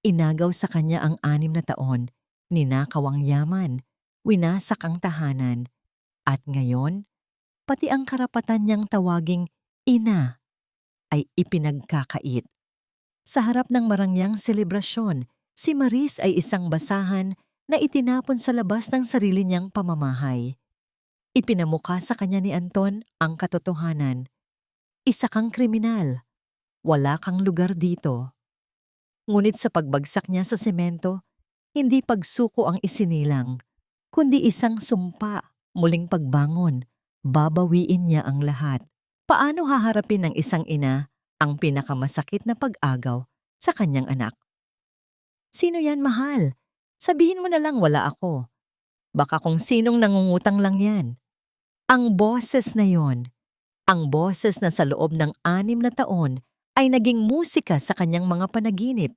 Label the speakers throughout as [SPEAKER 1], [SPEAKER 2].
[SPEAKER 1] Inagaw sa kanya ang 6 na taon, ninakaw ang yaman, winasak ang tahanan, at ngayon, pati ang karapatan niyang tawaging ina ay ipinagkakait. Sa harap ng marangyang selebrasyon, si Maris ay isang basahan na itinapon sa labas ng sarili niyang pamamahay. Ipinamukha sa kanya ni Anton ang katotohanan. Isa kang kriminal. Wala kang lugar dito. Ngunit sa pagbagsak niya sa semento, hindi pagsuko ang isinilang, kundi isang sumpa, muling pagbangon. Babawiin niya ang lahat. Paano haharapin ng isang ina ang pinakamasakit na pag-agaw sa kanyang anak? Sino yan, mahal? Sabihin mo na lang wala ako. Baka kung sinong nangungutang lang yan. Ang boses na yon, ang boses na sa loob ng 6 na taon ay naging musika sa kanyang mga panaginip.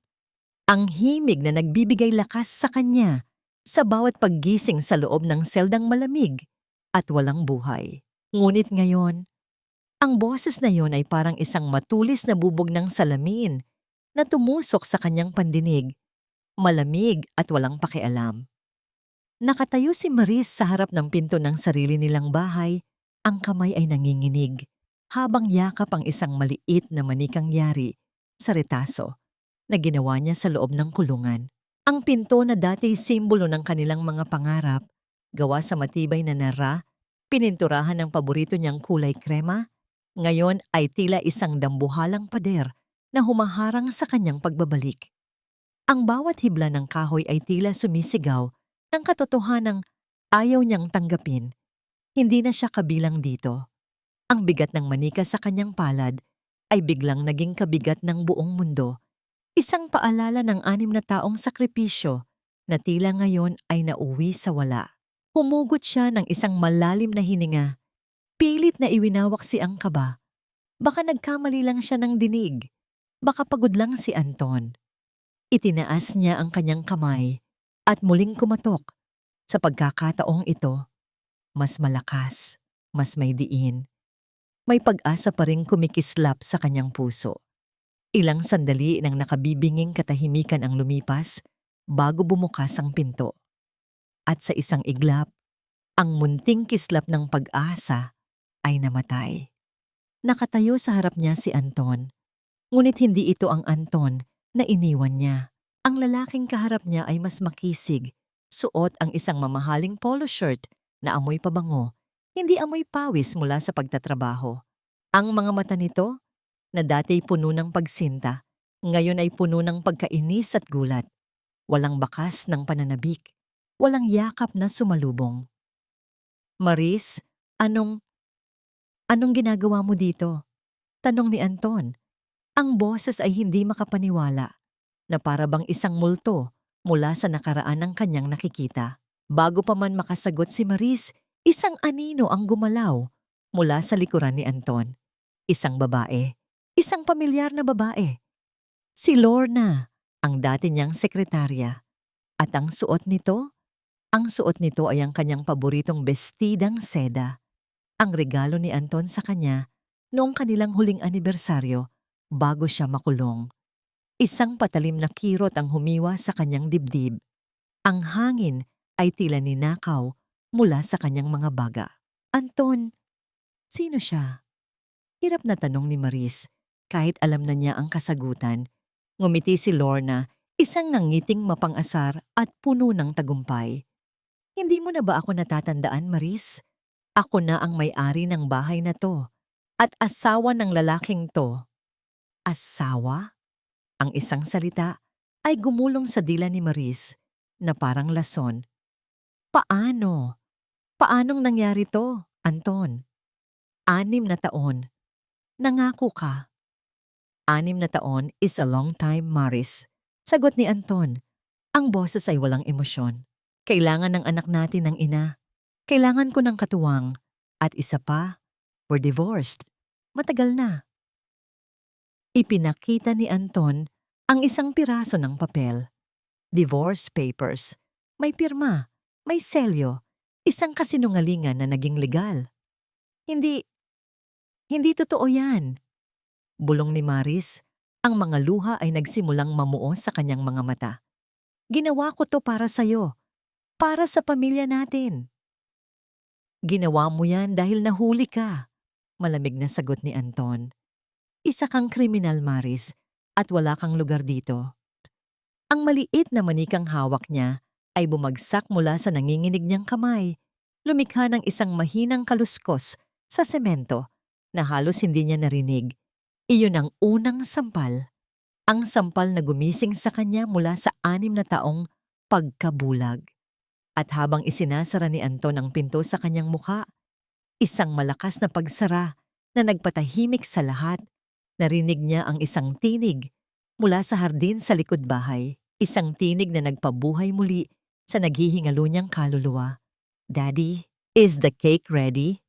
[SPEAKER 1] Ang himig na nagbibigay lakas sa kanya sa bawat paggising sa loob ng seldang malamig at walang buhay. Ngunit ngayon, ang boses na yon ay parang isang matulis na bubog ng salamin na tumusok sa kanyang pandinig, malamig at walang pakialam. Nakatayo si Maris sa harap ng pinto ng sarili nilang bahay, ang kamay ay nanginginig, habang yakap ang isang maliit na manikang yari sa retaso na ginawa niya sa loob ng kulungan. Ang pinto na dati simbolo ng kanilang mga pangarap, gawa sa matibay na nara, pininturahan ng paborito niyang kulay krema, ngayon ay tila isang dambuhalang pader na humaharang sa kanyang pagbabalik. Ang bawat hibla ng kahoy ay tila sumisigaw ng katotohanang ayaw niyang tanggapin. Hindi na siya kabilang dito. Ang bigat ng manika sa kanyang palad ay biglang naging kabigat ng buong mundo. Isang paalala ng 6 na taong sakripisyo na tila ngayon ay nauwi sa wala. Humugot siya ng isang malalim na hininga. Pilit na iwinawak si ang kaba. Baka nagkamali lang siya ng dinig. Baka pagod lang si Anton. Itinaas niya ang kanyang kamay at muling kumatok. Sa pagkakataong ito, mas malakas, mas may diin. May pag-asa pa ring kumikislap sa kanyang puso. Ilang sandali nang nakabibinging katahimikan ang lumipas bago bumukas ang pinto. At sa isang iglap, ang munting kislap ng pag-asa ay namatay. Nakatayo sa harap niya si Anton, ngunit hindi ito ang Anton na iniwan niya. Ang lalaking kaharap niya ay mas makisig, suot ang isang mamahaling polo shirt na amoy pabango, hindi amoy pawis mula sa pagtatrabaho. Ang mga mata nito, na dati puno ng pagsinta, ngayon ay puno ng pagkainis at gulat. Walang bakas ng pananabik, walang yakap na sumalubong. Maris, anong ginagawa mo dito? Tanong ni Anton. Ang boses ay hindi makapaniwala, na para bang isang multo mula sa nakaraan ng kanyang nakikita. Bago pa man makasagot si Maris, isang anino ang gumalaw mula sa likuran ni Anton. Isang babae, isang pamilyar na babae. Si Lorna, ang dati niyang sekretarya. At ang suot nito ay ang kanyang paboritong bestidang seda. Ang regalo ni Anton sa kanya noong kanilang huling anibersaryo bago siya makulong. Isang patalim na kirot ang humiwa sa kanyang dibdib. Ang hangin ay tila ninakaw mula sa kanyang mga baga. Anton, sino siya? Hirap na tanong ni Maris, kahit alam na niya ang kasagutan. Ngumiti si Lorna, isang nangiting mapang-asar at puno ng tagumpay. Hindi mo na ba ako natatandaan, Maris? Ako na ang may-ari ng bahay na to at asawa ng lalaking to. Asawa? Ang isang salita ay gumulong sa dila ni Maris na parang lason. Paano? Paanong nangyari to, Anton? 6 na taon. Nangako ka. 6 na taon is a long time, Maris. Sagot ni Anton. Ang boses ay walang emosyon. Kailangan ng anak natin ng ina. Kailangan ko ng katuwang. At isa pa, we're divorced. Matagal na. Ipinakita ni Anton ang isang piraso ng papel. Divorce papers. May pirma, may selyo, isang kasinungalingan na naging legal. Hindi totoo yan. Bulong ni Maris, Ang mga luha ay nagsimulang mamuo sa kanyang mga mata. Ginawa ko to para sa'yo, para sa pamilya natin. Ginawa mo yan dahil nahuli ka, malamig na sagot ni Anton. Isa kang kriminal, Maris, at wala kang lugar dito. Ang maliit na manikang hawak niya ay bumagsak mula sa nanginginig niyang kamay, lumikha ng isang mahinang kaluskos sa semento na halos hindi niya narinig. Iyon ang unang sampal. Ang sampal na gumising sa kanya mula sa 6 na taong pagkabulag. At habang isinasara ni Anton ang pinto sa kanyang mukha, isang malakas na pagsara na nagpatahimik sa lahat. Narinig niya ang isang tinig mula sa hardin sa likod bahay. Isang tinig na nagpabuhay muli sa naghihingalo niyang kaluluwa. "Daddy, is the cake ready?"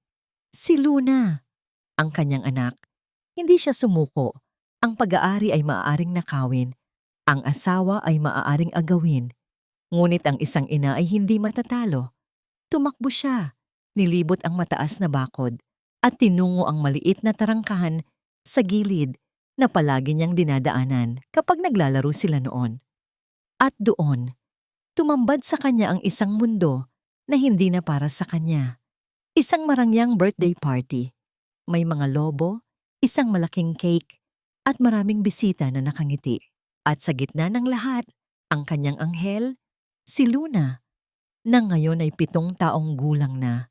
[SPEAKER 1] Si Luna, ang kanyang anak. Hindi siya sumuko. Ang pag-aari ay maaaring nakawin. Ang asawa ay maaaring agawin. Ngunit ang isang ina ay hindi matatalo. Tumakbo siya, nilibot ang mataas na bakod, at tinungo ang maliit na tarangkahan sa gilid na palagi niyang dinadaanan kapag naglalaro sila noon. At doon, tumambad sa kanya ang isang mundo na hindi na para sa kanya. Isang marangyang birthday party. May mga lobo, isang malaking cake, at maraming bisita na nakangiti. At sa gitna ng lahat, ang kanyang anghel, si Luna, na ngayon ay 7 taong gulang na.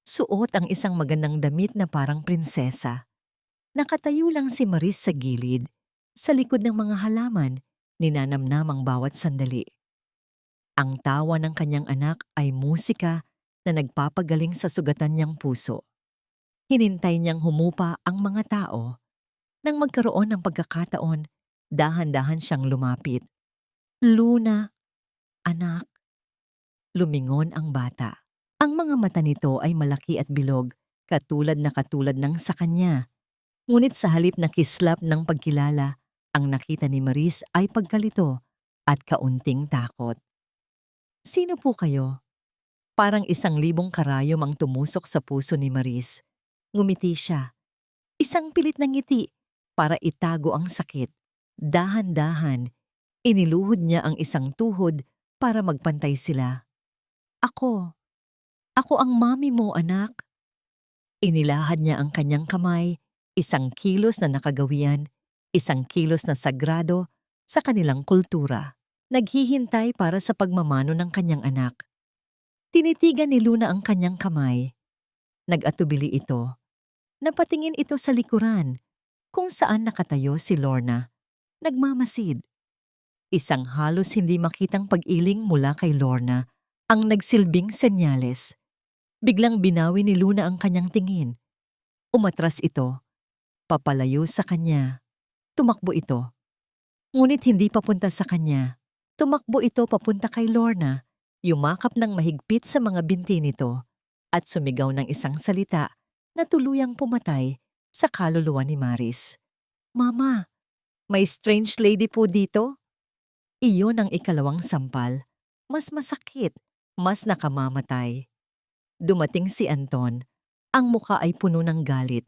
[SPEAKER 1] Suot ang isang magandang damit na parang prinsesa. Nakatayo lang si Maris sa gilid, sa likod ng mga halaman, ninanamnam ang bawat sandali. Ang tawa ng kanyang anak ay musika na nagpapagaling sa sugatan niyang puso. Hinintay niyang humupa ang mga tao. Nang magkaroon ng pagkakataon, dahan-dahan siyang lumapit. "Luna, anak." Lumingon ang bata. Ang mga mata nito ay malaki at bilog, katulad ng sa kanya. Ngunit sa halip na kislap ng pagkilala, ang nakita ni Maris ay pagkalito at kaunting takot. "Sino po kayo?" Parang 1,000 karayom ang tumusok sa puso ni Maris. Ngumiti siya. Isang pilit na ngiti para itago ang sakit. Dahan-dahan, iniluhod niya ang isang tuhod para magpantay sila. Ako ang mami mo, anak." Inilahad niya ang kanyang kamay, 1 kilos na nakagawian, 1 kilos na sagrado sa kanilang kultura. Naghihintay para sa pagmamano ng kanyang anak. Tinitigan ni Luna ang kanyang kamay. Nag-atubili ito. Napatingin ito sa likuran, kung saan nakatayo si Lorna. Nagmamasid. Isang halos hindi makitang pag-iling mula kay Lorna ang nagsilbing senyales. Biglang binawi ni Luna ang kanyang tingin. Umatras ito. Papalayo sa kanya. Tumakbo ito. Ngunit hindi papunta sa kanya. Tumakbo ito papunta kay Lorna, yumakap ng mahigpit sa mga binti nito, at sumigaw ng isang salita na tuluyang pumatay sa kaluluwa ni Maris. "Mama, may strange lady po dito?" Iyon ang ikalawang sampal. Mas masakit, mas nakamamatay. Dumating si Anton. Ang muka ay puno ng galit.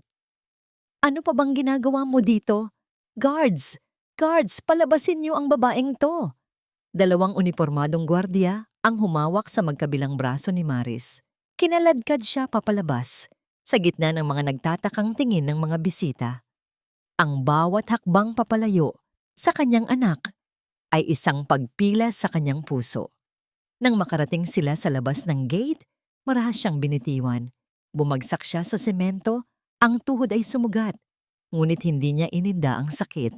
[SPEAKER 1] "Ano pa bang ginagawa mo dito? Guards! Guards, palabasin niyo ang babaeng to!" 2 unipormadong gwardiya ang humawak sa magkabilang braso ni Maris. Kinaladkad siya papalabas, sa gitna ng mga nagtatakang tingin ng mga bisita. Ang bawat hakbang papalayo sa kanyang anak ay isang pagpila sa kanyang puso. Nang makarating sila sa labas ng gate, marahas siyang binitiwan. Bumagsak siya sa semento, ang tuhod ay sumugat, ngunit hindi niya ininda ang sakit.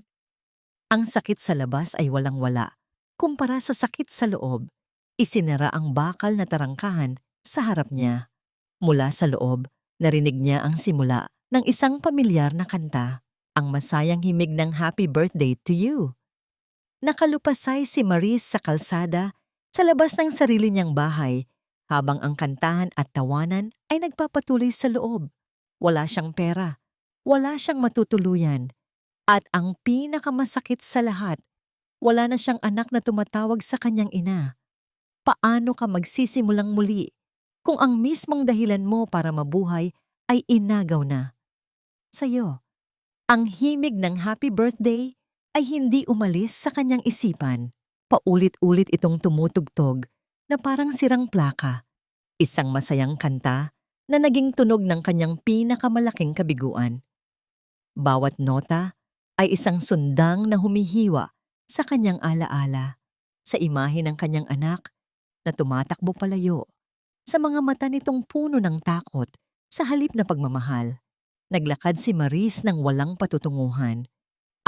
[SPEAKER 1] Ang sakit sa labas ay walang-wala. Kumpara sa sakit sa loob, isinara ang bakal na tarangkahan sa harap niya. Mula sa loob, narinig niya ang simula ng isang pamilyar na kanta, ang masayang himig ng "Happy Birthday to You." Nakalupasay si Maris sa kalsada sa labas ng sarili niyang bahay, habang ang kantahan at tawanan ay nagpapatuloy sa loob. Wala siyang pera, wala siyang matutuluyan, at ang pinakamasakit sa lahat, wala na siyang anak na tumatawag sa kanyang ina. Paano ka magsisimulang muli kung ang mismong dahilan mo para mabuhay ay inagaw na? Sa'yo, ang himig ng happy birthday ay hindi umalis sa kanyang isipan. Paulit-ulit itong tumutugtog na parang sirang plaka, isang masayang kanta na naging tunog ng kanyang pinakamalaking kabiguan. Bawat nota ay isang sundang na humihiwa sa kanyang alaala, sa imahe ng kanyang anak na tumatakbo palayo. Sa mga mata nitong puno ng takot sa halip na pagmamahal, naglakad si Maris ng walang patutunguhan.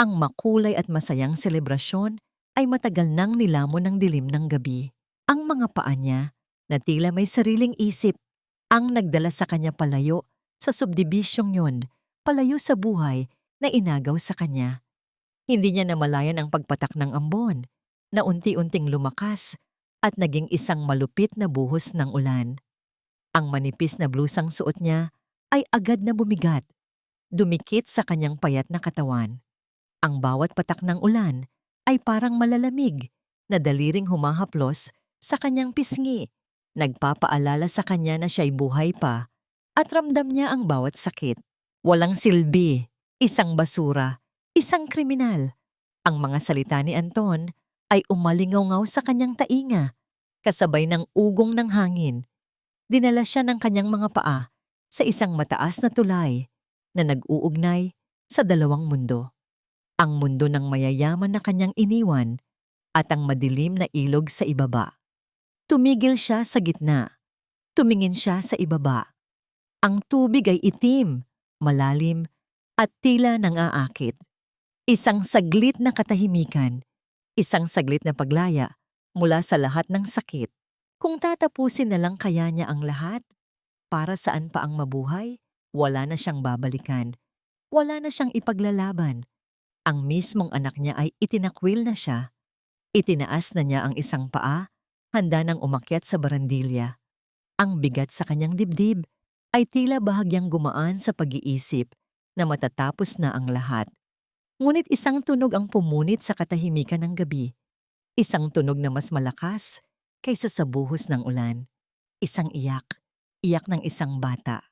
[SPEAKER 1] Ang makulay at masayang selebrasyon ay matagal nang nilamon ng dilim ng gabi. Ang mga paa niya, na tila may sariling isip, ang nagdala sa kanya palayo sa subdibisyong yon, palayo sa buhay na inagaw sa kanya. Hindi niya namalayan ang pagpatak ng ambon, na unti-unting lumakas at naging isang malupit na buhos ng ulan. Ang manipis na blusang suot niya ay agad na bumigat, dumikit sa kanyang payat na katawan. Ang bawat patak ng ulan ay parang malalamig na daliring humahaplos sa kanyang pisngi, nagpapaalala sa kanya na siya'y buhay pa at ramdam niya ang bawat sakit. Walang silbi, isang basura, isang kriminal. Ang mga salita ni Anton ay umalingaw-ngaw sa kanyang tainga, kasabay ng ugong ng hangin. Dinala siya ng kanyang mga paa sa isang mataas na tulay na nag-uugnay sa dalawang mundo. Ang mundo ng mayayaman na kanyang iniwan at ang madilim na ilog sa ibaba. Tumigil siya sa gitna. Tumingin siya sa ibaba. Ang tubig ay itim, malalim, at tila nang-aakit. Isang saglit na katahimikan, isang saglit na paglaya mula sa lahat ng sakit. Kung tatapusin na lang kaya niya ang lahat, para saan pa ang mabuhay? Wala na siyang babalikan. Wala na siyang ipaglalaban. Ang mismong anak niya ay itinakwil na siya. Itinaas na niya ang isang paa, handa nang umakyat sa barandilya. Ang bigat sa kanyang dibdib ay tila bahagyang gumaan sa pag-iisip na matatapos na ang lahat. Ngunit isang tunog ang pumunit sa katahimikan ng gabi. Isang tunog na mas malakas kaysa sa buhos ng ulan. Isang iyak, iyak ng isang bata.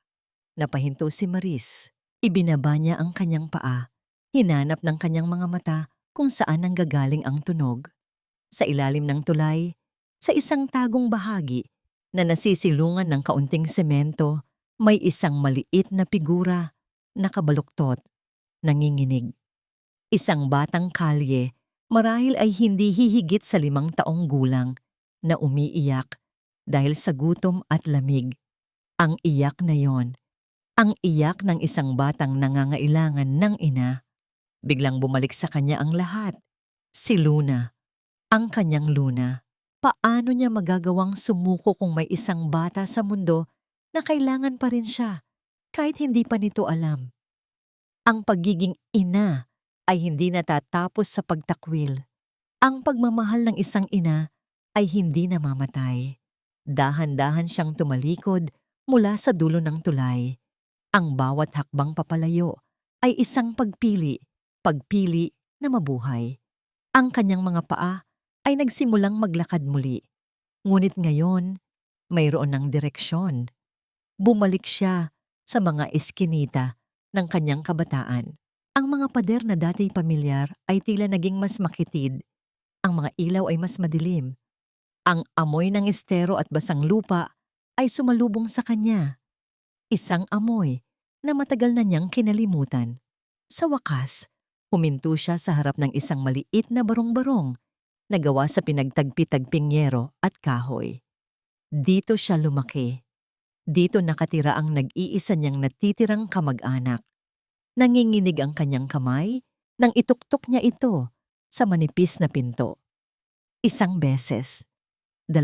[SPEAKER 1] Napahinto si Maris. Ibinaba niya ang kanyang paa. Hinanap ng kanyang mga mata kung saan nanggagaling ang tunog. Sa ilalim ng tulay, sa isang tagong bahagi na nasisilungan ng kaunting semento, may isang maliit na figura, nakabaluktot, nanginginig. Isang batang kalye, marahil ay hindi hihigit sa 5 taong gulang, na umiiyak dahil sa gutom at lamig. Ang iyak na yon, ang iyak ng isang batang nangangailangan ng ina. Biglang bumalik sa kanya ang lahat. Si Luna, ang kanyang Luna. Paano niya magagawang sumuko kung may isang bata sa mundo na kailangan pa rin siya, kahit hindi pa nito alam? Ang pagiging ina ay hindi natatapos sa pagtakwil. Ang pagmamahal ng isang ina ay hindi namamatay. Dahan-dahan siyang tumalikod mula sa dulo ng tulay. Ang bawat hakbang papalayo ay isang pagpili na mabuhay. Ang kanyang mga paa ay nagsimulang maglakad muli. Ngunit ngayon, mayroon ng direksyon. Bumalik siya sa mga eskinita ng kanyang kabataan. Ang mga pader na dati pamilyar ay tila naging mas makitid. Ang mga ilaw ay mas madilim. Ang amoy ng estero at basang lupa ay sumalubong sa kanya. Isang amoy na matagal na niyang kinalimutan. Sa wakas, huminto siya sa harap ng isang maliit na barong-barong na gawa sa pinagtagpi-tagping yero at kahoy. Dito siya lumaki. Dito nakatira ang nag-iisa niyang natitirang kamag-anak. Nanginginig ang kanyang kamay nang ituktok niya ito sa manipis na pinto. Isang beses, 2,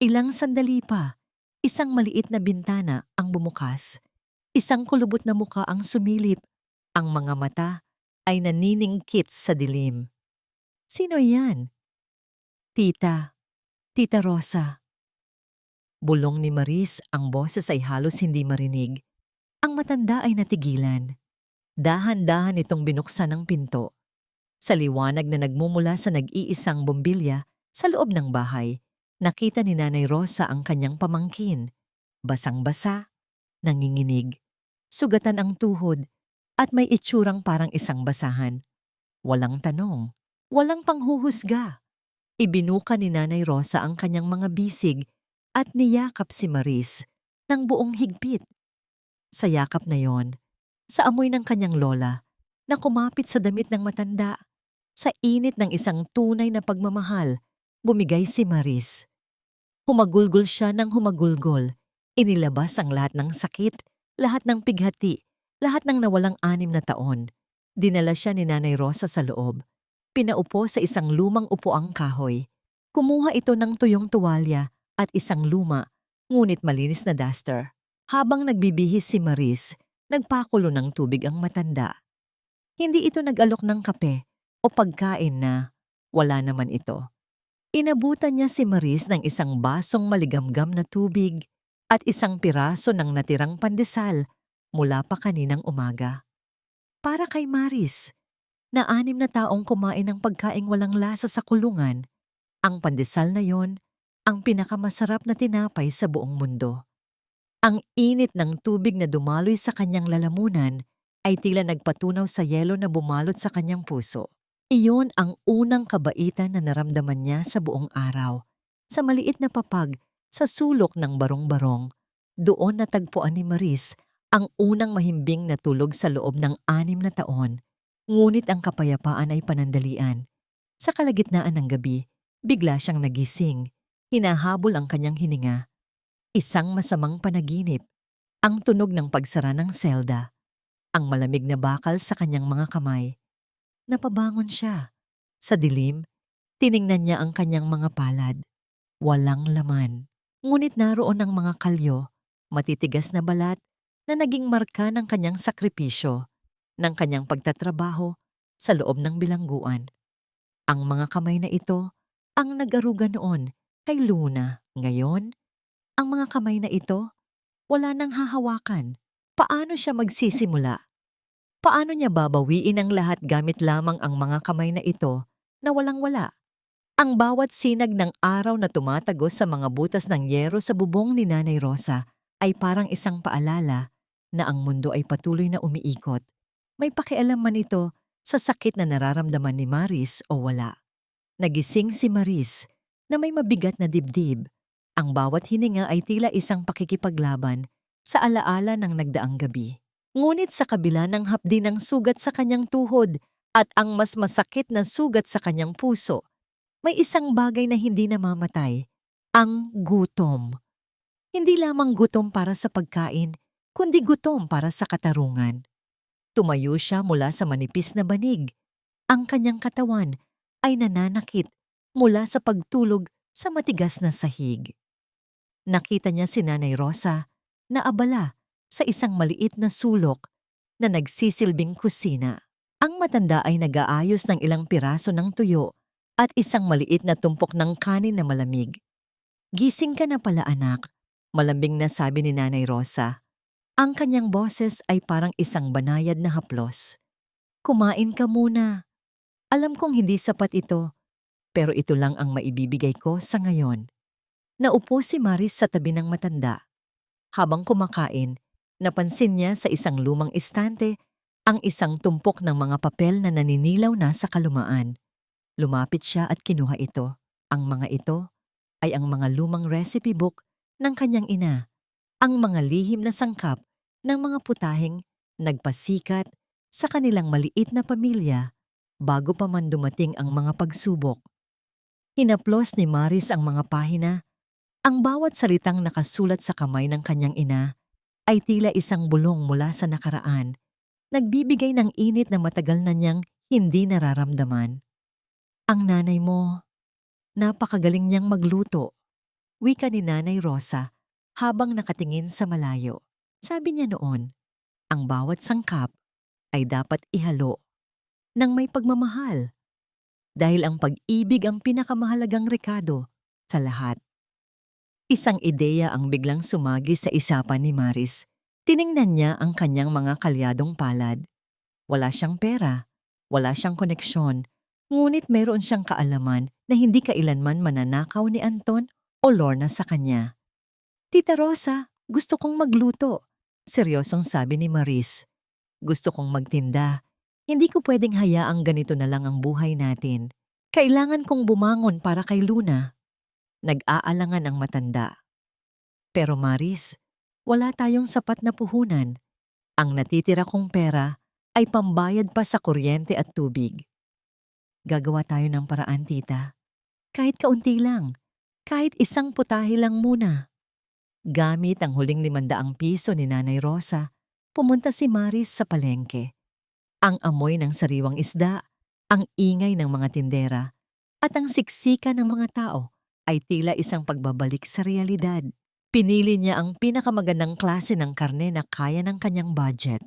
[SPEAKER 1] ilang sandali pa, isang maliit na bintana ang bumukas. Isang kulubot na muka ang sumilip. Ang mga mata ay naniningkit sa dilim. Sino yan? Tita Rosa. Bulong ni Maris, ang boses ay halos hindi marinig. Ang matanda ay natigilan. Dahan-dahan itong binuksan ng pinto. Sa liwanag na nagmumula sa nag-iisang bombilya sa loob ng bahay, nakita ni Nanay Rosa ang kanyang pamangkin. Basang-basa, nanginginig, sugatan ang tuhod, at may itsurang parang isang basahan. Walang tanong, walang panghuhusga. Ibinuka ni Nanay Rosa ang kanyang mga bisig at niyakap si Maris ng buong higpit. Sa yakap na yon, sa amoy ng kanyang lola na kumapit sa damit ng matanda, sa init ng isang tunay na pagmamahal, bumigay si Maris. Humagulgol siya ng humagulgol. Inilabas ang lahat ng sakit, lahat ng pighati, lahat ng nawalang 6 na taon. Dinala siya ni Nanay Rosa sa loob. Pinaupo sa isang lumang upuang kahoy. Kumuha ito ng tuyong tuwalya at isang luma, ngunit malinis na duster. Habang nagbibihis si Maris, nagpakulo ng tubig ang matanda. Hindi ito nag-alok ng kape o pagkain na wala naman ito. Inabutan niya si Maris ng isang basong maligamgam na tubig at isang piraso ng natirang pandesal mula pa kaninang umaga. Para kay Maris, na 6 na taong kumain ng pagkaing walang lasa sa kulungan, ang pandesal na yon ang pinakamasarap na tinapay sa buong mundo. Ang init ng tubig na dumaloy sa kanyang lalamunan ay tila nagpatunaw sa yelo na bumalot sa kanyang puso. Iyon ang unang kabaitan na naramdaman niya sa buong araw. Sa maliit na papag, sa sulok ng barong-barong, doon natagpuan ni Maris ang unang mahimbing na tulog sa loob ng 6 na taon. Ngunit ang kapayapaan ay panandalian. Sa kalagitnaan ng gabi, bigla siyang nagising. Hinahabol ang kanyang hininga. Isang masamang panaginip, ang tunog ng pagsara ng selda, ang malamig na bakal sa kanyang mga kamay. Napabangon siya. Sa dilim, tiningnan niya ang kanyang mga palad. Walang laman. Ngunit naroon ang mga kalyo, matitigas na balat na naging marka ng kanyang sakripisyo, ng kanyang pagtatrabaho sa loob ng bilangguan. Ang mga kamay na ito ang nag-aruga noon kay Luna. Ngayon, ang mga kamay na ito wala nang hahawakan. Paano siya magsisimula? Paano niya babawiin ang lahat gamit lamang ang mga kamay na ito na walang-wala? Ang bawat sinag ng araw na tumatagos sa mga butas ng yero sa bubong ni Nanay Rosa ay parang isang paalala na ang mundo ay patuloy na umiikot. May pakialam man ito sa sakit na nararamdaman ni Maris o wala. Nagising si Maris na may mabigat na dibdib. Ang bawat hininga ay tila isang pakikipaglaban sa alaala ng nagdaang gabi. Ngunit sa kabila ng hapdi ng sugat sa kanyang tuhod at ang mas masakit na sugat sa kanyang puso, may isang bagay na hindi namamatay, ang gutom. Hindi lamang gutom para sa pagkain, kundi gutom para sa katarungan. Tumayo siya mula sa manipis na banig. Ang kanyang katawan ay nananakit mula sa pagtulog sa matigas na sahig. Nakita niya si Nanay Rosa na abala sa isang maliit na sulok na nagsisilbing kusina. Ang matanda ay nag-aayos ng ilang piraso ng tuyo at isang maliit na tumpok ng kanin na malamig. "Gising ka na pala, anak," malambing na sabi ni Nanay Rosa. Ang kanyang boses ay parang isang banayad na haplos. "Kumain ka muna. Alam kong hindi sapat ito, pero ito lang ang maibibigay ko sa ngayon." Naupo si Maris sa tabi ng matanda. Habang kumakain, napansin niya sa isang lumang istante ang isang tumpok ng mga papel na naninilaw na sa kalumaan. Lumapit siya at kinuha ito. Ang mga ito ay ang mga lumang recipe book ng kanyang ina, ang mga lihim na sangkap ng mga putaheng nagpasikat sa kanilang maliit na pamilya bago pa man dumating ang mga pagsubok. Hinaplos ni Maris ang mga pahina. Ang bawat salitang nakasulat sa kamay ng kanyang ina ay tila isang bulong mula sa nakaraan, nagbibigay ng init na matagal na niyang hindi nararamdaman. "Ang nanay mo, napakagaling niyang magluto," wika ni Nanay Rosa habang nakatingin sa malayo. Sabi niya noon, ang bawat sangkap ay dapat ihalo ng may pagmamahal dahil ang pag-ibig ang pinakamahalagang rekado sa lahat. Isang ideya ang biglang sumagi sa isipan ni Maris. Tiningnan niya ang kanyang mga kalyadong palad. Wala siyang pera, wala siyang koneksyon, ngunit meron siyang kaalaman na hindi kailanman mananakaw ni Anton o Lorna sa kanya. "Tita Rosa, gusto kong magluto," seryosong sabi ni Maris. "Gusto kong magtinda, Hindi ko pwedeng hayaang ganito na lang ang buhay natin. Kailangan kong bumangon para kay Luna. Nag-aalangan ang matanda. Pero Maris, wala tayong sapat na puhunan. Ang natitira kong pera ay pambayad pa sa kuryente at tubig. Gagawa tayo ng paraan, tita. Kahit kaunti lang. Kahit isang putahe lang muna. Gamit ang huling 500 piso ni Nanay Rosa, pumunta si Maris sa palengke. Ang amoy ng sariwang isda, ang ingay ng mga tindera, at ang siksika ng mga tao ay tila isang pagbabalik sa realidad. Pinili niya ang pinakamagandang klase ng karne na kaya ng kanyang budget,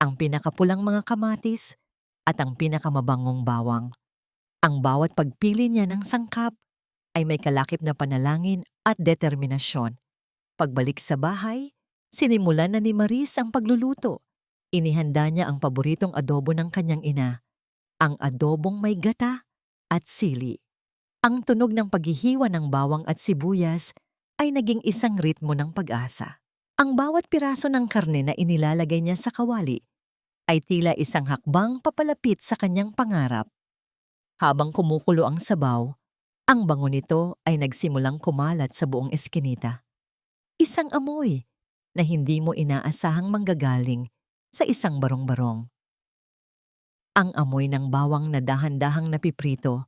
[SPEAKER 1] ang pinakapulang mga kamatis at ang pinakamabangong bawang. Ang bawat pagpili niya ng sangkap ay may kalakip na panalangin at determinasyon. Pagbalik sa bahay, sinimulan na ni Maris ang pagluluto. Inihanda niya ang paboritong adobo ng kanyang ina, ang adobong may gata at sili. Ang tunog ng paghihiwa ng bawang at sibuyas ay naging isang ritmo ng pag-asa. Ang bawat piraso ng karne na inilalagay niya sa kawali ay tila isang hakbang papalapit sa kanyang pangarap. Habang kumukulo ang sabaw, ang bango nito ay nagsimulang kumalat sa buong eskinita. Isang amoy na hindi mo inaasahang manggagaling sa isang barong-barong. Ang amoy ng bawang na dahan-dahang napiprito,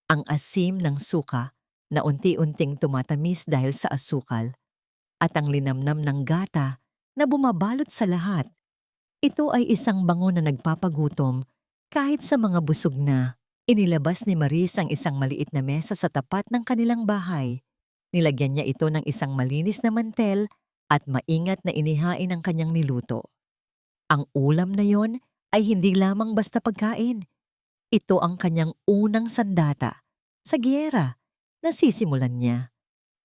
[SPEAKER 1] ang asim ng suka na unti-unting tumatamis dahil sa asukal, at ang linamnam ng gata na bumabalot sa lahat. Ito ay isang bango na nagpapagutom kahit sa mga busog na. Inilabas ni Maris ang isang maliit na mesa sa tapat ng kanilang bahay. Nilagyan niya ito ng isang malinis na mantel at maingat na inihain ang kanyang niluto. Ang ulam na yon ay hindi lamang basta pagkain. Ito ang kanyang unang sandata sa giyera na sisimulan niya.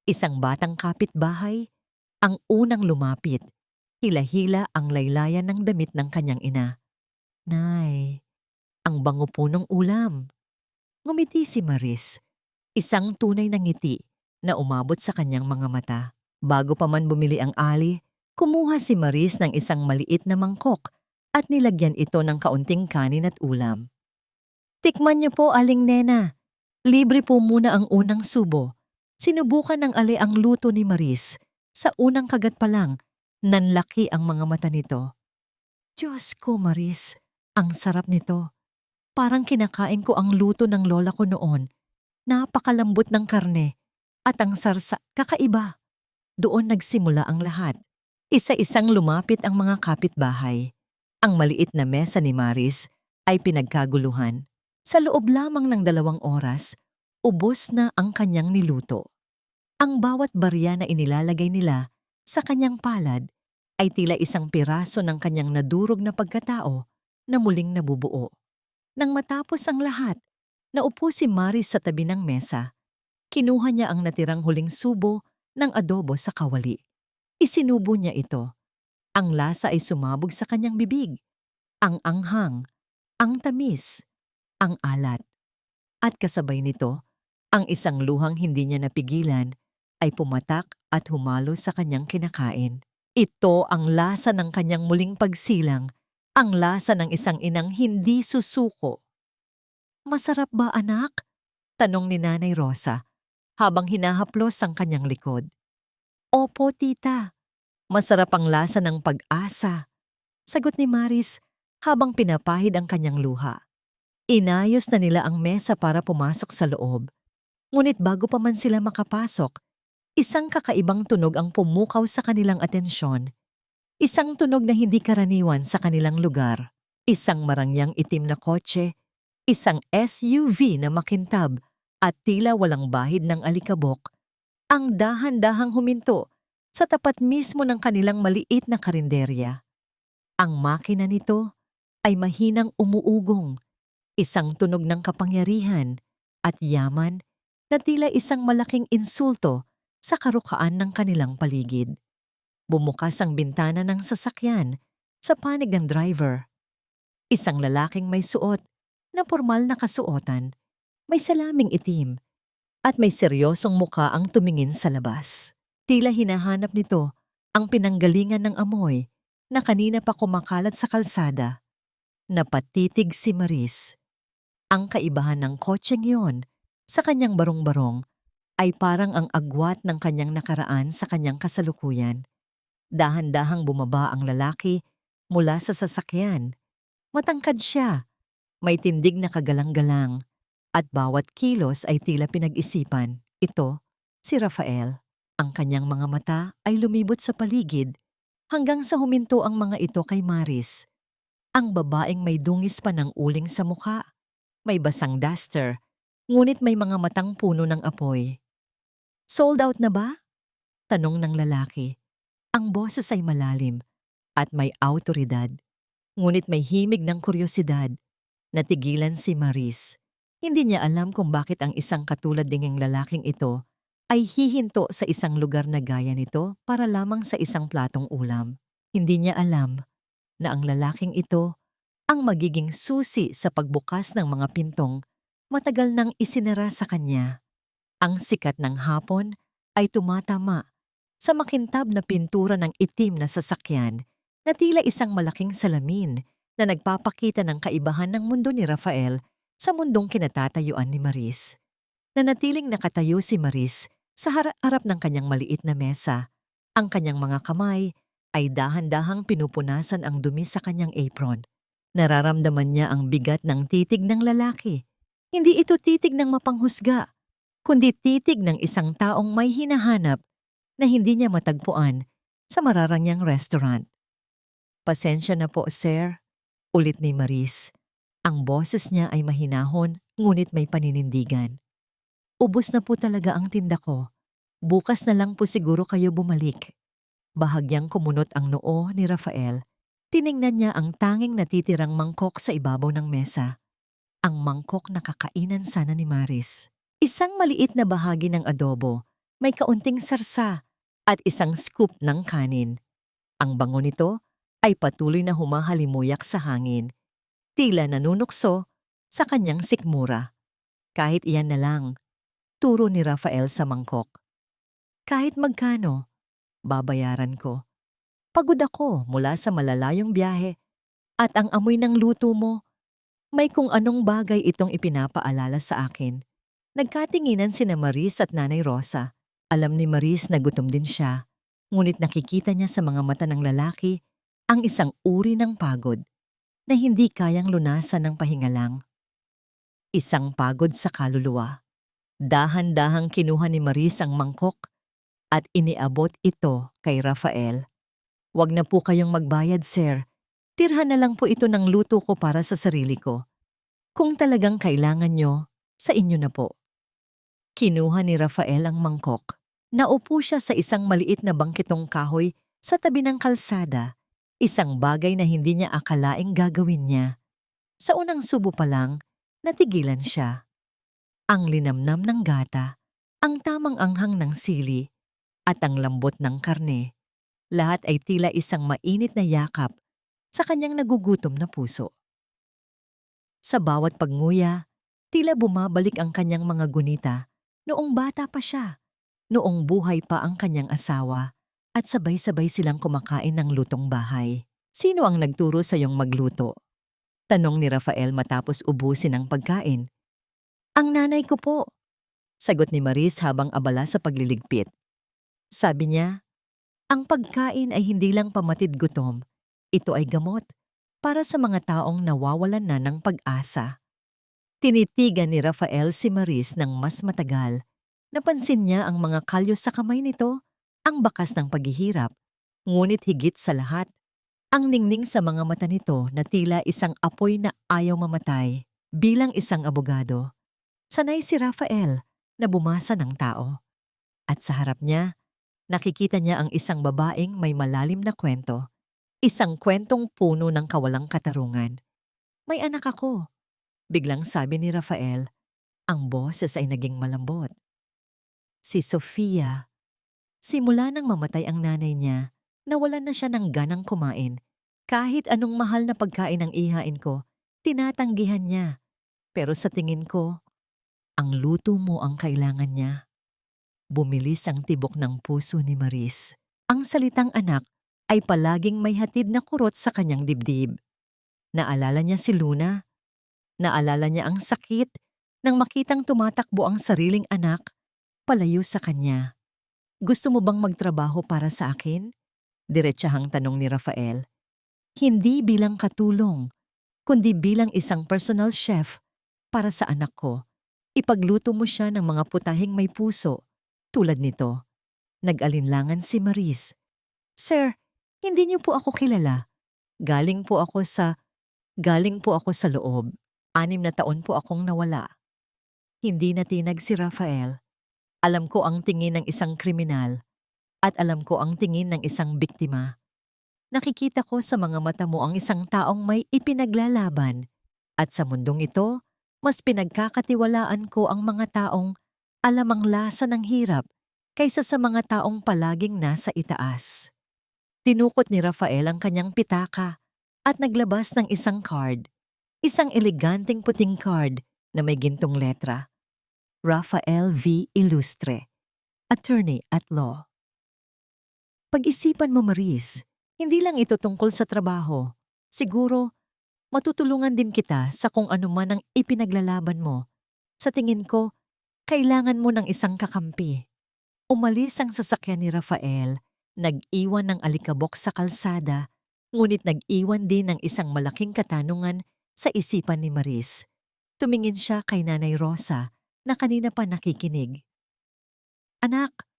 [SPEAKER 1] Isang batang kapitbahay, ang unang lumapit. Hila-hila ang laylayan ng damit ng kanyang ina. Nay, ang bango po ng ulam. Ngumiti si Maris, isang tunay na ngiti na umabot sa kanyang mga mata. Bago pa man bumili ang Ali, kumuha si Maris ng isang maliit na mangkok at nilagyan ito ng kaunting kanin at ulam. Tikman niyo po, Aling Nena. Libre po muna ang unang subo. Sinubukan ng Ali ang luto ni Maris. Sa unang kagat pa lang, nanlaki ang mga mata nito. Diyos ko, Maris, ang sarap nito. Parang kinakain ko ang luto ng lola ko noon. Napakalambot ng karne at ang sarsa kakaiba. Doon nagsimula ang lahat. Isa-isang lumapit ang mga kapitbahay. Ang maliit na mesa ni Maris ay pinagkaguluhan. Sa loob lamang ng 2 oras, ubos na ang kanyang niluto. Ang bawat barya na inilalagay nila sa kanyang palad ay tila isang piraso ng kanyang nadurog na pagkatao na muling nabubuo. Nang matapos ang lahat, naupo si Maris sa tabi ng mesa. Kinuha niya ang natirang huling subo ng adobo sa kawali. Isinubo niya ito. Ang lasa ay sumabog sa kanyang bibig. Ang anghang, ang tamis, ang alat. At kasabay nito, ang isang luhang hindi niya napigilan ay pumatak at humalo sa kanyang kinakain. Ito ang lasa ng kanyang muling pagsilang, ang lasa ng isang inang hindi susuko. Masarap ba, anak? Tanong ni Nanay Rosa habang hinahaplos ang kanyang likod. Opo, tita. Masarap ang lasa ng pag-asa. Sagot ni Maris habang pinapahid ang kanyang luha. Inayos na nila ang mesa para pumasok sa loob. Ngunit bago pa man sila makapasok, isang kakaibang tunog ang pumukaw sa kanilang atensyon. Isang tunog na hindi karaniwan sa kanilang lugar. Isang marangyang itim na kotse, isang SUV na makintab at tila walang bahid ng alikabok, ang dahan-dahang huminto sa tapat mismo ng kanilang maliit na karinderya. Ang makina nito ay mahinang umuugong, isang tunog ng kapangyarihan at yaman na tila isang malaking insulto sa karukaan ng kanilang paligid. Bumukas ang bintana ng sasakyan sa panig ng driver. Isang lalaking may suot na pormal na kasuotan, may salaming itim, at may seryosong muka ang tumingin sa labas. Tila hinahanap nito ang pinanggalingan ng amoy na kanina pa kumakalat sa kalsada. Napatitig si Maris. Ang kaibahan ng kotseng yon sa kanyang barong-barong ay parang ang agwat ng kanyang nakaraan sa kanyang kasalukuyan. Dahan-dahang bumaba ang lalaki mula sa sasakyan. Matangkad siya, may tindig na kagalang-galang, at bawat kilos ay tila pinag-isipan. Ito, si Rafael. Ang kanyang mga mata ay lumibot sa paligid hanggang sa huminto ang mga ito kay Maris. Ang babaeng may dungis pa ng uling sa mukha, may basang duster, ngunit may mga matang puno ng apoy. "Sold out na ba?" tanong ng lalaki. Ang boses ay malalim at may awtoridad, ngunit may himig ng kuryosidad. Natigilan si Maris. Hindi niya alam kung bakit ang isang katulad dinging lalaking ito ay hihinto sa isang lugar na gaya nito para lamang sa isang platong ulam. Hindi niya alam na ang lalaking ito ang magiging susi sa pagbukas ng mga pintong matagal nang isinara sa kanya. Ang sikat ng hapon ay tumatama sa makintab na pintura ng itim na sasakyan na tila isang malaking salamin na nagpapakita ng kaibahan ng mundo ni Rafael sa mundong kinatatayuan ni Maris. Nanatiling nakatayo si Maris sa harap ng kanyang maliit na mesa. Ang kanyang mga kamay ay dahan-dahang pinupunasan ang dumi sa kanyang apron. Nararamdaman niya ang bigat ng titig ng lalaki. Hindi ito titig ng mapanghusga, kundi titig ng isang taong may hinahanap na hindi niya matagpuan sa mararangyang restaurant. "Pasensya na po, sir," ulit ni Maris. Ang boses niya ay mahinahon ngunit may paninindigan. "Ubos na po talaga ang tinda ko. Bukas na lang po siguro kayo bumalik." Bahagyang kumunot ang noo ni Rafael. Tiningnan niya ang tanging natitirang mangkok sa ibabaw ng mesa. Ang mangkok na kakainan sana ni Maris. Isang maliit na bahagi ng adobo, may kaunting sarsa, at isang scoop ng kanin. Ang bango nito ay patuloy na humahalimuyak sa hangin, tila nanunukso sa kanyang sikmura. "Kahit iyan na lang," turo ni Rafael sa mangkok. "Kahit magkano, babayaran ko. Pagod ako mula sa malalayong biyahe at ang amoy ng luto mo, may kung anong bagay itong ipinapaalala sa akin." Nagkatinginan sina Maris at Nanay Rosa. Alam ni Maris na gutom din siya, ngunit nakikita niya sa mga mata ng lalaki ang isang uri ng pagod na hindi kayang lunasan ng pahinga lang. Isang pagod sa kaluluwa. Dahan-dahang kinuha ni Maris ang mangkok at iniabot ito kay Rafael. "Wag na po kayong magbayad, sir. Tirhan na lang po ito ng luto ko para sa sarili ko. Kung talagang kailangan nyo, sa inyo na po." Kinuha ni Rafael ang mangkok. Naupo siya sa isang maliit na bangkitong kahoy sa tabi ng kalsada, isang bagay na hindi niya akalaing gagawin niya. Sa unang subo pa lang, natigilan siya. Ang linamnam ng gata, ang tamang anghang ng sili, at ang lambot ng karne, lahat ay tila isang mainit na yakap sa kanyang nagugutom na puso. Sa bawat pagnguya, tila bumabalik ang kanyang mga gunita noong bata pa siya, noong buhay pa ang kanyang asawa, at sabay-sabay silang kumakain ng lutong bahay. "Sino ang nagturo sa iyong magluto?" tanong ni Rafael matapos ubusin ang pagkain. "Ang nanay ko po," sagot ni Maris habang abala sa pagliligpit. Sabi niya, "Ang pagkain ay hindi lang pamatid gutom, ito ay gamot para sa mga taong nawawalan na ng pag-asa." Tinitigan ni Rafael si Maris ng mas matagal. Napansin niya ang mga kalyo sa kamay nito, ang bakas ng paghihirap. Ngunit higit sa lahat, ang ningning sa mga mata nito na tila isang apoy na ayaw mamatay. Bilang isang abogado, sanay si Rafael na bumasa ng tao. At sa harap niya, nakikita niya ang isang babaeng may malalim na kwento. Isang kwentong puno ng kawalang katarungan. "May anak ako," biglang sabi ni Rafael. Ang boses ay naging malambot. "Si Sofia." Simula nang mamatay ang nanay niya, nawalan na siya ng ganang kumain. "Kahit anong mahal na pagkain ang ihain ko, tinatanggihan niya. Pero sa tingin ko, ang luto mo ang kailangan niya." Bumilis ang tibok ng puso ni Maris. Ang salitang anak ay palaging may hatid na kurot sa kanyang dibdib. Naalala niya si Luna. Naalala niya ang sakit nang makitang tumatakbo ang sariling anak palayo sa kanya. Gusto mo bang magtrabaho para sa akin? Diretsahang tanong ni Rafael. Hindi bilang katulong, kundi bilang isang personal chef para sa anak ko. Ipagluto mo siya ng mga putahing may puso, tulad nito. Nag-alinlangan si Maris. Sir, hindi niyo po ako kilala. Galing po ako sa loob. 6 na taon po akong nawala. Hindi natinag si Rafael. Alam ko ang tingin ng isang kriminal at alam ko ang tingin ng isang biktima. Nakikita ko sa mga mata mo ang isang taong may ipinaglalaban at sa mundong ito, mas pinagkakatiwalaan ko ang mga taong alam ang lasa ng hirap kaysa sa mga taong palaging nasa itaas. Tinukot ni Rafael ang kanyang pitaka at naglabas ng isang card. Isang eleganteng puting card na may gintong letra. Rafael V. Ilustre, Attorney at Law. Pag-isipan mo, Maris, hindi lang ito tungkol sa trabaho. Siguro, matutulungan din kita sa kung ano man ang ipinaglalaban mo. Sa tingin ko, kailangan mo ng isang kakampi. Umalis ang sasakyan ni Rafael, nag-iwan ng alikabok sa kalsada, ngunit nag-iwan din ng isang malaking katanungan sa isipan ni Maris. Tumingin siya kay Nanay Rosa na kanina pa nakikinig. Anak,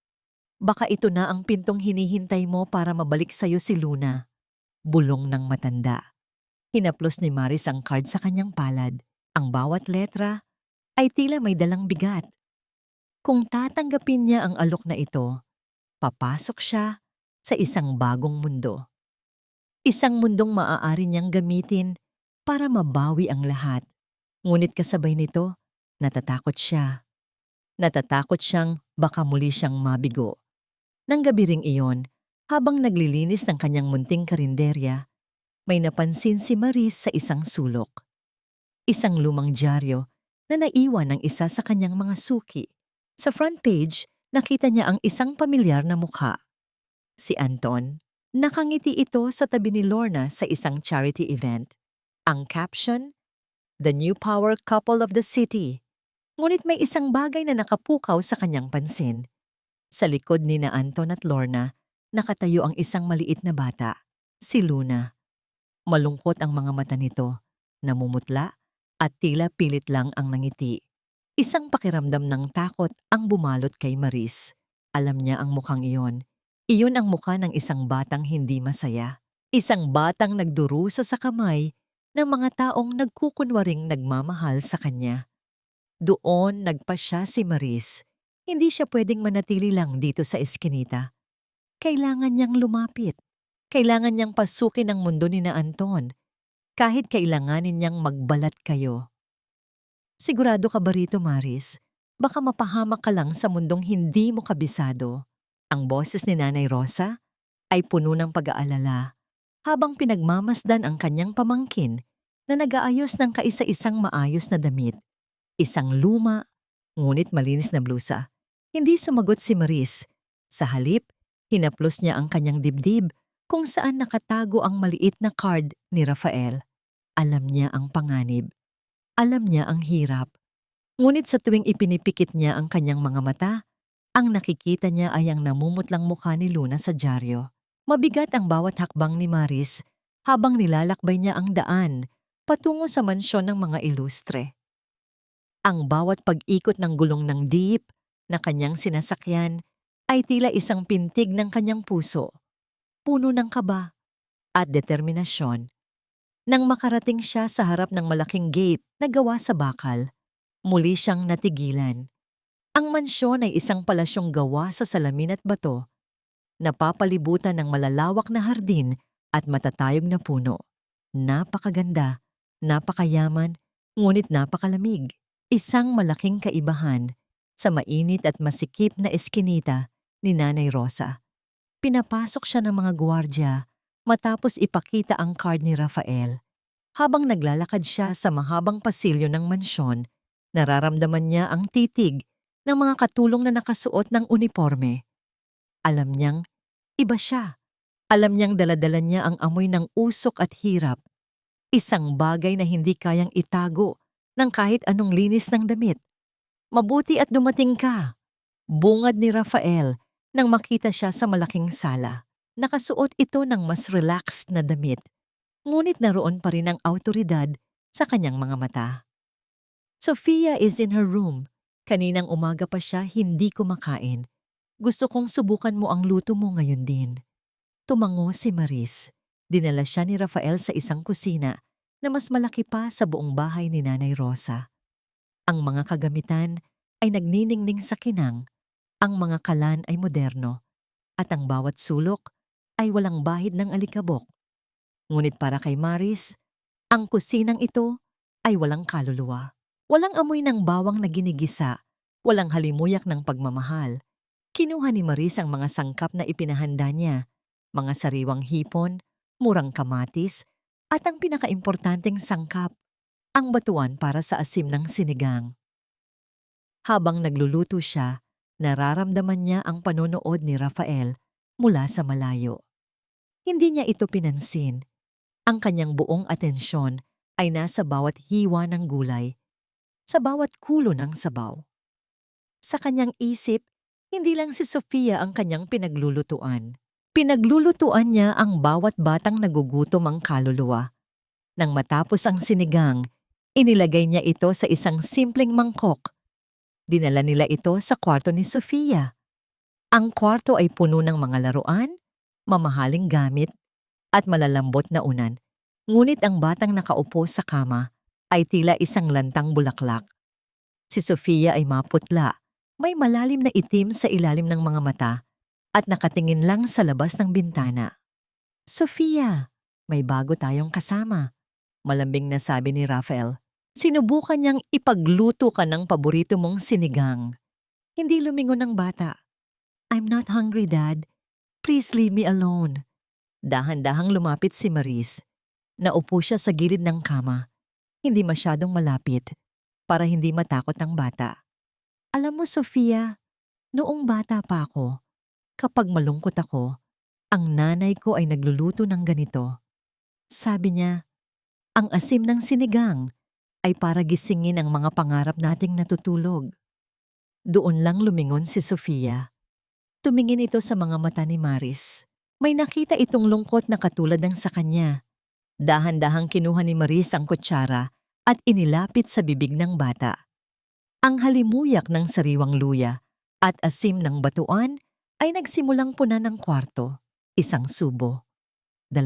[SPEAKER 1] baka ito na ang pintong hinihintay mo para mabalik sa'yo si Luna. Bulong ng matanda. Hinaplos ni Maris ang card sa kanyang palad. Ang bawat letra ay tila may dalang bigat. Kung tatanggapin niya ang alok na ito, papasok siya sa isang bagong mundo. Isang mundong maaari niyang gamitin para mabawi ang lahat. Ngunit kasabay nito, natatakot siya. Natatakot siyang baka muli siyang mabigo. Nang gabi ring iyon, habang naglilinis ng kanyang munting karinderya, may napansin si Maris sa isang sulok. Isang lumang dyaryo na naiwan ng isa sa kanyang mga suki. Sa front page, nakita niya ang isang pamilyar na mukha. Si Anton. Nakangiti ito sa tabi ni Lorna sa isang charity event. Ang caption, The New Power Couple of the City. Ngunit may isang bagay na nakapukaw sa kanyang pansin. Sa likod ni na Anton at Lorna, nakatayo ang isang maliit na bata, si Luna. Malungkot ang mga mata nito, namumutla at tila pilit lang ang nangiti. Isang pakiramdam ng takot ang bumalot kay Maris. Alam niya ang mukhang iyon. Iyon ang mukha ng isang batang hindi masaya. Isang batang nagdurusa sa kamay ng mga taong nagkukunwaring nagmamahal sa kanya. Doon nagpasya si Maris. Hindi siya pwedeng manatili lang dito sa eskinita. Kailangan niyang lumapit. Kailangan niyang pasukin ang mundo ni na Anton. Kahit kailanganin niyang magbalat kayo. Sigurado ka ba rito, Maris? Baka mapahamak ka lang sa mundong hindi mo kabisado. Ang boses ni Nanay Rosa ay puno ng pag-aalala habang pinagmamasdan ang kanyang pamangkin na nag-aayos ng kaisa-isang maayos na damit. Isang luma, ngunit malinis na blusa. Hindi sumagot si Maris. Sa halip, hinaplos niya ang kanyang dibdib kung saan nakatago ang maliit na card ni Rafael. Alam niya ang panganib. Alam niya ang hirap. Ngunit sa tuwing ipinipikit niya ang kanyang mga mata, ang nakikita niya ay ang namumutlang mukha ni Luna sa dyaryo. Mabigat ang bawat hakbang ni Maris habang nilalakbay niya ang daan patungo sa mansyon ng mga ilustre. Ang bawat pag-ikot ng gulong ng jeep na kanyang sinasakyan ay tila isang pintig ng kanyang puso, puno ng kaba at determinasyon. Nang makarating siya sa harap ng malaking gate na gawa sa bakal, muli siyang natigilan. Ang mansyon ay isang palasyong gawa sa salamin at bato, napapalibutan ng malalawak na hardin at matatayog na puno. Napakaganda, napakayaman, ngunit napakalamig. Isang malaking kaibahan sa mainit at masikip na eskinita ni Nanay Rosa. Pinapasok siya ng mga gwardiya matapos ipakita ang card ni Rafael. Habang naglalakad siya sa mahabang pasilyo ng mansyon, nararamdaman niya ang titig ng mga katulong na nakasuot ng uniforme. Alam niyang iba siya. Alam niyang daladala niya ang amoy ng usok at hirap. Isang bagay na hindi kayang itago ng kahit anong linis ng damit. Mabuti at dumating ka. Bungad ni Rafael nang makita siya sa malaking sala. Nakasuot ito ng mas relaxed na damit, ngunit naroon pa rin ang awtoridad sa kanyang mga mata. Sofia is in her room. Kaninang umaga pa siya hindi kumakain. Gusto kong subukan mo ang luto mo ngayon din. Tumango si Maris. Dinala siya ni Rafael sa isang kusina na mas malaki pa sa buong bahay ni Nanay Rosa. Ang mga kagamitan ay nagniningning sa kinang, ang mga kalan ay moderno, at ang bawat sulok ay walang bahid ng alikabok. Ngunit para kay Maris, ang kusinang ito ay walang kaluluwa. Walang amoy ng bawang na ginigisa, walang halimuyak ng pagmamahal. Kinuha ni Maris ang mga sangkap na ipinahanda niya, mga sariwang hipon, murang kamatis, at ang pinakaimportanteng sangkap, ang batuan para sa asim ng sinigang. Habang nagluluto siya, nararamdaman niya ang panonood ni Rafael mula sa malayo. Hindi niya ito pinansin. Ang kanyang buong atensyon ay nasa bawat hiwa ng gulay, sa bawat kulo ng sabaw. Sa kanyang isip, hindi lang si Sofia ang kanyang pinaglulutuan. Pinaglulutuan niya ang bawat batang nagugutom ang kaluluwa. Nang matapos ang sinigang, inilagay niya ito sa isang simpleng mangkok. Dinala nila ito sa kwarto ni Sofia. Ang kwarto ay puno ng mga laruan, mamahaling gamit, at malalambot na unan. Ngunit ang batang nakaupo sa kama ay tila isang lantang bulaklak. Si Sofia ay maputla, may malalim na itim sa ilalim ng mga mata, at nakatingin lang sa labas ng bintana. Sofia, may bago tayong kasama, malambing na sabi ni Rafael. Sinubukan niyang ipagluto ka ng paborito mong sinigang. Hindi lumingon ang bata. I'm not hungry, Dad. Please leave me alone. Dahan-dahang lumapit si Maris. Naupo siya sa gilid ng kama. Hindi masyadong malapit para hindi matakot ang bata. Alam mo, Sofia, noong bata pa ako, kapag malungkot ako, ang nanay ko ay nagluluto ng ganito. Sabi niya, ang asim ng sinigang ay para gisingin ang mga pangarap nating natutulog. Doon lang lumingon si Sofia. Tumingin ito sa mga mata ni Maris. May nakita itong lungkot na katulad ng sa kanya. Dahan-dahang kinuha ni Maris ang kutsara at inilapit sa bibig ng bata. Ang halimuyak ng sariwang luya at asim ng batuan ay nagsimulang punan ng kwarto. Isang subo. 2.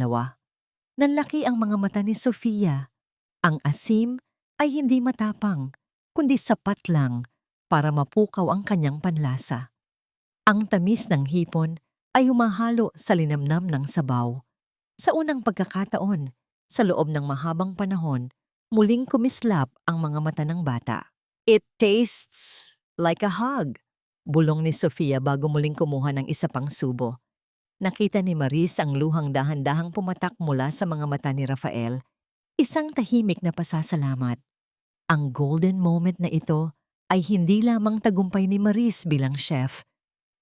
[SPEAKER 1] Nanlaki ang mga mata ni Sofia. Ang asim ay hindi matapang, kundi sapat lang para mapukaw ang kanyang panlasa. Ang tamis ng hipon ay humahalo sa linamnam ng sabaw. Sa unang pagkakataon, sa loob ng mahabang panahon, muling kumislap ang mga mata ng bata. It tastes like a hug, bulong ni Sofia bago muling kumuha ng isa pang subo. Nakita ni Maris ang luhang dahan-dahang pumatak mula sa mga mata ni Rafael. Isang tahimik na pasasalamat. Ang golden moment na ito ay hindi lamang tagumpay ni Maris bilang chef,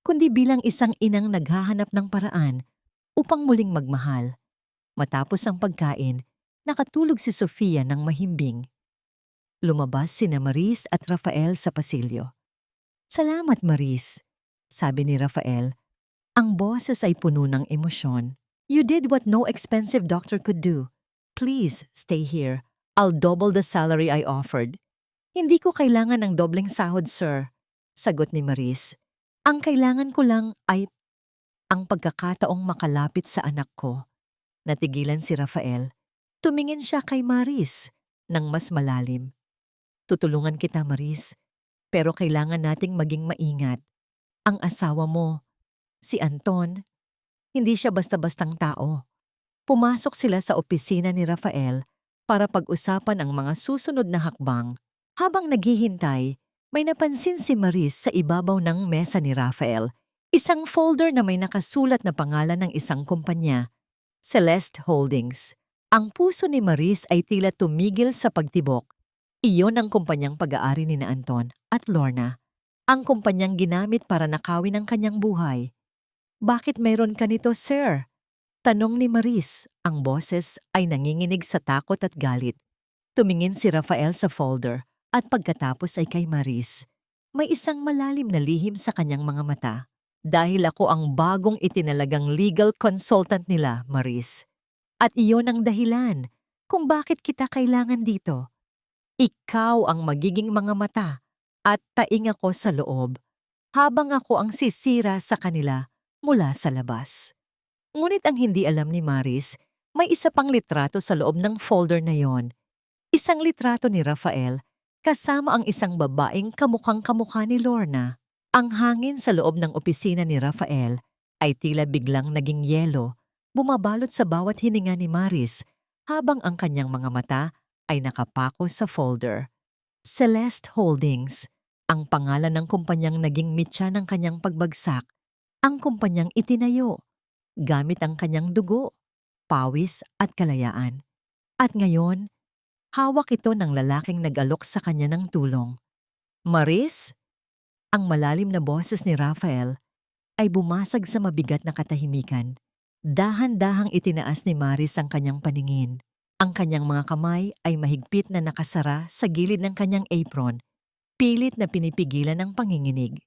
[SPEAKER 1] kundi bilang isang inang naghahanap ng paraan upang muling magmahal. Matapos ang pagkain, nakatulog si Sofia ng mahimbing. Lumabas sina Maris at Rafael sa pasilyo. Salamat, Maris, sabi ni Rafael. Ang boses ay puno ng emosyon. You did what no expensive doctor could do. Please, stay here. I'll double the salary I offered. Hindi ko kailangan ng dobleng sahod, sir, sagot ni Maris. Ang kailangan ko lang ay ang pagkakataong makalapit sa anak ko. Natigilan si Rafael. Tumingin siya kay Maris ng mas malalim. Tutulungan kita, Maris, pero kailangan nating maging maingat. Ang asawa mo, si Anton, hindi siya basta-bastang tao. Pumasok sila sa opisina ni Rafael para pag-usapan ang mga susunod na hakbang. Habang naghihintay, may napansin si Maris sa ibabaw ng mesa ni Rafael. Isang folder na may nakasulat na pangalan ng isang kumpanya, Celeste Holdings. Ang puso ni Maris ay tila tumigil sa pagtibok. Iyon ang kumpanyang pag-aari ni na Anton at Lorna. Ang kumpanyang ginamit para nakawin ang kanyang buhay. Bakit mayroon ka nito, sir? Tanong ni Maris, ang boses ay nanginginig sa takot at galit. Tumingin si Rafael sa folder at pagkatapos ay kay Maris. May isang malalim na lihim sa kanyang mga mata. Dahil ako ang bagong itinalagang legal consultant nila, Maris. At iyon ang dahilan kung bakit kita kailangan dito. Ikaw ang magiging mga mata at taing ako sa loob habang ako ang sisira sa kanila mula sa labas. Ngunit ang hindi alam ni Maris, may isa pang litrato sa loob ng folder na yon. Isang litrato ni Rafael kasama ang isang babaeng kamukhang-kamukha ni Lorna. Ang hangin sa loob ng opisina ni Rafael ay tila biglang naging yelo, bumabalot sa bawat hininga ni Maris habang ang kanyang mga mata ay nakapako sa folder. Celeste Holdings, ang pangalan ng kumpanyang naging mitya ng kanyang pagbagsak, ang kumpanyang itinayo gamit ang kanyang dugo, pawis at kalayaan. At ngayon, hawak ito ng lalaking nag-alok sa kanya ng tulong. Maris? Ang malalim na boses ni Rafael ay bumasag sa mabigat na katahimikan. Dahan-dahang itinaas ni Maris ang kanyang paningin. Ang kanyang mga kamay ay mahigpit na nakasara sa gilid ng kanyang apron, pilit na pinipigilan ang panginginig.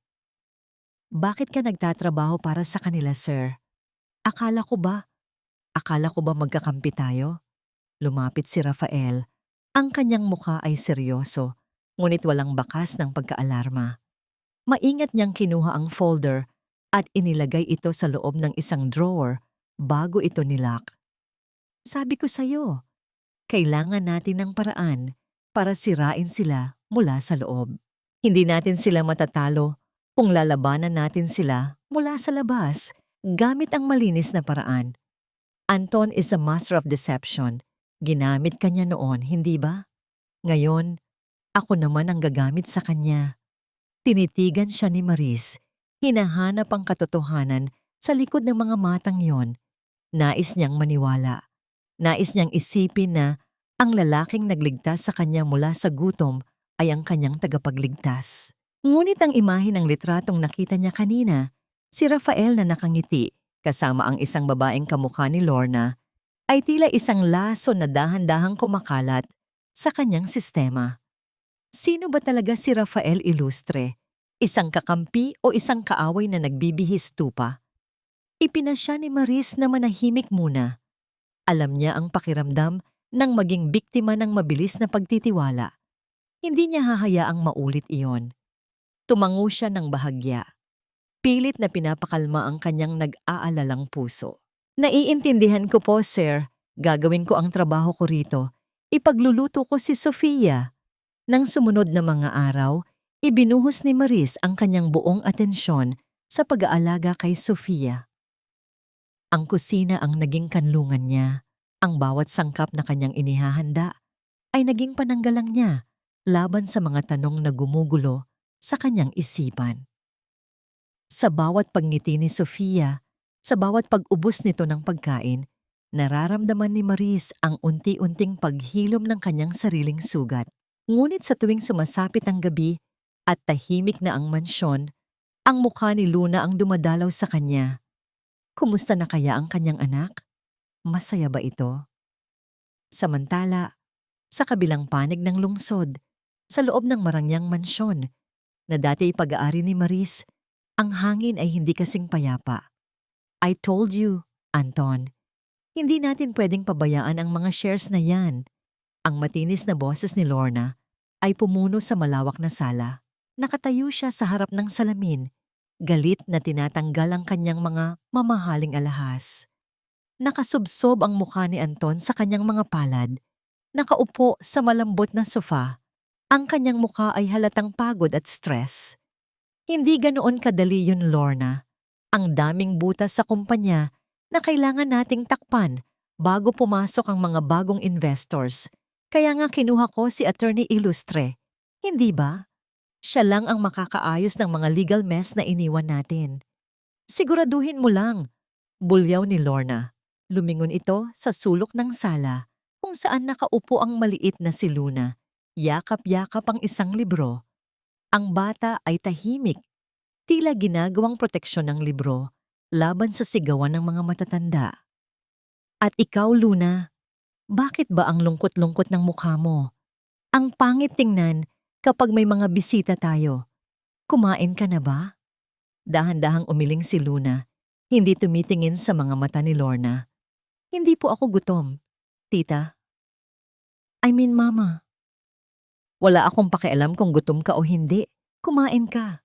[SPEAKER 1] Bakit ka nagtatrabaho para sa kanila, sir? Akala ko ba magkakampi tayo? Lumapit si Rafael. Ang kanyang mukha ay seryoso, ngunit walang bakas ng pagkaalarma. Maingat niyang kinuha ang folder at inilagay ito sa loob ng isang drawer bago ito nilock. Sabi ko sa'yo, kailangan natin ng paraan para sirain sila mula sa loob. Hindi natin sila matatalo kung lalabanan natin sila mula sa labas gamit ang malinis na paraan. Anton is a master of deception. Ginamit kanya noon, hindi ba? Ngayon, ako naman ang gagamit sa kanya. Tinitigan siya ni Maris. Hinahanap ang katotohanan sa likod ng mga matang yon. Nais niyang maniwala. Nais niyang isipin na ang lalaking nagligtas sa kanya mula sa gutom ay ang kanyang tagapagligtas. Ngunit ang imahe ng litratong nakita niya kanina, si Rafael na nakangiti kasama ang isang babaeng kamukha ni Lorna, ay tila isang laso na dahan-dahang kumakalat sa kanyang sistema. Sino ba talaga si Rafael Ilustre? Isang kakampi o isang kaaway na nagbibihis tupa? Ipinasya ni Maris na manahimik muna. Alam niya ang pakiramdam ng maging biktima ng mabilis na pagtitiwala. Hindi niya hahayaang maulit iyon. Tumango siya ng bahagya. Pilit na pinapakalma ang kanyang nag-aalalang puso. Naiintindihan ko po, sir. Gagawin ko ang trabaho ko rito. Ipagluluto ko si Sofia. Nang sumunod na mga araw, ibinuhos ni Maris ang kanyang buong atensyon sa pag-aalaga kay Sofia. Ang kusina ang naging kanlungan niya. Ang bawat sangkap na kanyang inihahanda ay naging pananggalang niya laban sa mga tanong na gumugulo sa kanyang isipan. Sa bawat pagngiti ni Sofia, sa bawat pag-ubos nito ng pagkain, nararamdaman ni Maris ang unti-unting paghilom ng kanyang sariling sugat. Ngunit sa tuwing sumasapit ang gabi at tahimik na ang mansyon, ang mukha ni Luna ang dumadalaw sa kanya. Kumusta na kaya ang kanyang anak? Masaya ba ito? Samantala, sa kabilang panig ng lungsod, sa loob ng marangyang mansyon, na dati pag-aari ni Maris, ang hangin ay hindi kasing payapa. I told you, Anton, hindi natin pwedeng pabayaan ang mga shares na yan. Ang matinis na boses ni Lorna ay pumuno sa malawak na sala. Nakatayo siya sa harap ng salamin, galit na tinatanggal ang kanyang mga mamahaling alahas. Nakasubsob ang mukha ni Anton sa kanyang mga palad. Nakaupo sa malambot na sofa. Ang kanyang mukha ay halatang pagod at stress. Hindi ganoon kadali yun, Lorna. Ang daming butas sa kumpanya na kailangan nating takpan bago pumasok ang mga bagong investors. Kaya nga kinuha ko si Attorney Ilustre. Hindi ba? Siya lang ang makakaayos ng mga legal mess na iniwan natin. Siguraduhin mo lang. Bulyaw ni Lorna. Lumingon ito sa sulok ng sala kung saan nakaupo ang maliit na si Luna. Yakap-yakap ang isang libro. Ang bata ay tahimik. Tila ginagawang proteksyon ng libro laban sa sigawan ng mga matatanda. At ikaw, Luna, bakit ba ang lungkot-lungkot ng mukha mo? Ang pangit tingnan kapag may mga bisita tayo. Kumain ka na ba? Dahan-dahang umiling si Luna, hindi tumitingin sa mga mata ni Lorna. Hindi po ako gutom, tita. Mama. Wala akong pakialam kung gutom ka o hindi. Kumain ka.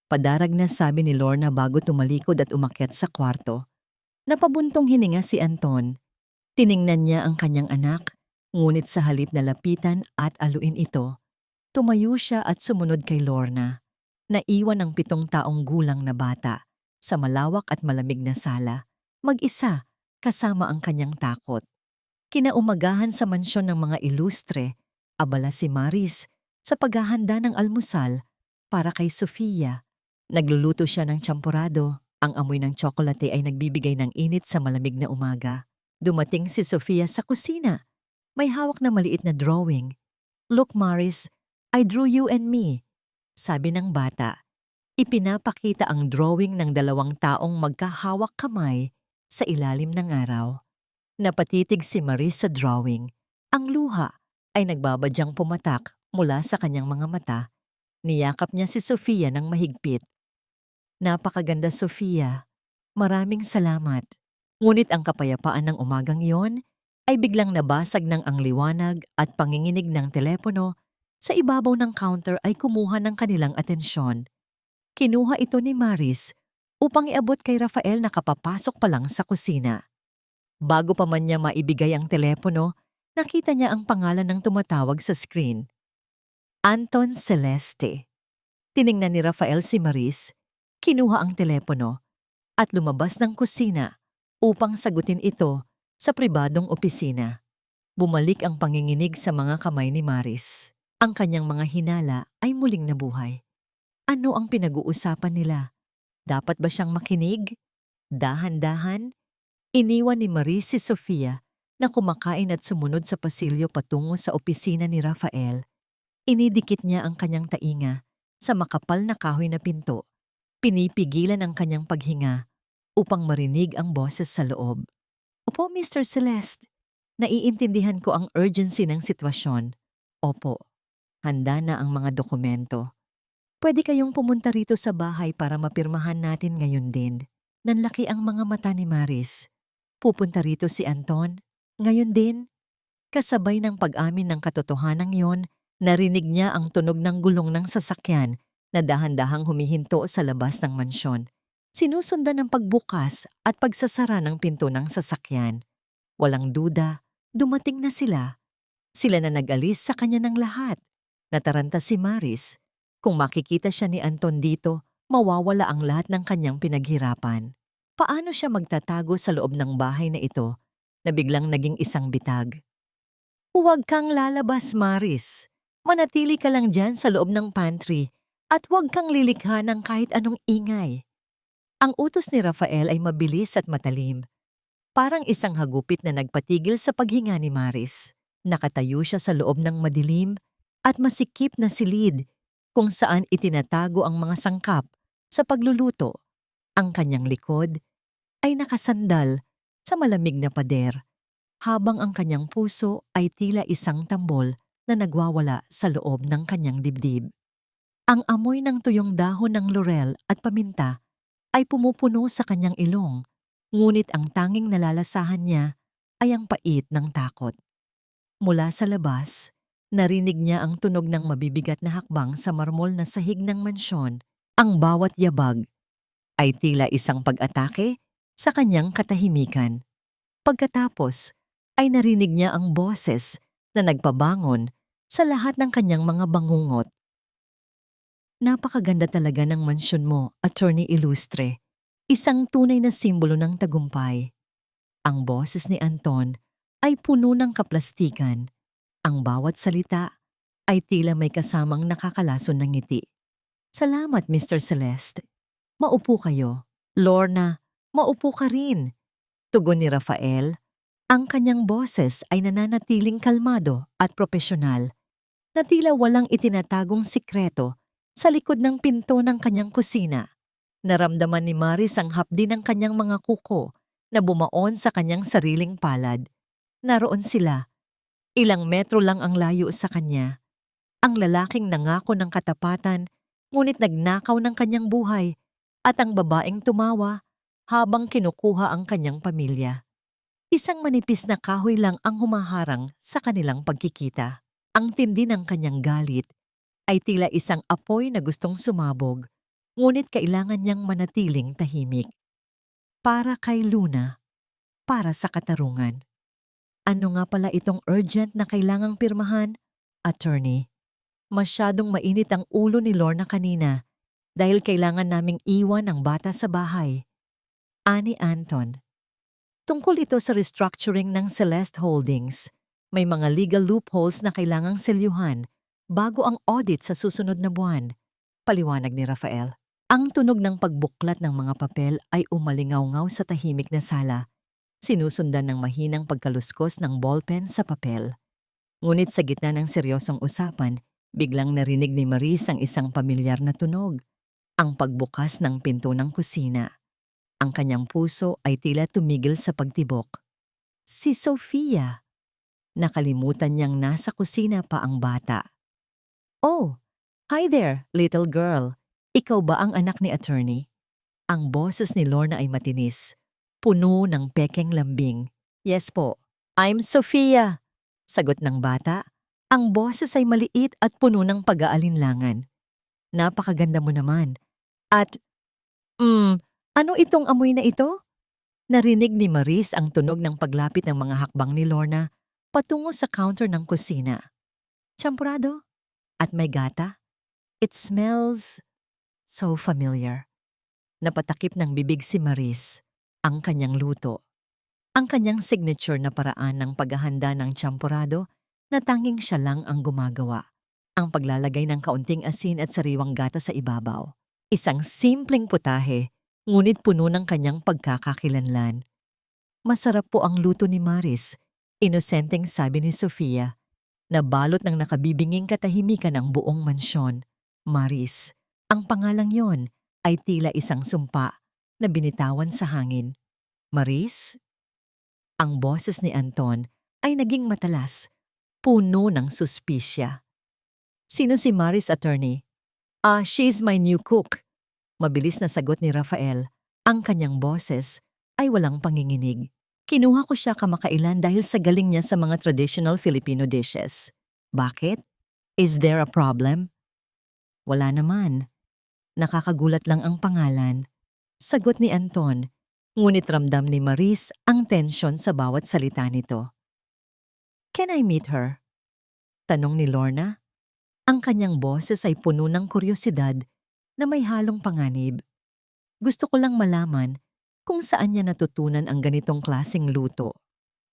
[SPEAKER 1] Padarag na sabi ni Lorna bago tumalikod at umakyat sa kwarto. Napabuntong hininga si Anton. Tiningnan niya ang kanyang anak, ngunit sa halip na lapitan at aluin ito, tumayo siya at sumunod kay Lorna. Naiwan ang 7 taong gulang na bata sa malawak at malamig na sala, mag-isa kasama ang kanyang takot. Kinaumagahan sa mansyon ng mga ilustre, abala si Maris sa paghahanda ng almusal para kay Sofia. Nagluluto siya ng champorado. Ang amoy ng tsokolate ay nagbibigay ng init sa malamig na umaga. Dumating si Sofia sa kusina. May hawak na maliit na drawing. "Look, Maris, I drew you and me," sabi ng bata. Ipinapakita ang drawing ng 2 taong magkahawak kamay sa ilalim ng araw. Napatitig si Maris sa drawing. Ang luha ay nagbabadyang pumatak mula sa kanyang mga mata. Niyakap niya si Sofia ng mahigpit. "Napakaganda, Sofia. Maraming salamat." Ngunit ang kapayapaan ng umagang iyon ay biglang nabasag ng ang liwanag at panginginig ng telepono sa ibabaw ng counter ay kumuha ng kanilang atensyon. Kinuha ito ni Maris upang iabot kay Rafael na kapapasok pa lang sa kusina. Bago pa man niya maibigay ang telepono, nakita niya ang pangalan ng tumatawag sa screen. Anton Celeste. Tiningnan ni Rafael si Maris, kinuha ang telepono, at lumabas ng kusina upang sagutin ito sa pribadong opisina. Bumalik ang panginginig sa mga kamay ni Maris. Ang kanyang mga hinala ay muling nabuhay. Ano ang pinag-uusapan nila? Dapat ba siyang makinig? Dahan-dahan, iniwan ni Maris si Sofia na kumakain at sumunod sa pasilyo patungo sa opisina ni Rafael. Inidikit niya ang kanyang tainga sa makapal na kahoy na pinto. Pinipigilan ang kanyang paghinga upang marinig ang boses sa loob. "Opo, Mr. Celeste. Naiintindihan ko ang urgency ng sitwasyon. Opo, handa na ang mga dokumento. Pwede kayong pumunta rito sa bahay para mapirmahan natin ngayon din." Nanlaki ang mga mata ni Maris. Pupunta rito si Anton? Ngayon din? Kasabay ng pag-amin ng katotohanan yon, narinig niya ang tunog ng gulong ng sasakyan na dahan-dahang humihinto sa labas ng mansyon. Sinusundan ng pagbukas at pagsasara ng pinto ng sasakyan. Walang duda, dumating na sila. Sila na nag-alis sa kanya ng lahat. Nataranta si Maris. Kung makikita siya ni Anton dito, mawawala ang lahat ng kanyang pinaghirapan. Paano siya magtatago sa loob ng bahay na ito na biglang naging isang bitag? "Huwag kang lalabas, Maris. Manatili ka lang dyan sa loob ng pantry at huwag kang lilikha ng kahit anong ingay." Ang utos ni Rafael ay mabilis at matalim. Parang isang hagupit na nagpatigil sa paghinga ni Maris. Nakatayo siya sa loob ng madilim at masikip na silid kung saan itinatago ang mga sangkap sa pagluluto. Ang kanyang likod ay nakasandal sa malamig na pader, habang ang kanyang puso ay tila isang tambol na nagwawala sa loob ng kanyang dibdib. Ang amoy ng tuyong dahon ng laurel at paminta ay pumupuno sa kanyang ilong, ngunit ang tanging nalalasahan niya ay ang pait ng takot. Mula sa labas, narinig niya ang tunog ng mabibigat na hakbang sa marmol na sahig ng mansyon. Ang bawat yabag ay tila isang pag-atake sa kanyang katahimikan. Pagkatapos ay narinig niya ang boses na nagpabangon sa lahat ng kanyang mga bangungot. "Napakaganda talaga ng mansyon mo, Attorney Ilustre. Isang tunay na simbolo ng tagumpay." Ang boses ni Anton ay puno ng kaplastikan. Ang bawat salita ay tila may kasamang nakakalason ng ngiti. "Salamat, Mr. Celeste. Maupo kayo. Lorna, maupo ka rin." Tugon ni Rafael. Ang kanyang boses ay nananatiling kalmado at propesyonal, na tila walang itinatagong sikreto sa likod ng pinto ng kanyang kusina. Naramdaman ni Maris ang hapdi ng kanyang mga kuko na bumaon sa kanyang sariling palad. Naroon sila. Ilang metro lang ang layo sa kanya. Ang lalaking nangako ng katapatan, ngunit nagnakaw ng kanyang buhay, at ang babaeng tumawa habang kinukuha ang kanyang pamilya. Isang manipis na kahoy lang ang humaharang sa kanilang pagkikita. Ang tindi ng kanyang galit ay tila isang apoy na gustong sumabog, ngunit kailangan niyang manatiling tahimik. Para kay Luna, para sa katarungan. Ano nga pala itong urgent na kailangang pirmahan? Attorney, masyadong mainit ang ulo ni Lorna kanina dahil kailangan naming iwan ang bata sa bahay. Ani Anton. Tungkol ito sa restructuring ng Celeste Holdings. May mga legal loopholes na kailangang selyuhan bago ang audit sa susunod na buwan. Paliwanag ni Rafael. Ang tunog ng pagbuklat ng mga papel ay umalingaw-ngaw sa tahimik na sala. Sinusundan ng mahinang pagkaluskos ng ballpen sa papel. Ngunit sa gitna ng seryosong usapan, biglang narinig ni Maris ang isang pamilyar na tunog. Ang pagbukas ng pinto ng kusina. Ang kanyang puso ay tila tumigil sa pagtibok. Si Sofia. Nakalimutan niyang nasa kusina pa ang bata. Oh, hi there, little girl. Ikaw ba ang anak ni attorney? Ang boses ni Lorna ay matinis. Puno ng pekeng lambing. Yes po, I'm Sofia. Sagot ng bata. Ang boses ay maliit at puno ng pag-aalinlangan. Napakaganda mo naman. At, ano itong amoy na ito? Narinig ni Maris ang tunog ng paglapit ng mga hakbang ni Lorna patungo sa counter ng kusina. Champurado? At may gata? It smells so familiar. Napatakip ng bibig si Maris. Ang kanyang luto. Ang kanyang signature na paraan ng paghahanda ng champurado na tanging siya lang ang gumagawa. Ang paglalagay ng kaunting asin at sariwang gata sa ibabaw. Isang simpleng putahe, ngunit puno ng kanyang pagkakakilanlan. Masarap po ang luto ni Maris, inosenteng sabi ni Sofia, na balot ng nakabibinging katahimikan ng buong mansyon. Maris, ang pangalang yon ay tila isang sumpa na binitawan sa hangin. Maris? Ang boses ni Anton ay naging matalas, puno ng suspisya. Sino si Maris, attorney? She's my new cook. Mabilis na sagot ni Rafael. Ang kanyang boses ay walang panginginig. Kinuha ko siya kamakailan dahil sa galing niya sa mga traditional Filipino dishes. Bakit? Is there a problem? Wala naman. Nakakagulat lang ang pangalan. Sagot ni Anton, ngunit ramdam ni Maris ang tensyon sa bawat salita nito. Can I meet her? Tanong ni Lorna. Ang kanyang boses ay puno ng kuryosidad na may halong panganib. Gusto ko lang malaman kung saan niya natutunan ang ganitong klaseng luto.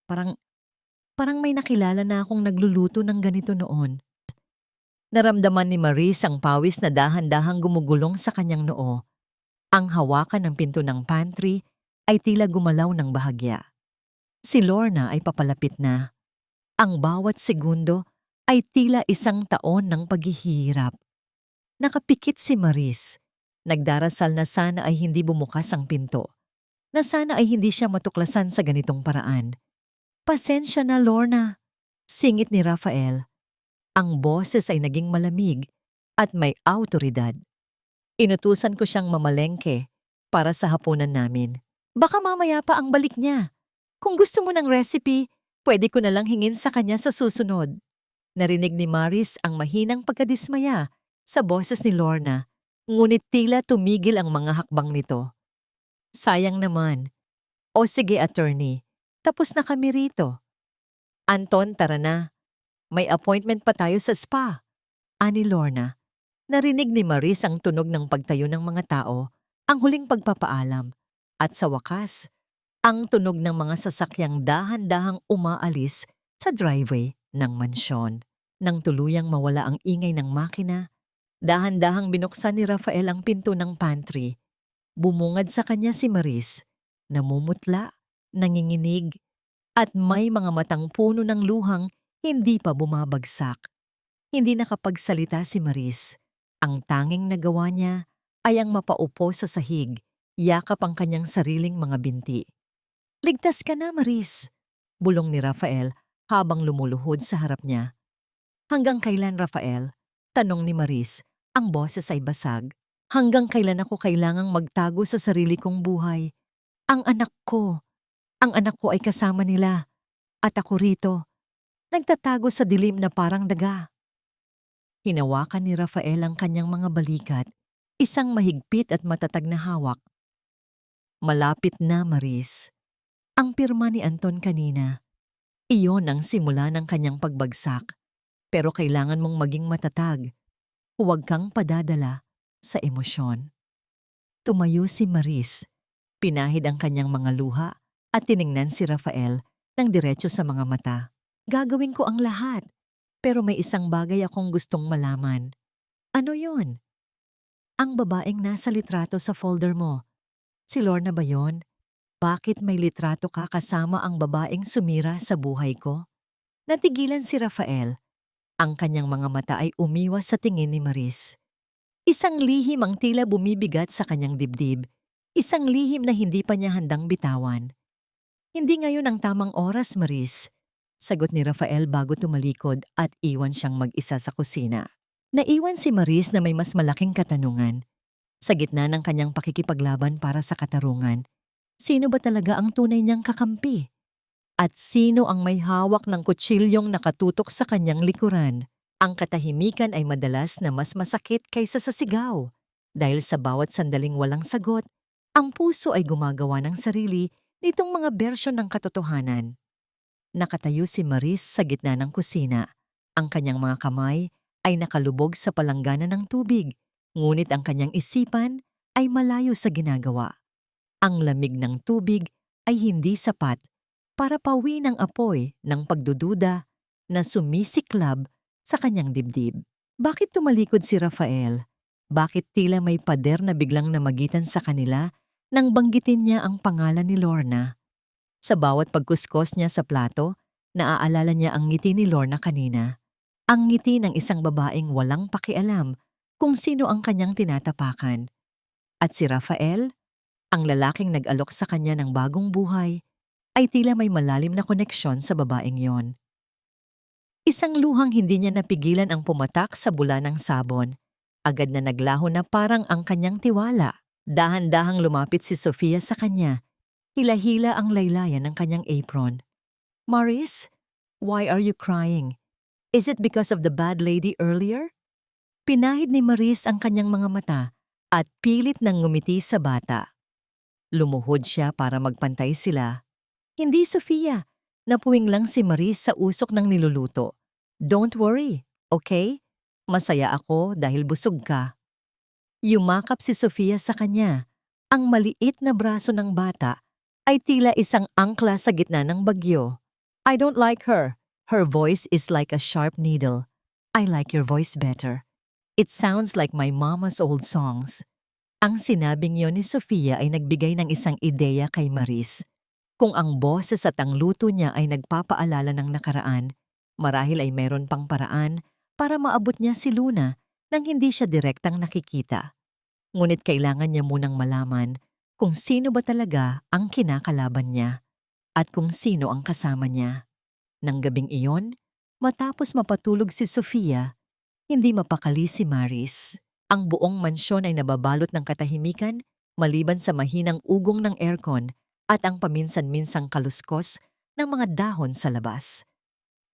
[SPEAKER 1] Parang may nakilala na akong nagluluto ng ganito noon. Naramdaman ni Maris ang pawis na dahan-dahang gumugulong sa kanyang noo. Ang hawakan ng pinto ng pantry ay tila gumalaw ng bahagya. Si Lorna ay papalapit na. Ang bawat segundo ay tila isang taon ng paghihirap. Nakapikit si Maris. Nagdarasal na sana ay hindi bumukas ang pinto. Na sana ay hindi siya matuklasan sa ganitong paraan. Pasensya na, Lorna. Singit ni Rafael. Ang boses ay naging malamig at may awtoridad. Inutusan ko siyang mamalengke para sa hapunan namin. Baka mamaya pa ang balik niya. Kung gusto mo ng recipe, pwede ko na lang hingin sa kanya sa susunod. Narinig ni Maris ang mahinang pagkadismaya sa boses ni Lorna, ngunit tila tumigil ang mga hakbang nito. Sayang naman. O sige, attorney, tapos na kami rito. Anton, tara na. May appointment pa tayo sa spa. Ani Lorna. Narinig ni Maris ang tunog ng pagtayo ng mga tao, ang huling pagpapaalam, at sa wakas, ang tunog ng mga sasakyang dahan-dahang umaalis sa driveway ng mansyon. Nang tuluyang mawala ang ingay ng makina, dahan-dahang binuksan ni Rafael ang pinto ng pantry. Bumungad sa kanya si Maris, namumutla, nanginginig, at may mga matang puno ng luhang hindi pa bumabagsak. Hindi nakapagsalita si Maris. Ang tanging nagawa niya ay ang mapaupo sa sahig, yakap ang kanyang sariling mga binti. Ligtas ka na, Maris. Bulong ni Rafael habang lumuluhod sa harap niya. Hanggang kailan, Rafael? Tanong ni Maris. Ang boses ay basag. Hanggang kailan ako kailangang magtago sa sarili kong buhay? Ang anak ko. Ang anak ko ay kasama nila. At ako rito. Nagtatago sa dilim na parang daga. Hinawakan ni Rafael ang kanyang mga balikat, isang mahigpit at matatag na hawak. Malapit na, Maris. Ang pirma ni Anton kanina. Iyon ang simula ng kanyang pagbagsak. Pero kailangan mong maging matatag. Huwag kang padadala sa emosyon. Tumayo si Maris. Pinahid ang kanyang mga luha at tiningnan si Rafael ng diretso sa mga mata. Gagawin ko ang lahat. Pero may isang bagay akong gustong malaman. Ano yon? Ang babaeng nasa litrato sa folder mo. Si Lorna ba yon? Bakit may litrato ka kasama ang babaeng sumira sa buhay ko? Natigilan si Rafael. Ang kanyang mga mata ay umiwas sa tingin ni Maris. Isang lihim ang tila bumibigat sa kanyang dibdib. Isang lihim na hindi pa niya handang bitawan. Hindi ngayon ang tamang oras, Maris. Sagot ni Rafael bago tumalikod at iwan siyang mag-isa sa kusina. Naiwan si Maris na may mas malaking katanungan. Sa gitna ng kanyang pakikipaglaban para sa katarungan, sino ba talaga ang tunay niyang kakampi? At sino ang may hawak ng kutsilyong nakatutok sa kanyang likuran? Ang katahimikan ay madalas na mas masakit kaysa sa sigaw. Dahil sa bawat sandaling walang sagot, ang puso ay gumagawa ng sarili nitong mga bersyon ng katotohanan. Nakatayo si Maris sa gitna ng kusina. Ang kanyang mga kamay ay nakalubog sa palanggana ng tubig, ngunit ang kanyang isipan ay malayo sa ginagawa. Ang lamig ng tubig ay hindi sapat para pauwiin ang apoy ng pagdududa na sumisiklab sa kanyang dibdib. Bakit tumalikod si Rafael? Bakit tila may pader na biglang namagitan sa kanila nang banggitin niya ang pangalan ni Lorna? Sa bawat pagkuskos niya sa plato, naaalala niya ang ngiti ni Lorna kanina. Ang ngiti ng isang babaeng walang pakialam kung sino ang kanyang tinatapakan. At si Rafael, ang lalaking nag-alok sa kanya ng bagong buhay, ay tila may malalim na koneksyon sa babaeng yon. Isang luhang hindi niya napigilan ang pumatak sa bula ng sabon. Agad na naglaho na parang ang kanyang tiwala. Dahan-dahang lumapit si Sofia sa kanya. Hila-hila ang laylayan ng kanyang apron. Maris, why are you crying? Is it because of the bad lady earlier? Pinahid ni Maris ang kanyang mga mata at pilit nang ngumiti sa bata. Lumuhod siya para magpantay sila. Hindi, Sofia. Napuwing lang si Maris sa usok ng niluluto. Don't worry, okay? Masaya ako dahil busog ka. Yumakap si Sofia sa kanya. Ang maliit na braso ng bata ay tila isang angkla sa gitna ng bagyo. I don't like her. Her voice is like a sharp needle. I like your voice better. It sounds like my mama's old songs. Ang sinabing yon ni Sofia ay nagbigay ng isang ideya kay Maris. Kung ang boses at ang luto niya ay nagpapaalala ng nakaraan, marahil ay mayroon pang paraan para maabot niya si Luna nang hindi siya direktang nakikita. Ngunit kailangan niya munang malaman kung sino ba talaga ang kinakalaban niya at kung sino ang kasama niya. Nang gabing iyon, matapos mapatulog si Sofia, hindi mapakali si Maris. Ang buong mansyon ay nababalot ng katahimikan maliban sa mahinang ugong ng aircon at ang paminsan-minsang kaluskos ng mga dahon sa labas.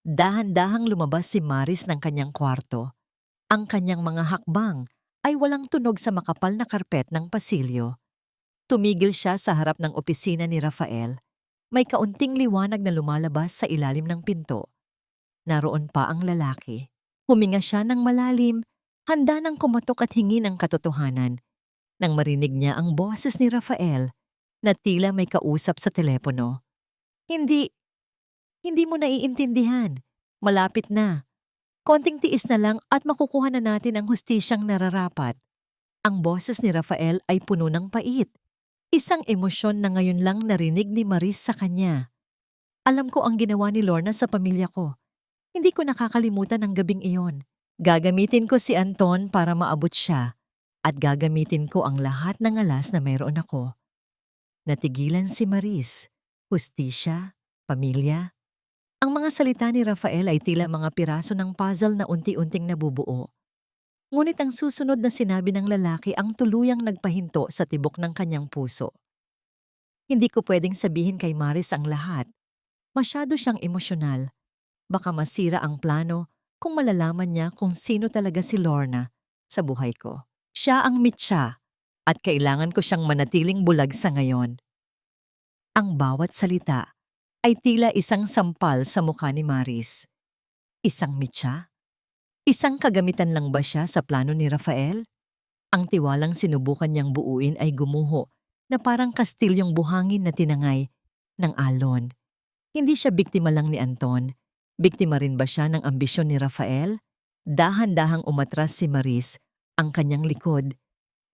[SPEAKER 1] Dahan-dahang lumabas si Maris ng kanyang kwarto. Ang kanyang mga hakbang ay walang tunog sa makapal na karpet ng pasilyo. Tumigil siya sa harap ng opisina ni Rafael. May kaunting liwanag na lumalabas sa ilalim ng pinto. Naroon pa ang lalaki. Huminga siya ng malalim, handa nang kumatok at hingi ng katotohanan. Nang marinig niya ang boses ni Rafael, na tila may kausap sa telepono. Hindi mo naiintindihan. Malapit na. Konting tiis na lang at makukuha na natin ang hustisyang nararapat. Ang boses ni Rafael ay puno ng pait. Isang emosyon na ngayon lang narinig ni Maris sa kanya. Alam ko ang ginawa ni Lorna sa pamilya ko. Hindi ko nakakalimutan ang gabing iyon. Gagamitin ko si Anton para maabot siya at gagamitin ko ang lahat ng alas na mayroon ako. Natigilan si Maris. hustisya, pamilya. Ang mga salita ni Rafael ay tila mga piraso ng puzzle na unti-unting nabubuo. Ngunit ang susunod na sinabi ng lalaki ang tuluyang nagpahinto sa tibok ng kanyang puso. Hindi ko pwedeng sabihin kay Maris ang lahat. Masyado siyang emosyonal. Baka masira ang plano kung malalaman niya kung sino talaga si Lorna sa buhay ko. Siya ang mitsa at kailangan ko siyang manatiling bulag sa ngayon. Ang bawat salita ay tila isang sampal sa mukha ni Maris. Isang mitsa? Isang kagamitan lang ba siya sa plano ni Rafael? Ang tiwalang sinubukan niyang buuin ay gumuho na parang kastilyong buhangin na tinangay ng alon. Hindi siya biktima lang ni Anton. Biktima rin ba siya ng ambisyon ni Rafael? Dahan-dahang umatras si Maris, ang kanyang likod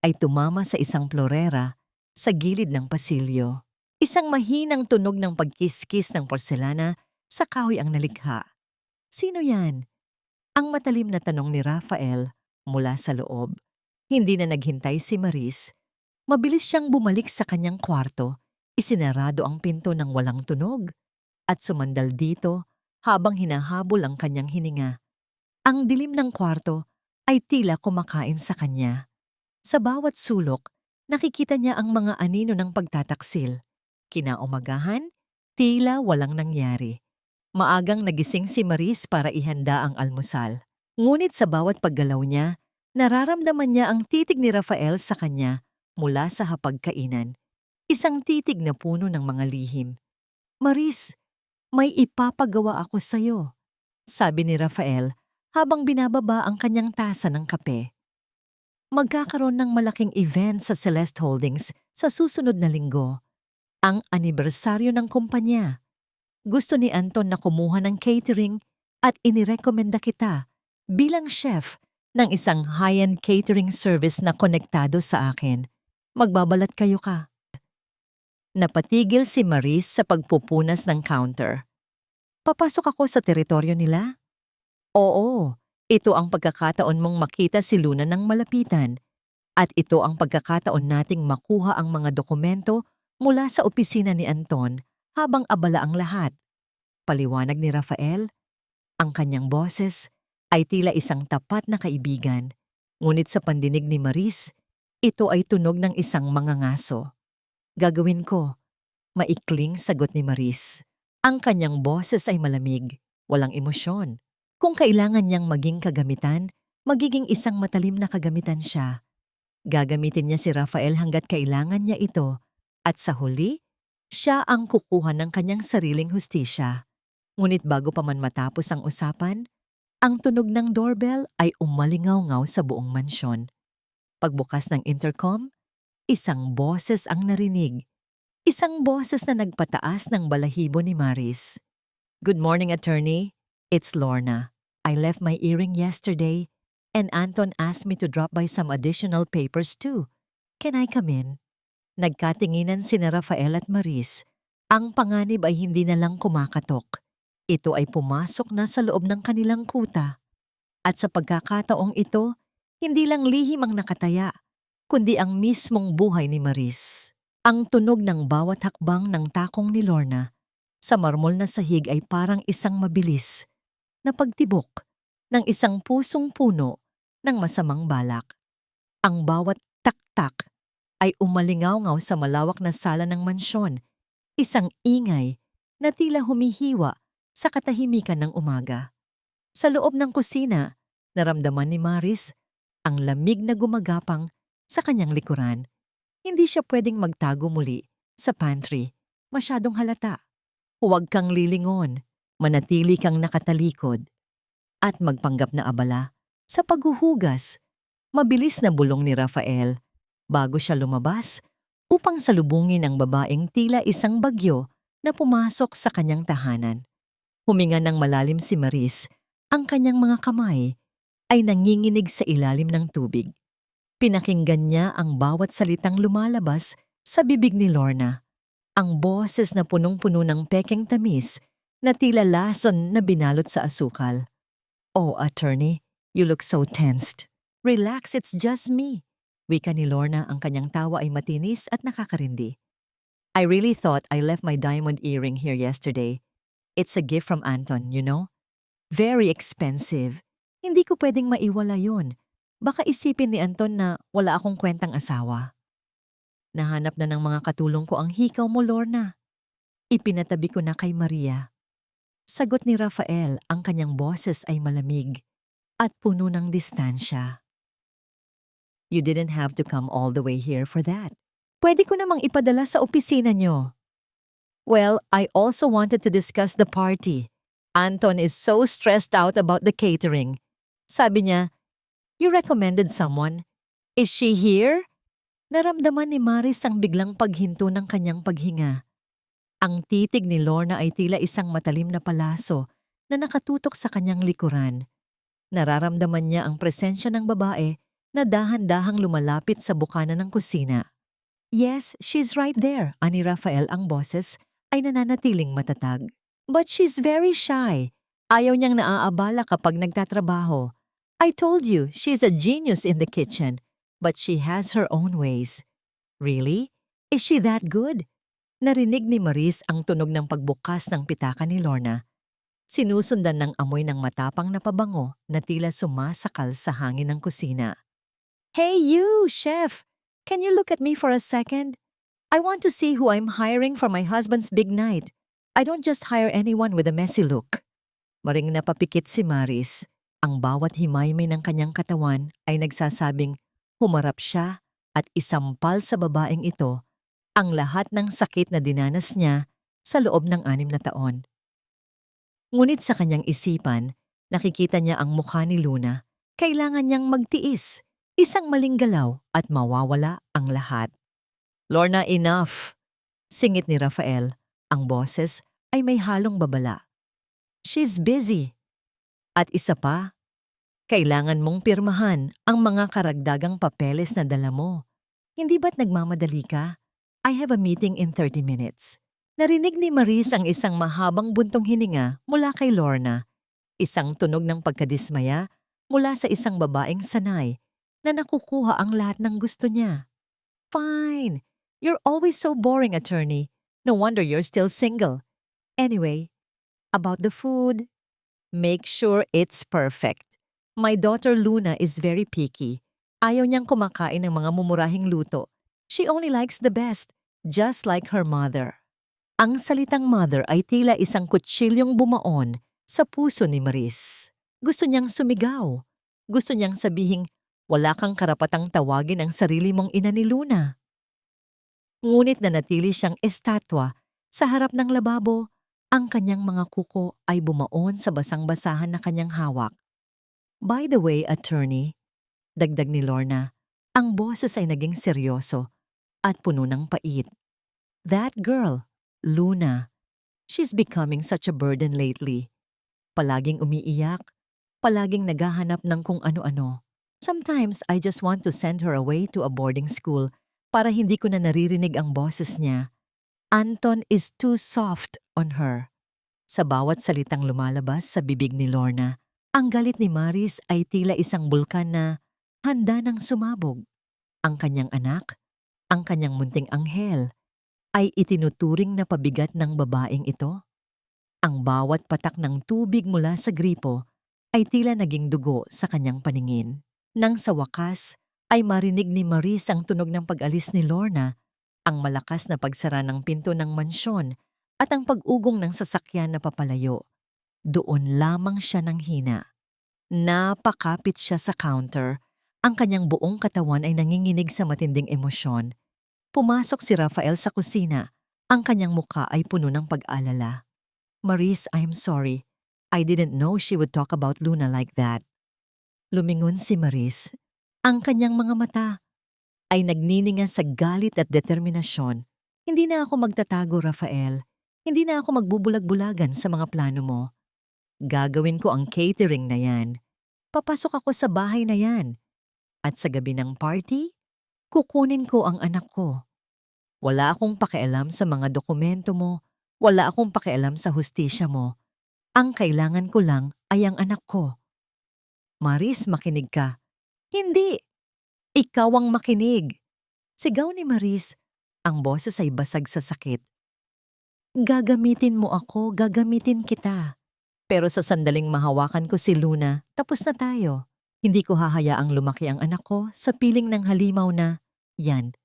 [SPEAKER 1] ay tumama sa isang florera sa gilid ng pasilyo. Isang mahinang tunog ng pagkiskis ng porselana sa kahoy ang nalikha. Sino yan? Ang matalim na tanong ni Rafael mula sa loob. Hindi na naghintay si Maris. Mabilis siyang bumalik sa kanyang kwarto, isinarado ang pinto ng walang tunog, at sumandal dito habang hinahabol ang kanyang hininga. Ang dilim ng kwarto ay tila kumakain sa kanya. Sa bawat sulok, nakikita niya ang mga anino ng pagtataksil. Kinaumagahan, tila walang nangyari. Maagang nagising si Maris para ihanda ang almusal. Ngunit sa bawat paggalaw niya, nararamdaman niya ang titig ni Rafael sa kanya mula sa hapagkainan. Isang titig na puno ng mga lihim. Maris, may ipapagawa ako sa'yo, sabi ni Rafael habang binababa ang kanyang tasa ng kape. Magkakaroon ng malaking event sa Celeste Holdings sa susunod na linggo. Ang anibersaryo ng kumpanya. Gusto ni Anton na kumuha ng catering at inirekomenda kita bilang chef ng isang high-end catering service na konektado sa akin. Magbabalat kayo ka. Napatigil si Maris sa pagpupunas ng counter. Papasok ako sa teritoryo nila? Oo, ito ang pagkakataon mong makita si Luna ng malapitan. At ito ang pagkakataon nating makuha ang mga dokumento mula sa opisina ni Anton habang abala ang lahat. Paliwanag ni Rafael, ang kanyang boses ay tila isang tapat na kaibigan. Ngunit sa pandinig ni Maris, ito ay tunog ng isang mangangaso. Gagawin ko, maikling sagot ni Maris. Ang kanyang boses ay malamig, walang emosyon. Kung kailangan niyang maging kagamitan, magiging isang matalim na kagamitan siya. Gagamitin niya si Rafael hanggat kailangan niya ito. At sa huli, siya ang kukuha ng kanyang sariling hustisya. Ngunit bago pa man matapos ang usapan, ang tunog ng doorbell ay umalingaw-ngaw sa buong mansyon. Pagbukas ng intercom, isang boses ang narinig. Isang boses na nagpataas ng balahibo ni Maris. Good morning, attorney. It's Lorna. I left my earring yesterday and Anton asked me to drop by some additional papers too. Can I come in? Nagkatinginan sina Rafael at Maris. Ang panganib ay hindi na lang kumakatok. Ito ay pumasok na sa loob ng kanilang kuta. At sa pagkakataong ito, hindi lang lihim ang nakataya, kundi ang mismong buhay ni Maris. Ang tunog ng bawat hakbang ng takong ni Lorna sa marmol na sahig ay parang isang mabilis na pagtibok ng isang pusong puno ng masamang balak. Ang bawat tak-tak ay umalingaw-ngaw sa malawak na sala ng mansyon, isang ingay na tila humihiwa sa katahimikan ng umaga. Sa loob ng kusina, naramdaman ni Maris ang lamig na gumagapang sa kanyang likuran. Hindi siya pwedeng magtago muli sa pantry, masyadong halata. Huwag kang lilingon, manatili kang nakatalikod, at magpanggap na abala sa paghuhugas. Mabilis na bulong ni Rafael bago siya lumabas upang salubungin ang babaeng tila isang bagyo na pumasok sa kanyang tahanan. Huminga ng malalim si Maris, ang kanyang mga kamay ay nanginginig sa ilalim ng tubig. Pinakinggan niya ang bawat salitang lumalabas sa bibig ni Lorna, ang boses na punong-puno ng pekeng tamis na tila lason na binalot sa asukal. Oh, attorney, you look so tensed. Relax, it's just me. Wika ni Lorna, ang kanyang tawa ay matinis at nakakarindi. I really thought I left my diamond earring here yesterday. It's a gift from Anton, you know? Very expensive. Hindi ko pwedeng maiwala yun. Baka isipin ni Anton na wala akong kwentang asawa. Nahanap na ng mga katulong ko ang hikaw mo, Lorna. Ipinatabi ko na kay Maria. Sagot ni Rafael, ang kanyang boses ay malamig at puno ng distansya. You didn't have to come all the way here for that. Pwede ko namang ipadala sa opisina nyo. Well, I also wanted to discuss the party. Anton is so stressed out about the catering. Sabi niya, you recommended someone. Is she here? Naramdaman ni Maris ang biglang paghinto ng kanyang paghinga. Ang titig ni Lorna ay tila isang matalim na palaso na nakatutok sa kanyang likuran. Nararamdaman niya ang presensya ng babae na dahan-dahang lumalapit sa bukana ng kusina. Yes, she's right there, ani Rafael ang boses ay nananatiling matatag. But she's very shy. Ayaw niyang naaabala kapag nagtatrabaho. I told you, she's a genius in the kitchen, but she has her own ways. Really? Is she that good? Narinig ni Maris ang tunog ng pagbukas ng pitaka ni Lorna. Sinusundan ng amoy ng matapang na pabango na tila sumasakal sa hangin ng kusina. Hey you, chef! Can you look at me for a second? I want to see who I'm hiring for my husband's big night. I don't just hire anyone with a messy look. Maring napapikit si Maris. Ang bawat himaymay ng kanyang katawan ay nagsasabing humarap siya at isampal sa babaeng ito ang lahat ng sakit na dinanas niya sa loob ng 6 na taon. Ngunit sa kanyang isipan, nakikita niya ang mukha ni Luna. Kailangan niyang magtiis. Isang maling galaw at mawawala ang lahat. Lorna, enough! Singit ni Rafael. Ang boses ay may halong babala. She's busy. At isa pa, kailangan mong pirmahan ang mga karagdagang papeles na dala mo. Hindi ba't nagmamadali ka? I have a meeting in 30 minutes. Narinig ni Maris ang isang mahabang buntong hininga mula kay Lorna. Isang tunog ng pagkadismaya mula sa isang babaeng sanay na nakukuha ang lahat ng gusto niya. Fine. You're always so boring, attorney. No wonder you're still single. Anyway, about the food, make sure it's perfect. My daughter Luna is very picky. Ayaw niyang kumakain ng mga mumurahing luto. She only likes the best, just like her mother. Ang salitang mother ay tila isang kutsilyong bumaon sa puso ni Maris. Gusto niyang sumigaw. Gusto niyang sabihing, wala kang karapatang tawagin ang sarili mong ina ni Luna. Ngunit nanatili siyang estatwa sa harap ng lababo. Ang kanyang mga kuko ay bumaon sa basang-basahan na kanyang hawak. By the way, attorney, dagdag ni Lorna, ang boses ay naging seryoso at puno ng pait. That girl, Luna, she's becoming such a burden lately. Palaging umiiyak, palaging naghahanap ng kung ano-ano. Sometimes I just want to send her away to a boarding school para hindi ko na naririnig ang boses niya. Anton is too soft on her. Sa bawat salitang lumalabas sa bibig ni Lorna, ang galit ni Maris ay tila isang bulkan na handa ng sumabog. Ang kanyang anak, ang kanyang munting anghel, ay itinuturing na pabigat ng babaeng ito. Ang bawat patak ng tubig mula sa gripo ay tila naging dugo sa kanyang paningin. Nang sa wakas ay marinig ni Maris ang tunog ng pag-alis ni Lorna, ang malakas na pagsara ng pinto ng mansyon at ang pag-ugong ng sasakyan na papalayo. Doon lamang siya ng hina. Napakapit siya sa counter. Ang kanyang buong katawan ay nanginginig sa matinding emosyon. Pumasok si Rafael sa kusina. Ang kanyang mukha ay puno ng pag-alala. Maris, I'm sorry. I didn't know she would talk about Luna like that. Lumingon si Maris. Ang kanyang mga mata ay nagnininga sa galit at determinasyon. Hindi na ako magtatago, Rafael. Hindi na ako magbubulag-bulagan sa mga plano mo. Gagawin ko ang catering na yan. Papasok ako sa bahay na yan. At sa gabi ng party, kukunin ko ang anak ko. Wala akong pakialam sa mga dokumento mo. Wala akong pakialam sa hustisya mo. Ang kailangan ko lang ay ang anak ko. Maris, makinig ka. Hindi! Ikaw ang makinig. Sigaw ni Maris Ang boses ay basag sa sakit. Gagamitin mo ako, gagamitin kita. Pero sa sandaling mahawakan ko si Luna, tapos na tayo. Hindi ko hahayaang lumaki ang anak ko sa piling ng halimaw na, yan.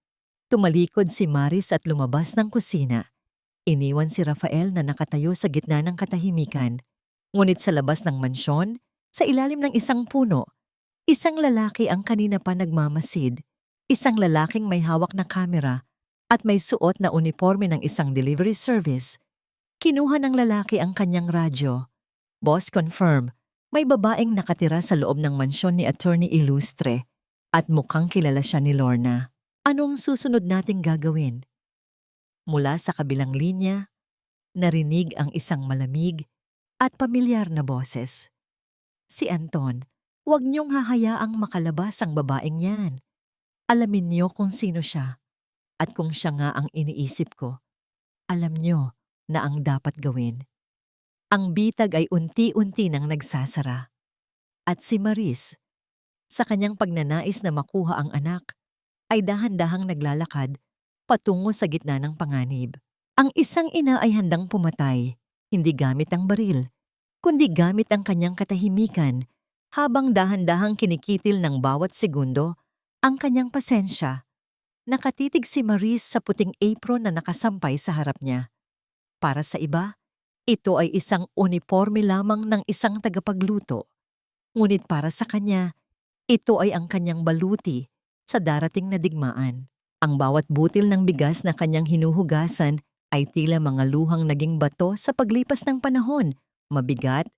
[SPEAKER 1] Tumalikod si Maris at lumabas ng kusina. Iniwan si Rafael na nakatayo sa gitna ng katahimikan. Ngunit sa labas ng mansyon, sa ilalim ng isang puno, isang lalaki ang kanina pa nagmamasid. Isang lalaking may hawak na kamera at may suot na uniforme ng isang delivery service. Kinuha ng lalaki ang kanyang radyo. Boss, confirm, may babaeng nakatira sa loob ng mansyon ni Attorney Ilustre at mukhang kilala siya ni Lorna. Anong susunod nating gagawin? Mula sa kabilang linya, narinig ang isang malamig at pamilyar na boses. Si Anton, huwag niyong hahayaang makalabas ang babaeng yan. Alamin niyo kung sino siya. At kung siya nga ang iniisip ko, alam niyo na ang dapat gawin. Ang bitag ay unti-unti nang nagsasara. At si Maris, sa kanyang pagnanais na makuha ang anak, ay dahan-dahang naglalakad patungo sa gitna ng panganib. Ang isang ina ay handang pumatay, hindi gamit ang baril, kundi gamit ang kanyang katahimikan habang dahan-dahang kinikitil ng bawat segundo ang kanyang pasensya. Nakatitig si Maris sa puting apron na nakasampay sa harap niya. Para sa iba, ito ay isang uniforme lamang ng isang tagapagluto. Ngunit para sa kanya, ito ay ang kanyang baluti sa darating na digmaan. Ang bawat butil ng bigas na kanyang hinuhugasan ay tila mga luhang naging bato sa paglipas ng panahon, mabigat,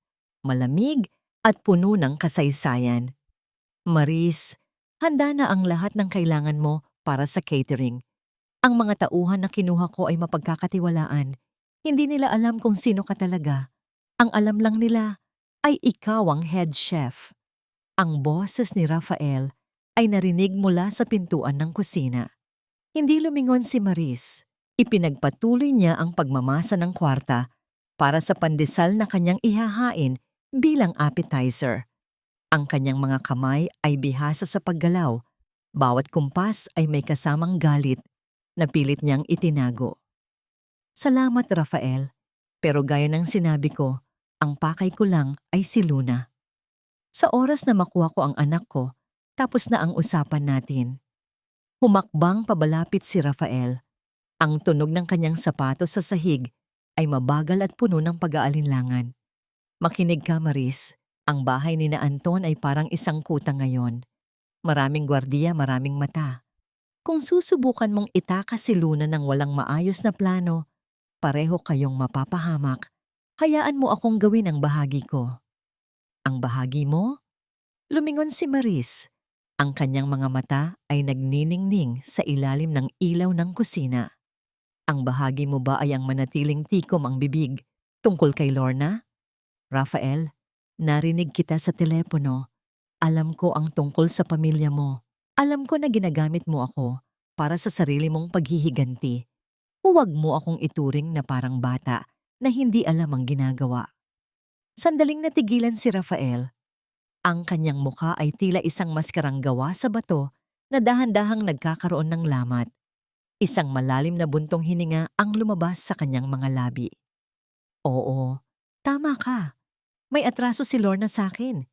[SPEAKER 1] malamig at puno ng kasaysayan. Maris, handa na ang lahat ng kailangan mo para sa catering. Ang mga tauhan na kinuha ko ay mapagkakatiwalaan. Hindi nila alam kung sino ka talaga. Ang alam lang nila ay ikaw ang head chef. Ang boses ni Rafael ay narinig mula sa pintuan ng kusina. Hindi lumingon si Maris. Ipinagpatuloy niya ang pagmamasa ng kwarta para sa pandesal na kanyang ihahain bilang appetizer. Ang kanyang mga kamay ay bihasa sa paggalaw. Bawat kumpas ay may kasamang galit na pilit niyang itinago. Salamat, Rafael, pero gaya ng sinabi ko, ang pakay ko lang ay si Luna. Sa oras na makuha ko ang anak ko, tapos na ang usapan natin. Humakbang pabalapit si Rafael. Ang tunog ng kanyang sapatos sa sahig ay mabagal at puno ng pag-aalinlangan. Makinig ka, Maris. Ang bahay ni na Anton ay parang isang kuta ngayon. Maraming gwardiya, maraming mata. Kung susubukan mong itakas si Luna ng walang maayos na plano, pareho kayong mapapahamak. Hayaan mo akong gawin ang bahagi ko. Ang bahagi mo? Lumingon si Maris. Ang kanyang mga mata ay nagniningning sa ilalim ng ilaw ng kusina. Ang bahagi mo ba ay ang manatiling tikom ang bibig tungkol kay Lorna? Rafael, narinig kita sa telepono. Alam ko ang tungkol sa pamilya mo. Alam ko na ginagamit mo ako para sa sarili mong paghihiganti. Huwag mo akong ituring na parang bata na hindi alam ang ginagawa. Sandaling natigilan si Rafael. Ang kanyang mukha ay tila isang maskarang gawa sa bato na dahan-dahang nagkakaroon ng lamat. Isang malalim na buntong hininga ang lumabas sa kanyang mga labi. Oo, tama ka. May atraso si Lorna sa akin.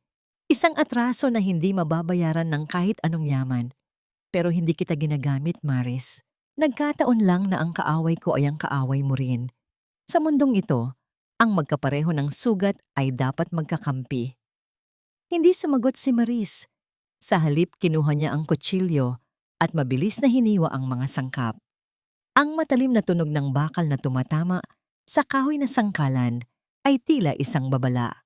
[SPEAKER 1] Isang atraso na hindi mababayaran ng kahit anong yaman. Pero hindi kita ginagamit, Maris. Nagkataon lang na ang kaaway ko ay ang kaaway mo rin. Sa mundong ito, ang magkapareho ng sugat ay dapat magkakampi. Hindi sumagot si Maris. Sa halip kinuha niya ang kutsilyo at mabilis na hiniwa ang mga sangkap. Ang matalim na tunog ng bakal na tumatama sa kahoy na sangkalan ay tila isang babala.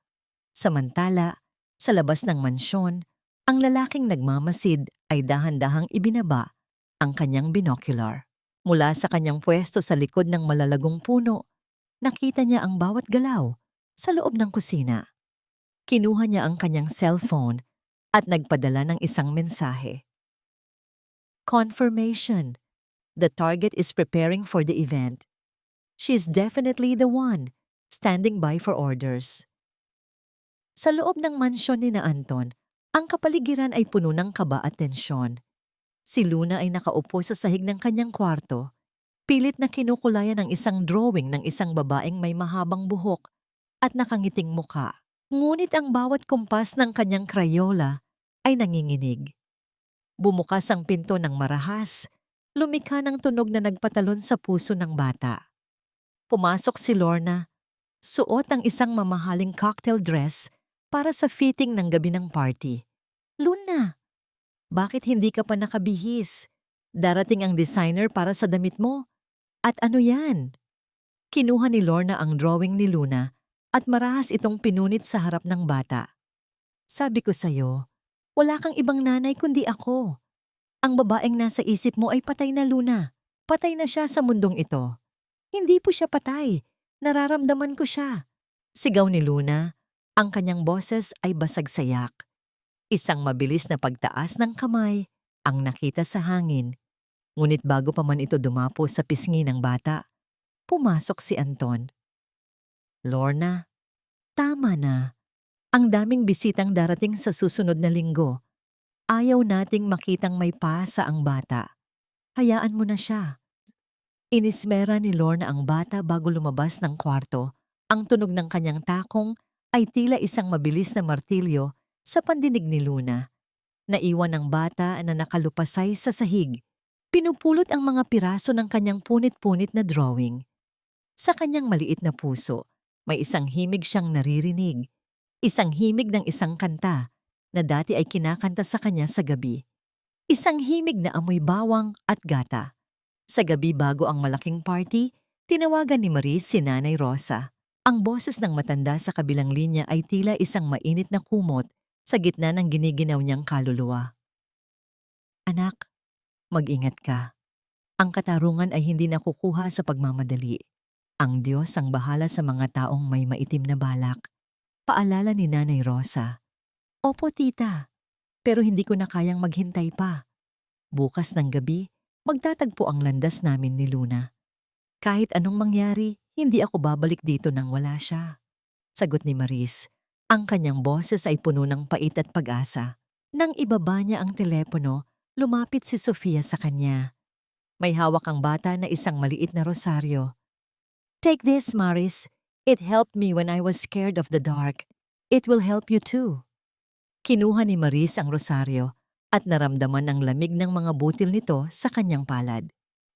[SPEAKER 1] Samantala, sa labas ng mansyon, ang lalaking nagmamasid ay dahan-dahang ibinaba ang kanyang binocular. Mula sa kanyang pwesto sa likod ng malalagong puno, nakita niya ang bawat galaw sa loob ng kusina. Kinuha niya ang kanyang cellphone at nagpadala ng isang mensahe. Confirmation. The target is preparing for the event. She is definitely the one, standing by for orders. Sa loob ng mansyon ni na Anton, ang kapaligiran ay puno ng kaba at tensyon. Si Luna ay nakaupo sa sahig ng kanyang kwarto, Pilit na kinukulayan ang isang drawing ng isang babaeng may mahabang buhok at nakangiting muka. Ngunit ang bawat kumpas ng kanyang Crayola ay nanginginig. Bumukas ang pinto ng marahas, lumikha ng tunog na nagpatalon sa puso ng bata. Pumasok si Lorna, suot ang isang mamahaling cocktail dress para sa fitting ng gabi ng party. Luna, bakit hindi ka pa nakabihis? Darating ang designer para sa damit mo. At ano yan? Kinuha ni Lorna ang drawing ni Luna at marahas itong pinunit sa harap ng bata. Sabi ko sa'yo, wala kang ibang nanay kundi ako. Ang babaeng nasa isip mo ay patay na, Luna. Patay na siya sa mundong ito. Hindi po siya patay. Nararamdaman ko siya. Sigaw ni Luna. Ang kanyang boses ay basagsayak. Isang mabilis na pagtaas ng kamay ang nakita sa hangin. Ngunit bago pa man ito dumapo sa pisngi ng bata, pumasok si Anton. Lorna, tama na. Ang daming bisitang darating sa susunod na linggo. Ayaw nating makitang may pasa ang bata. Hayaan mo na siya. Inismera ni Lorna ang bata bago lumabas ng kwarto. Ang tunog ng kanyang takong ay tila isang mabilis na martilyo sa pandinig ni Luna. Naiwan ang bata na nakalupasay sa sahig. Pinupulot ang mga piraso ng kanyang punit-punit na drawing. Sa kanyang maliit na puso, may isang himig siyang naririnig. Isang himig ng isang kanta na dati ay kinakanta sa kanya sa gabi. Isang himig na amoy bawang at gata. Sa gabi bago ang malaking party, tinawagan ni Marie si Nanay Rosa. Ang boses ng matanda sa kabilang linya ay tila isang mainit na kumot sa gitna ng giniginaw niyang kaluluwa. Anak, mag-ingat ka. Ang katarungan ay hindi nakukuha sa pagmamadali. Ang Diyos ang bahala sa mga taong may maitim na balak. Paalala ni Nanay Rosa. Opo, tita. Pero hindi ko na kayang maghintay pa. Bukas ng gabi, magtatagpo ang landas namin ni Luna. Kahit anong mangyari, hindi ako babalik dito nang wala siya. Sagot ni Maris. Ang kanyang boses ay puno ng pait at pag-asa. Nang ibaba niya ang telepono, lumapit si Sofia sa kanya. May hawak ang bata na isang maliit na rosaryo. Take this, Maris. It helped me when I was scared of the dark. It will help you too. Kinuha ni Maris ang rosaryo at naramdaman ang lamig ng mga butil nito sa kanyang palad.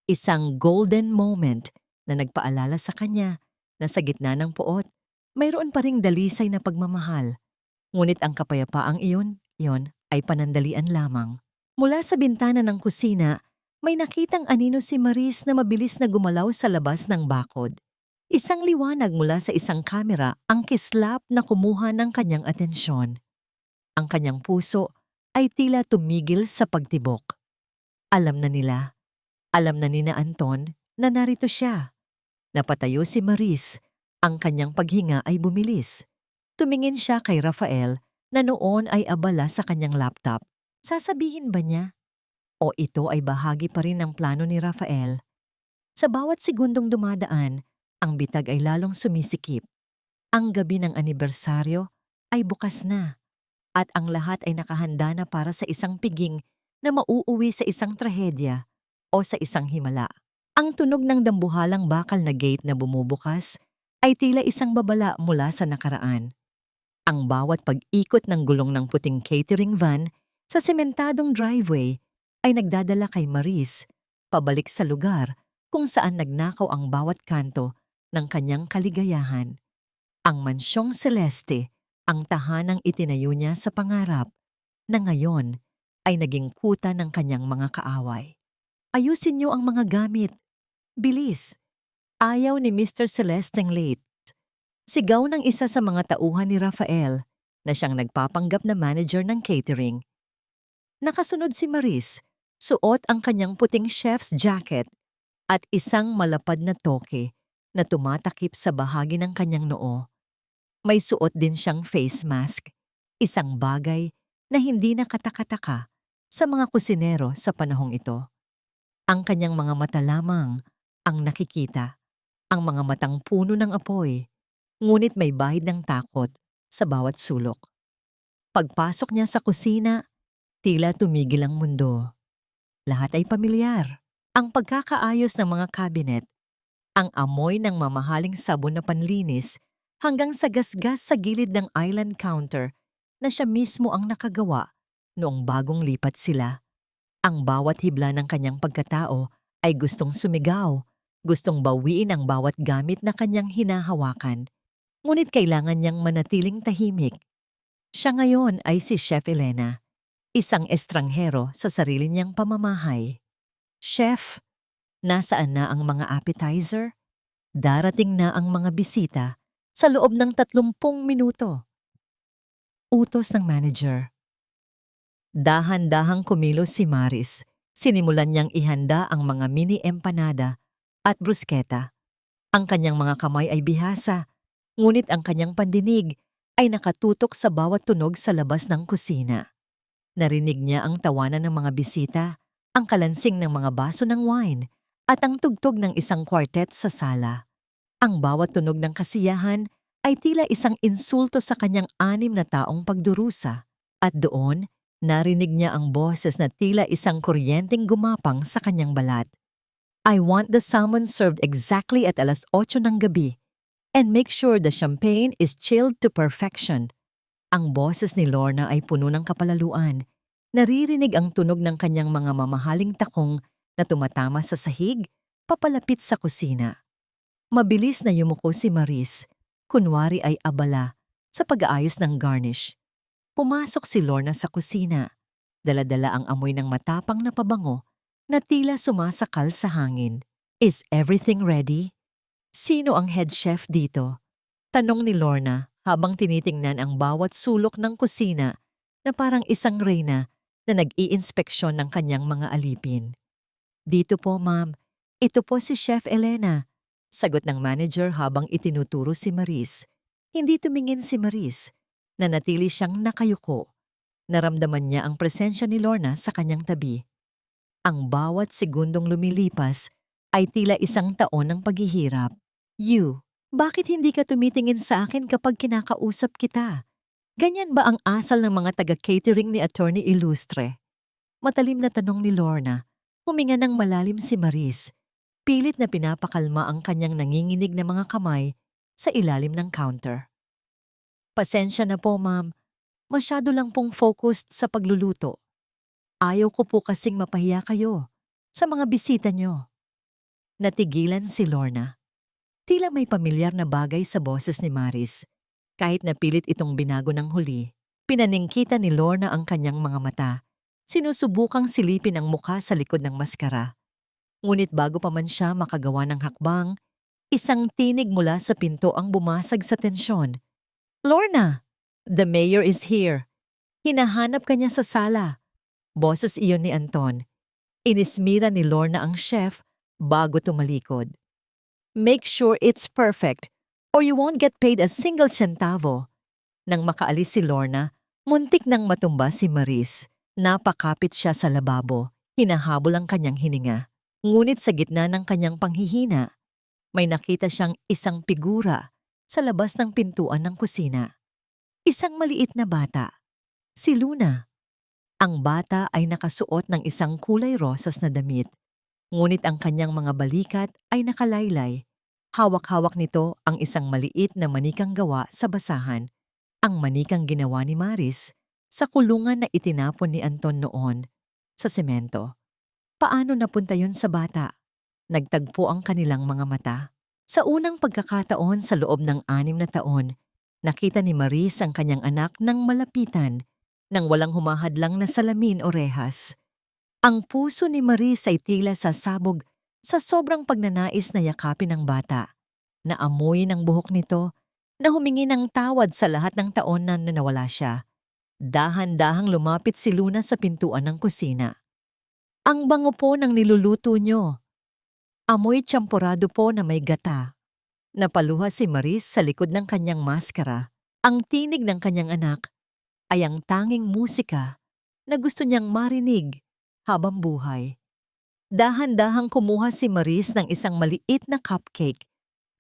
[SPEAKER 1] Isang golden moment na nagpaalala sa kanya na sa gitna ng puot, mayroon pa ring dalisay na pagmamahal. Ngunit ang kapayapaang iyon ay panandalian lamang. Mula sa bintana ng kusina, may nakitang anino si Maris na mabilis na gumalaw sa labas ng bakod. Isang liwanag mula sa isang kamera ang kislap na kumuha ng kanyang atensyon. Ang kanyang puso ay tila tumigil sa pagtibok. Alam na nila, alam na ni na Anton na narito siya. Napatayo si Maris, ang kanyang paghinga ay bumilis. Tumingin siya kay Rafael na noon ay abala sa kanyang laptop. Sasabihin ba niya? O ito ay bahagi pa rin ng plano ni Rafael? Sa bawat segundong dumadaan, ang bitag ay lalong sumisikip. Ang gabi ng anibersaryo ay bukas na. At ang lahat ay nakahanda na para sa isang piging na mauuwi sa isang trahedya o sa isang himala. Ang tunog ng dambuhalang bakal na gate na bumubukas ay tila isang babala mula sa nakaraan. Ang bawat pag-ikot ng gulong ng puting catering van sa sementadong driveway ay nagdadala kay Maris pabalik sa lugar kung saan nagnakaw ang bawat kanto ng kanyang kaligayahan. Ang mansyong Celeste, ang tahanang itinayo niya sa pangarap na ngayon ay naging kuta ng kanyang mga kaaway. Ayusin niyo ang mga gamit. Bilis! Ayaw ni Mr. Celesteng late. Sigaw ng isa sa mga tauhan ni Rafael na siyang nagpapanggap na manager ng catering. Nakasunod si Maris, suot ang kanyang puting chef's jacket at isang malapad na toke na tumatakip sa bahagi ng kanyang noo. May suot din siyang face mask, isang bagay na hindi nakatakataka sa mga kusinero sa panahong ito. Ang kanyang mga mata lamang ang nakikita, ang mga matang puno ng apoy, ngunit may bahid ng takot sa bawat sulok. Pagpasok niya sa kusina, tila tumigil ang mundo. Lahat ay pamilyar, Ang pagkakaayos ng mga cabinet, ang amoy ng mamahaling sabon na panlinis hanggang sa gasgas sa gilid ng island counter na siya mismo ang nakagawa noong bagong lipat sila. Ang bawat hibla ng kanyang pagkatao ay gustong sumigaw, gustong bawiin ang bawat gamit na kanyang hinahawakan. Ngunit kailangan niyang manatiling tahimik. Siya ngayon ay si Chef Elena, isang estranghero sa sarili niyang pamamahay. Chef, nasaan na ang mga appetizer? Darating na ang mga bisita sa loob ng 30 minuto. Utos ng manager. Dahan-dahang kumilos si Maris. Sinimulan niyang ihanda ang mga mini empanada at bruschetta. Ang kanyang mga kamay ay bihasa, ngunit ang kanyang pandinig ay nakatutok sa bawat tunog sa labas ng kusina. Narinig niya ang tawanan ng mga bisita, ang kalansing ng mga baso ng wine, at ang tugtog ng isang quartet sa sala. Ang bawat tunog ng kasiyahan ay tila isang insulto sa kanyang 6 na taong pagdurusa. At doon, narinig niya ang boses na tila isang kuryenteng gumapang sa kanyang balat. I want the salmon served exactly at 8:00 ng gabi. And make sure the champagne is chilled to perfection. Ang boses ni Lorna ay puno ng kapalaluan. Naririnig ang tunog ng kanyang mga mamahaling takong na tumatama sa sahig, papalapit sa kusina. Mabilis na yumuko si Maris, kunwari ay abala, sa pag-aayos ng garnish. Pumasok si Lorna sa kusina. Dala-dala ang amoy ng matapang na pabango na tila sumasakal sa hangin. Is everything ready? Sino ang head chef dito? Tanong ni Lorna habang tinitingnan ang bawat sulok ng kusina na parang isang reyna na nag-iinspeksyon ng kanyang mga alipin. Dito po, ma'am. Ito po si Chef Elena. Sagot ng manager habang itinuturo si Maris. Hindi tumingin si Maris. Nanatili siyang nakayuko. Naramdaman niya ang presensya ni Lorna sa kanyang tabi. Ang bawat segundong lumilipas ay tila isang taon ng paghihirap. You, bakit hindi ka tumitingin sa akin kapag kinakausap kita? Ganyan ba ang asal ng mga taga-catering ni Attorney Ilustre? Matalim na tanong ni Lorna. Huminga ng malalim si Maris. Pilit na pinapakalma ang kanyang nanginginig na mga kamay sa ilalim ng counter. Pasensya na po, ma'am. Masyado lang pong focused sa pagluluto. Ayaw ko po kasing mapahiya kayo sa mga bisita nyo. Natigilan si Lorna. Tila may pamilyar na bagay sa boses ni Maris. Kahit napilit itong binago ng huli, pinaningkita ni Lorna ang kanyang mga mata. Sinusubukang silipin ang mukha sa likod ng maskara. Ngunit bago pa man siya makagawa ng hakbang, isang tinig mula sa pinto ang bumasag sa tensyon. Lorna! The mayor is here. Hinahanap ka niya sa sala. Boses iyon ni Anton. Inismira ni Lorna ang chef bago tumalikod. Make sure it's perfect or you won't get paid a single centavo. Nang makaalis si Lorna, muntik nang matumba si Maris. Napakapit siya sa lababo, hinahabol ang kanyang hininga. Ngunit sa gitna ng kanyang panghihina, may nakita siyang isang figura sa labas ng pintuan ng kusina. Isang maliit na bata. Si Luna. Ang bata ay nakasuot ng isang kulay rosas na damit. Ngunit ang kanyang mga balikat ay nakalaylay. Hawak-hawak nito ang isang maliit na manikang gawa sa basahan. Ang manikang ginawa ni Maris sa kulungan na itinapon ni Anton noon sa semento. Paano napunta yon sa bata? Nagtagpo ang kanilang mga mata. Sa unang pagkakataon sa loob ng 6 na taon, nakita ni Maris ang kanyang anak ng malapitan nang walang humahadlang na salamin o rehas. Ang puso ni Maris ay tila sasabog sa sobrang pagnanais na yakapin ng bata. Naamoy ng buhok nito na humingi ng tawad sa lahat ng taon na nawala siya. Dahan-dahang lumapit si Luna sa pintuan ng kusina. Ang bango po ng niluluto nyo. Amoy tsampurado po na may gata. Napaluha si Maris sa likod ng kanyang maskara. Ang tinig ng kanyang anak ay ang tanging musika na gusto niyang marinig habang buhay. Dahan-dahang kumuha si Maris ng isang maliit na cupcake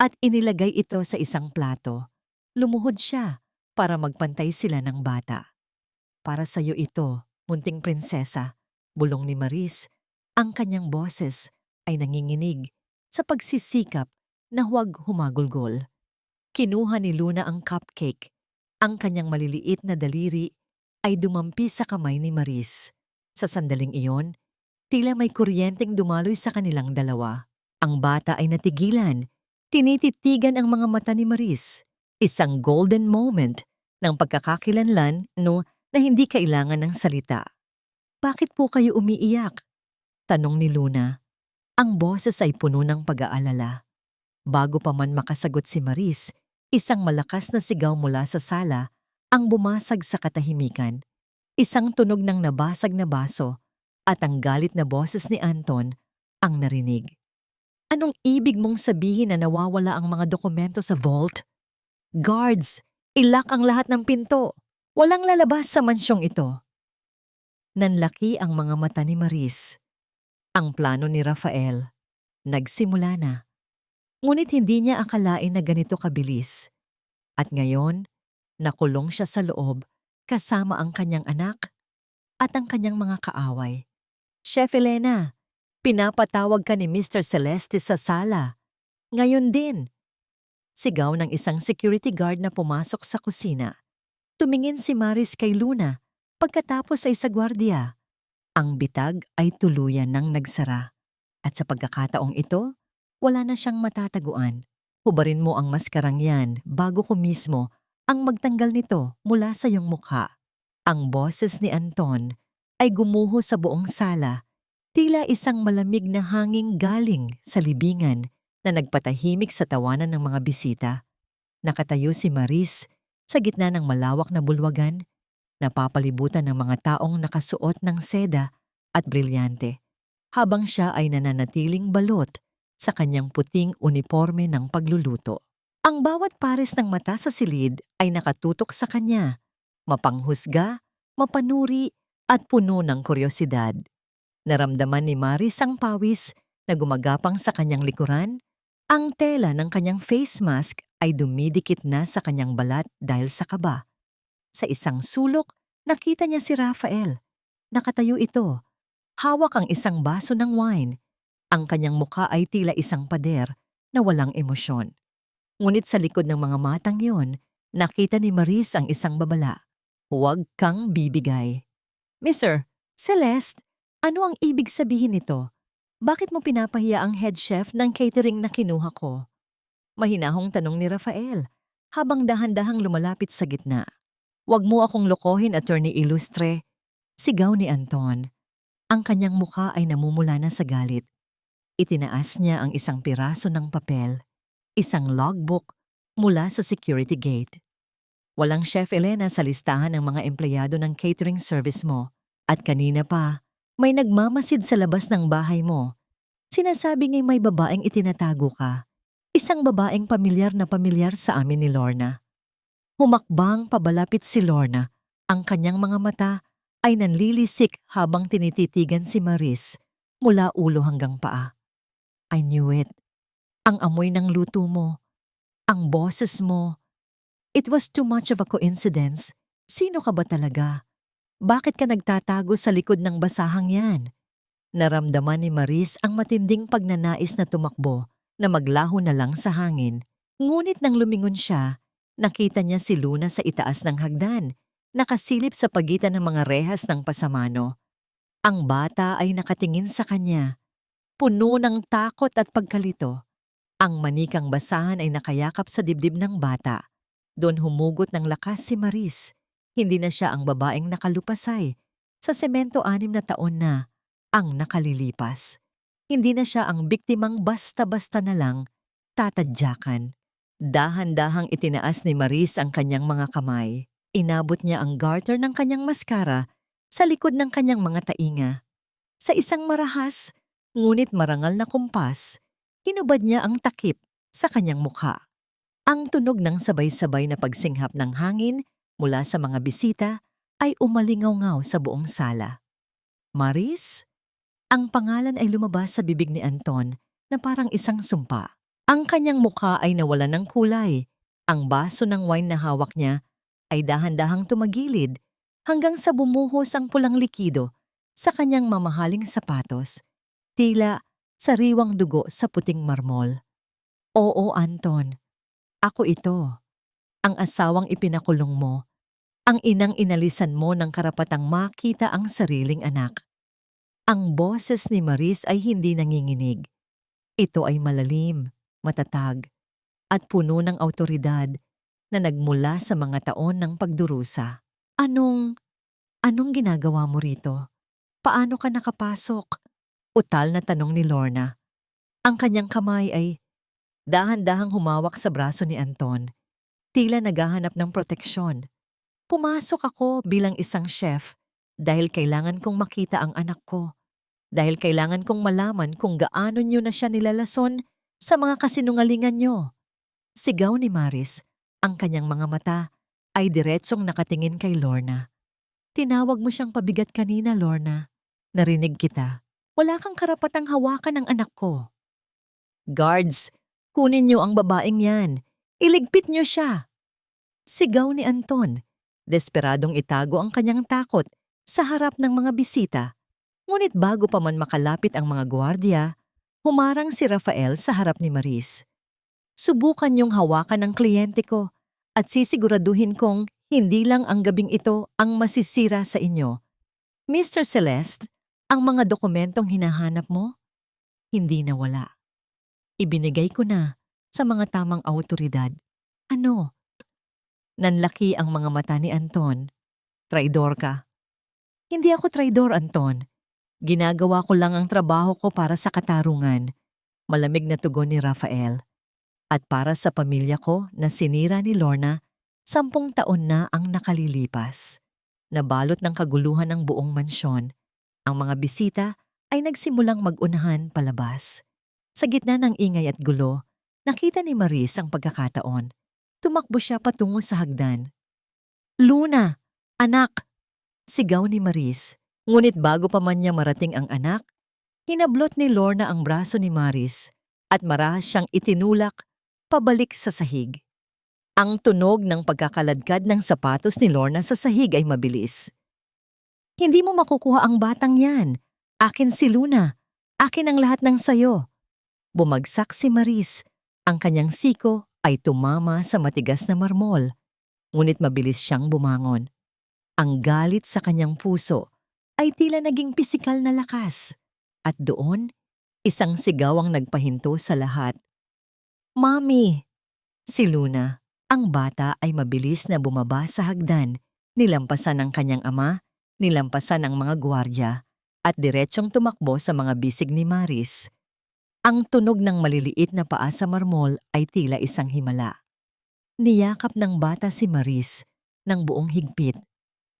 [SPEAKER 1] at inilagay ito sa isang plato. Lumuhod siya para magpantay sila ng bata. Para sa'yo ito, munting prinsesa, bulong ni Maris. Ang kanyang boses ay nanginginig sa pagsisikap na huwag humagulgol. Kinuha ni Luna ang cupcake. Ang kanyang maliliit na daliri ay dumampi sa kamay ni Maris. Sa sandaling iyon, tila may kuryenteng dumaloy sa kanilang dalawa. Ang bata ay natigilan. Tinititigan ang mga mata ni Maris. Isang golden moment ng pagkakakilanlan na hindi kailangan ng salita. "Bakit po kayo umiiyak?" tanong ni Luna. Ang boses ay puno ng pag-aalala. Bago pa man makasagot si Maris, isang malakas na sigaw mula sa sala ang bumasag sa katahimikan. Isang tunog ng nabasag na baso at ang galit na boses ni Anton ang narinig. "Anong ibig mong sabihin na nawawala ang mga dokumento sa vault? Guards, ilak ang lahat ng pinto. Walang lalabas sa mansyong ito." Nanlaki ang mga mata ni Maris. Ang plano ni Rafael nagsimula na. Ngunit hindi niya akalain na ganito kabilis. At ngayon, nakulong siya sa loob kasama ang kanyang anak at ang kanyang mga kaaway. "Chef Elena, pinapatawag ka ni Mr. Celeste sa sala. Ngayon din." Sigaw ng isang security guard na pumasok sa kusina. Tumingin si Maris kay Luna pagkatapos ay sa gwardiya. Ang bitag ay tuluyan ng nagsara. At sa pagkakataong ito, wala na siyang matataguan. Hubarin mo ang maskarang yan bago ko mismo ang magtanggal nito mula sa iyong mukha. Ang boses ni Anton ay gumuho sa buong sala, tila isang malamig na hangin galing sa libingan na nagpatahimik sa tawanan ng mga bisita. Nakatayo si Maris sa gitna ng malawak na bulwagan, napapalibutan ng mga taong nakasuot ng seda at brilyante, habang siya ay nananatiling balot sa kanyang puting uniforme ng pagluluto. Ang bawat pares ng mata sa silid ay nakatutok sa kanya, mapanghusga, mapanuri at puno ng kuryosidad. Naramdaman ni Maris ang pawis na gumagapang sa kanyang likuran. Ang tela ng kanyang face mask ay dumidikit na sa kanyang balat dahil sa kaba. Sa isang sulok, nakita niya si Rafael. Nakatayo ito. Hawak ang isang baso ng wine. Ang kanyang mukha ay tila isang pader na walang emosyon. Ngunit sa likod ng mga matang yon, nakita ni Maris ang isang babala. "Huwag kang bibigay." "Mr. Celeste, ano ang ibig sabihin nito? Bakit mo pinapahiya ang head chef ng catering na kinuha ko?" Mahinahong tanong ni Rafael, habang dahan-dahang lumalapit sa gitna. "Huwag mo akong lokohin, Attorney Ilustre," sigaw ni Anton. Ang kanyang mukha ay namumula na sa galit. Itinaas niya ang isang piraso ng papel, isang logbook mula sa security gate. "Walang Chef Elena sa listahan ng mga empleyado ng catering service mo. At kanina pa, may nagmamasid sa labas ng bahay mo. Sinasabi nga'y may babaeng itinatago ka. Isang babaeng pamilyar na pamilyar sa amin ni Lorna." Humakbang pabalapit si Lorna. Ang kanyang mga mata ay nanlilisik habang tinititigan si Maris mula ulo hanggang paa. "I knew it. Ang amoy ng luto mo. Ang boses mo. It was too much of a coincidence. Sino ka ba talaga? Bakit ka nagtatago sa likod ng basahang yan?" Naramdaman ni Maris ang matinding pagnanais na tumakbo, na maglaho na lang sa hangin. Ngunit nang lumingon siya, nakita niya si Luna sa itaas ng hagdan, nakasilip sa pagitan ng mga rehas ng pasamano. Ang bata ay nakatingin sa kanya, puno ng takot at pagkalito. Ang manikang basahan ay nakayakap sa dibdib ng bata. Doon humugot ng lakas si Maris. Hindi na siya ang babaeng nakalupasay. Sa semento 6 na taon na ang nakalilipas. Hindi na siya ang biktimang basta-basta na lang tatadyakan. Dahan-dahang itinaas ni Maris ang kanyang mga kamay. Inabot niya ang garter ng kanyang maskara sa likod ng kanyang mga tainga. Sa isang marahas, ngunit marangal na kumpas, hinubad niya ang takip sa kanyang mukha. Ang tunog ng sabay-sabay na pagsinghap ng hangin mula sa mga bisita ay umalingaw-ngaw sa buong sala. "Maris?" Ang pangalan ay lumabas sa bibig ni Anton na parang isang sumpa. Ang kanyang mukha ay nawalan ng kulay. Ang baso ng wine na hawak niya ay dahan-dahang tumagilid hanggang sa bumuhos ang pulang likido sa kanyang mamahaling sapatos. Tila sariwang dugo sa puting marmol. Oo, Anton. Ako ito. Ang asawang ipinakulong mo. Ang inang inalisan mo ng karapatang makita ang sariling anak. Ang boses ni Maris ay hindi nanginginig. Ito ay malalim, matatag, at puno ng awtoridad na nagmula sa mga taon ng pagdurusa. Anong ginagawa mo rito? Paano ka nakapasok? Utal na tanong ni Lorna. Ang kanyang kamay ay dahan-dahang humawak sa braso ni Anton, tila naghahanap ng proteksyon. Pumasok ako bilang isang chef dahil kailangan kong makita ang anak ko. Dahil kailangan kong malaman kung gaano nyo na siya nilalason sa mga kasinungalingan nyo. Sigaw ni Maris, ang kanyang mga mata ay diretsong nakatingin kay Lorna. Tinawag mo siyang pabigat kanina, Lorna. Narinig kita. Wala kang karapatang hawakan ng anak ko. Guards, kunin niyo ang babaeng yan. Iligpit niyo siya. Sigaw ni Anton. Desperadong itago ang kanyang takot sa harap ng mga bisita. Ngunit bago pa man makalapit ang mga gwardiya, humarang si Rafael sa harap ni Maris. Subukan niyong hawakan ang kliyente ko at sisiguraduhin kong hindi lang ang gabing ito ang masisira sa inyo. Mr. Celeste, ang mga dokumentong hinahanap mo, hindi nawala. Ibinigay ko na sa mga tamang awtoridad. Ano? Nanlaki ang mga mata ni Anton. Traidor ka. Hindi ako traidor, Anton. Ginagawa ko lang ang trabaho ko para sa katarungan. Malamig na tugon ni Rafael. At para sa pamilya ko na sinira ni Lorna, 10 taon na ang nakalilipas. Nabalot ng kaguluhan ng buong mansyon. Ang mga bisita ay nagsimulang mag-unahan palabas. Sa gitna ng ingay at gulo, nakita ni Maris ang pagkakataon. Tumakbo siya patungo sa hagdan. Luna! Anak! Sigaw ni Maris. Ngunit bago pa man niya marating ang anak, hinablot ni Lorna ang braso ni Maris at marahas siyang itinulak pabalik sa sahig. Ang tunog ng pagkakaladkad ng sapatos ni Lorna sa sahig ay mabilis. Hindi mo makukuha ang batang yan. Akin si Luna. Akin ang lahat ng sayo. Bumagsak si Maris. Ang kanyang siko ay tumama sa matigas na marmol. Ngunit mabilis siyang bumangon. Ang galit sa kanyang puso ay tila naging pisikal na lakas. At doon, isang sigaw ang nagpahinto sa lahat. Mami! Si Luna. Ang bata ay mabilis na bumaba sa hagdan, nilampasan ang kanyang ama, nilampasan ang mga gwardya, at diretsyong tumakbo sa mga bisig ni Maris. Ang tunog ng maliliit na paa sa marmol ay tila isang himala. Niyakap ng bata si Maris ng buong higpit.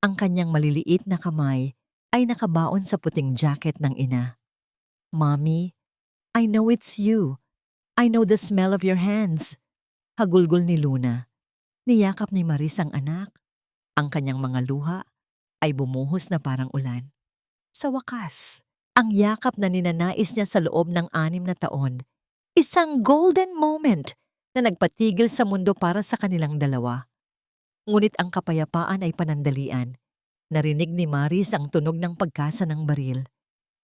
[SPEAKER 1] Ang kanyang maliliit na kamay ay nakabaon sa puting jacket ng ina. Mommy, I know it's you. I know the smell of your hands. Hagulgol ni Luna. Niyakap ni Maris ang anak. Ang kanyang mga luha ay bumuhos na parang ulan. Sa wakas, ang yakap na ninanais niya sa loob ng 6 na taon, isang golden moment na nagpatigil sa mundo para sa kanilang dalawa. Ngunit ang kapayapaan ay panandalian. Narinig ni Maris ang tunog ng pagkasa ng baril.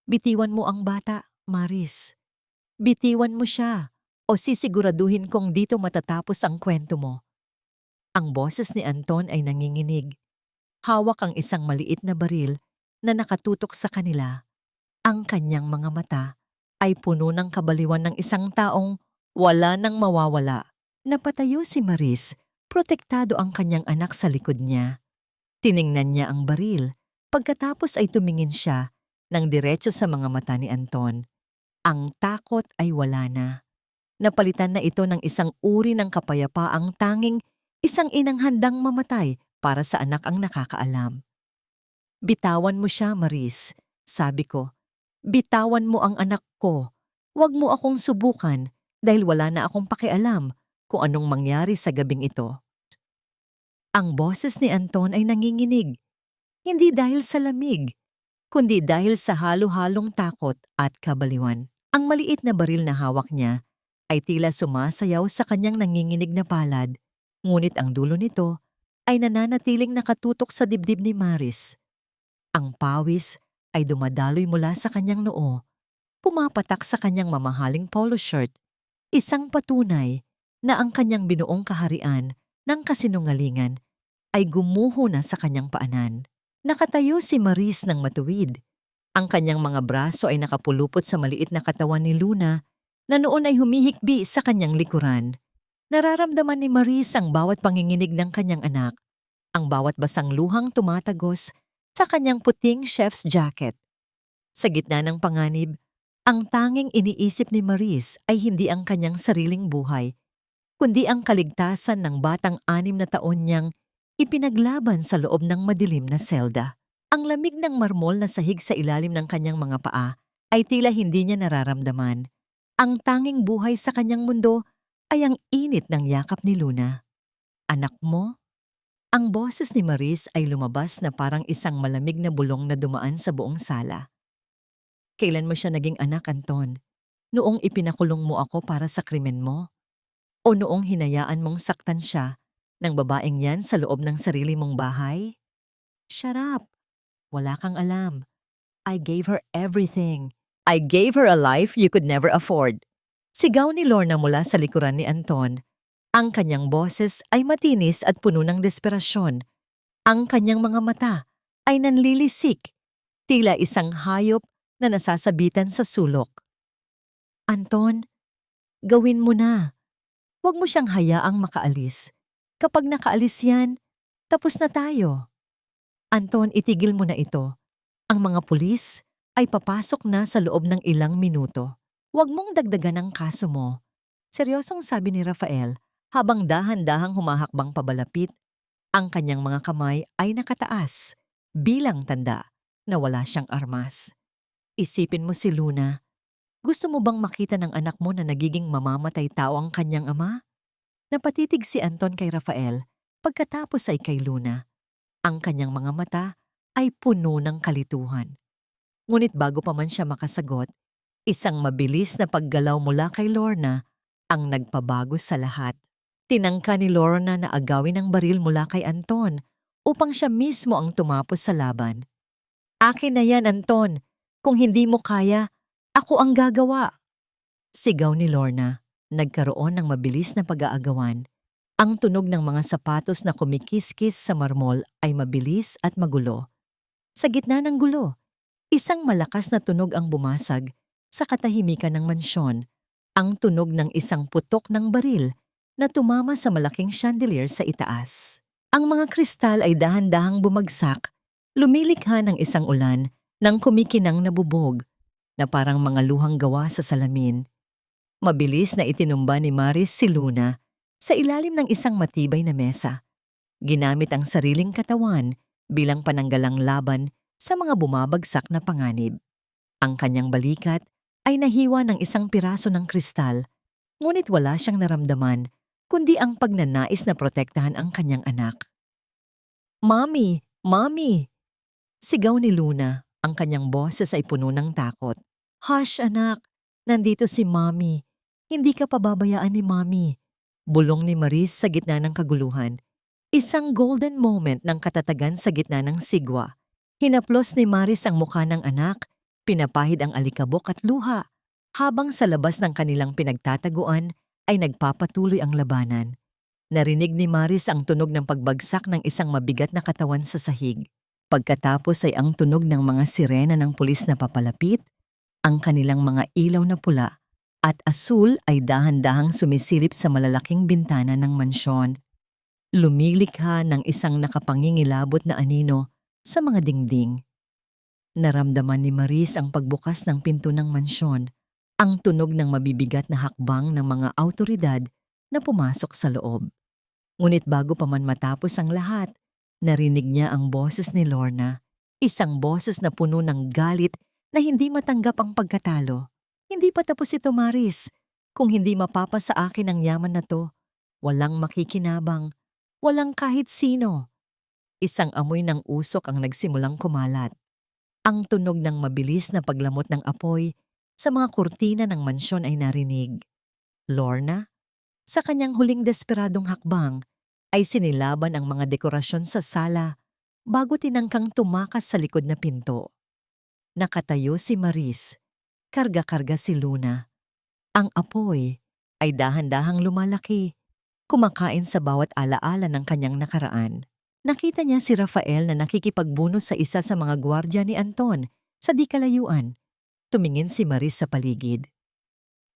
[SPEAKER 1] Bitiwan mo ang bata, Maris. Bitiwan mo siya o sisiguraduhin kong dito matatapos ang kwento mo. Ang boses ni Anton ay nanginginig. Hawak ang isang maliit na baril na nakatutok sa kanila. Ang kanyang mga mata ay puno ng kabaliwan ng isang taong wala nang mawawala. Napatayo si Maris, protektado ang kanyang anak sa likod niya. Tiningnan niya ang baril, pagkatapos ay tumingin siya ng diretso sa mga mata ni Anton. Ang takot ay wala na. Napalitan na ito ng isang uri ng kapayapaang tanging isang inang handang mamatay para sa anak ang nakakaalam. Bitawan mo siya, Maris, sabi ko. Bitawan mo ang anak ko. Huwag mo akong subukan dahil wala na akong pakialam kung anong mangyari sa gabing ito. Ang boses ni Anton ay nanginginig, hindi dahil sa lamig, kundi dahil sa halo-halong takot at kabaliwan. Ang maliit na baril na hawak niya ay tila sumasayaw sa kanyang nanginginig na palad, ngunit ang dulo nito ay nananatiling nakatutok sa dibdib ni Maris. Ang pawis ay dumadaloy mula sa kanyang noo pumapatak sa kanyang mamahaling polo shirt, isang patunay na ang kanyang binuong kaharian ng kasinungalingan ay gumuho na sa kanyang paanan. Nakatayo si Maris ng matuwid. Ang kanyang mga braso ay nakapulupot sa maliit na katawan ni Luna na noon ay humihikbi sa kanyang likuran. Nararamdaman ni Maris ang bawat panginginig ng kanyang anak, ang bawat basang luhang tumatagos sa kanyang puting chef's jacket. Sa gitna ng panganib, ang tanging iniisip ni Maris ay hindi ang kanyang sariling buhay, kundi ang kaligtasan ng batang 6 na taon niyang ipinaglaban sa loob ng madilim na selda. Ang lamig ng marmol na sahig sa ilalim ng kanyang mga paa ay tila hindi niya nararamdaman. Ang tanging buhay sa kanyang mundo ay ang init ng yakap ni Luna. Anak mo? Ang boses ni Maris ay lumabas na parang isang malamig na bulong na dumaan sa buong sala. Kailan mo siya naging anak, Anton? Noong ipinakulong mo ako para sa krimen mo? O noong hinayaan mong saktan siya ng babaeng yan sa loob ng sarili mong bahay? Shut up! Wala kang alam. I gave her everything. I gave her a life you could never afford. Sigaw ni Lorna mula sa likuran ni Anton. Ang kanyang boses ay matinis at puno ng desperasyon. Ang kanyang mga mata ay nanlilisik, tila isang hayop na nasasabitan sa sulok. Anton, gawin mo na. Huwag mo siyang hayaang makaalis. Kapag nakaalis yan, tapos na tayo. Anton, itigil mo na ito. Ang mga pulis ay papasok na sa loob ng ilang minuto. Huwag mong dagdagan ang kaso mo. Seryosong sabi ni Rafael habang dahan-dahang humahakbang pabalapit. Ang kanyang mga kamay ay nakataas bilang tanda na wala siyang armas. Isipin mo si Luna. Gusto mo bang makita ng anak mo na nagiging mamamatay tao ang kanyang ama? Napatitig si Anton kay Rafael pagkatapos ay kay Luna. Ang kanyang mga mata ay puno ng kalituhan. Ngunit bago pa man siya makasagot, isang mabilis na paggalaw mula kay Lorna ang nagpabago sa lahat. Tinangka ni Lorna na agawin ang baril mula kay Anton upang siya mismo ang tumapos sa laban. Akin na yan, Anton. Kung hindi mo kaya, ako ang gagawa. Sigaw ni Lorna. Nagkaroon ng mabilis na pag-aagawan. Ang tunog ng mga sapatos na kumikiskis sa marmol ay mabilis at magulo. Sa gitna ng gulo, isang malakas na tunog ang bumasag sa katahimikan ng mansyon. Ang tunog ng isang putok ng baril na tumama sa malaking chandelier sa itaas. Ang mga kristal ay dahan-dahang bumagsak, lumilikha ng isang ulan ng kumikinang na bubog na parang mga luhang gawa sa salamin. Mabilis na itinumba ni Maris si Luna sa ilalim ng isang matibay na mesa. Ginamit ang sariling katawan bilang pananggalang laban sa mga bumabagsak na panganib. Ang kanyang balikat ay nahiwa ng isang piraso ng kristal, ngunit wala siyang naramdaman kundi ang pagnanais na protektahan ang kanyang anak. Mommy! Mommy! Sigaw ni Luna, ang kanyang boses ay puno ng takot. Hush, anak! Nandito si Mommy. Hindi ka pababayaan ni Mommy. Bulong ni Maris sa gitna ng kaguluhan. Isang golden moment ng katatagan sa gitna ng sigwa. Hinaplos ni Maris ang mukha ng anak, pinapahid ang alikabok at luha, habang sa labas ng kanilang pinagtataguan ay nagpapatuloy ang labanan. Narinig ni Maris ang tunog ng pagbagsak ng isang mabigat na katawan sa sahig. Pagkatapos ay ang tunog ng mga sirena ng pulis na papalapit, ang kanilang mga ilaw na pula at asul ay dahan-dahang sumisilip sa malalaking bintana ng mansyon. Lumilikha ng isang nakapangingilabot na anino sa mga dingding. Naramdaman ni Maris ang pagbukas ng pinto ng mansyon, ang tunog ng mabibigat na hakbang ng mga awtoridad na pumasok sa loob. Ngunit bago pa man matapos ang lahat, narinig niya ang boses ni Lorna, isang boses na puno ng galit na hindi matanggap ang pagkatalo. Hindi pa tapos ito, Maris. Kung hindi mapapa sa akin ang yaman na to, walang makikinabang, walang kahit sino. Isang amoy ng usok ang nagsimulang kumalat. Ang tunog ng mabilis na paglamot ng apoy sa mga kurtina ng mansyon ay narinig. Lorna, sa kanyang huling desperadong hakbang, ay sinilaban ang mga dekorasyon sa sala bago tinangkang tumakas sa likod na pinto. Nakatayo si Maris, karga-karga si Luna. Ang apoy ay dahan-dahang lumalaki, kumakain sa bawat alaala ng kanyang nakaraan. Nakita niya si Rafael na nakikipagbunos sa isa sa mga gwardya ni Anton sa di kalayuan. Tumingin si Maris sa paligid.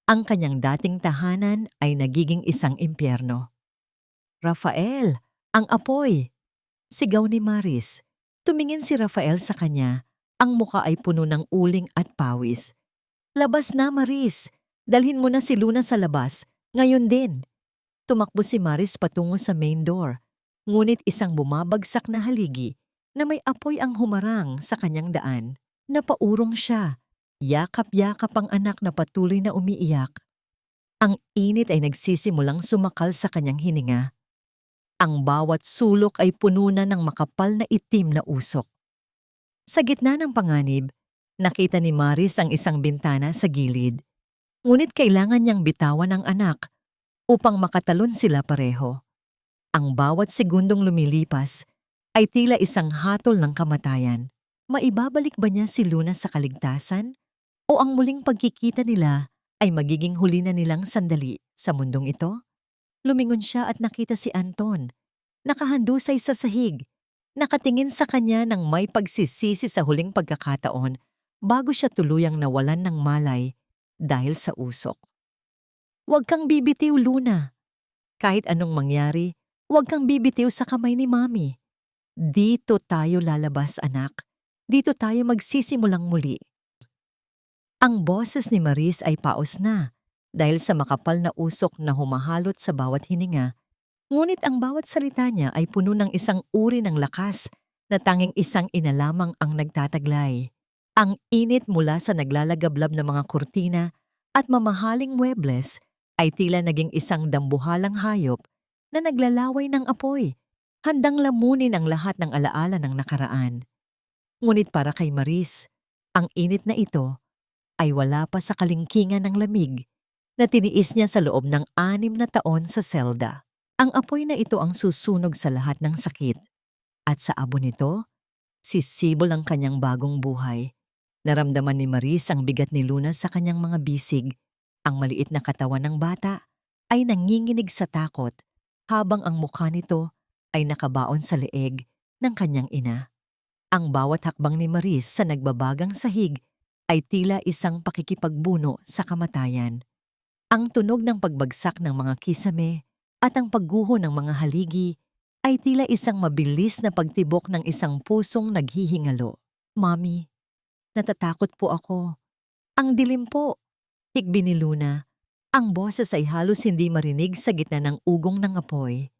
[SPEAKER 1] Ang kanyang dating tahanan ay nagiging isang impyerno. "Rafael, ang apoy!" Sigaw ni Maris. Tumingin si Rafael sa kanya. Ang muka ay puno ng uling at pawis. "Labas na, Maris! Dalhin mo na si Luna sa labas. Ngayon din." Tumakbo si Maris patungo sa main door. Ngunit isang bumabagsak na haligi na may apoy ang humarang sa kanyang daan. Napaurong siya. Yakap-yakap ang anak na patuloy na umiiyak. Ang init ay nagsisimulang sumakal sa kanyang hininga. Ang bawat sulok ay puno na ng makapal na itim na usok. Sa gitna ng panganib, nakita ni Maris ang isang bintana sa gilid. Ngunit kailangan niyang bitawan ang anak upang makatalon sila pareho. Ang bawat segundong lumilipas ay tila isang hatol ng kamatayan. Maibabalik ba niya si Luna sa kaligtasan? O ang muling pagkikita nila ay magiging huli na nilang sandali sa mundong ito? Lumingon siya at nakita si Anton. Nakahandusay sa sahig. Nakatingin sa kanya ng may pagsisisi sa huling pagkakataon bago siya tuluyang nawalan ng malay dahil sa usok. "Huwag kang bibitiw, Luna. Kahit anong mangyari, huwag kang bibitiw sa kamay ni Mami. Dito tayo lalabas, anak. Dito tayo magsisimulang muli." Ang boses ni Maris ay paos na dahil sa makapal na usok na humahalot sa bawat hininga. Ngunit ang bawat salita niya ay puno ng isang uri ng lakas na tanging isang ina lamang ang nagtataglay. Ang init mula sa naglalagablab na mga kurtina at mamahaling muebles ay tila naging isang dambuhalang hayop na naglalaway ng apoy, handang lamunin ang lahat ng alaala ng nakaraan. Ngunit para kay Maris, ang init na ito ay wala pa sa kalingkingan ng lamig na tiniis niya sa loob ng 6 na taon sa selda. Ang apoy na ito ang susunog sa lahat ng sakit. At sa abo nito, sisibol ang kanyang bagong buhay. Naramdaman ni Maris ang bigat ni Luna sa kanyang mga bisig. Ang maliit na katawan ng bata ay nanginginig sa takot habang ang mukha nito ay nakabaon sa leeg ng kanyang ina. Ang bawat hakbang ni Maris sa nagbabagang sahig ay tila isang pakikipagbuno sa kamatayan. Ang tunog ng pagbagsak ng mga kisame at ang pagguho ng mga haligi ay tila isang mabilis na pagtibok ng isang pusong naghihingalo. "Mami, natatakot po ako. Ang dilim po," hikbi ni Luna. Ang boses ay halos hindi marinig sa gitna ng ugong ng apoy.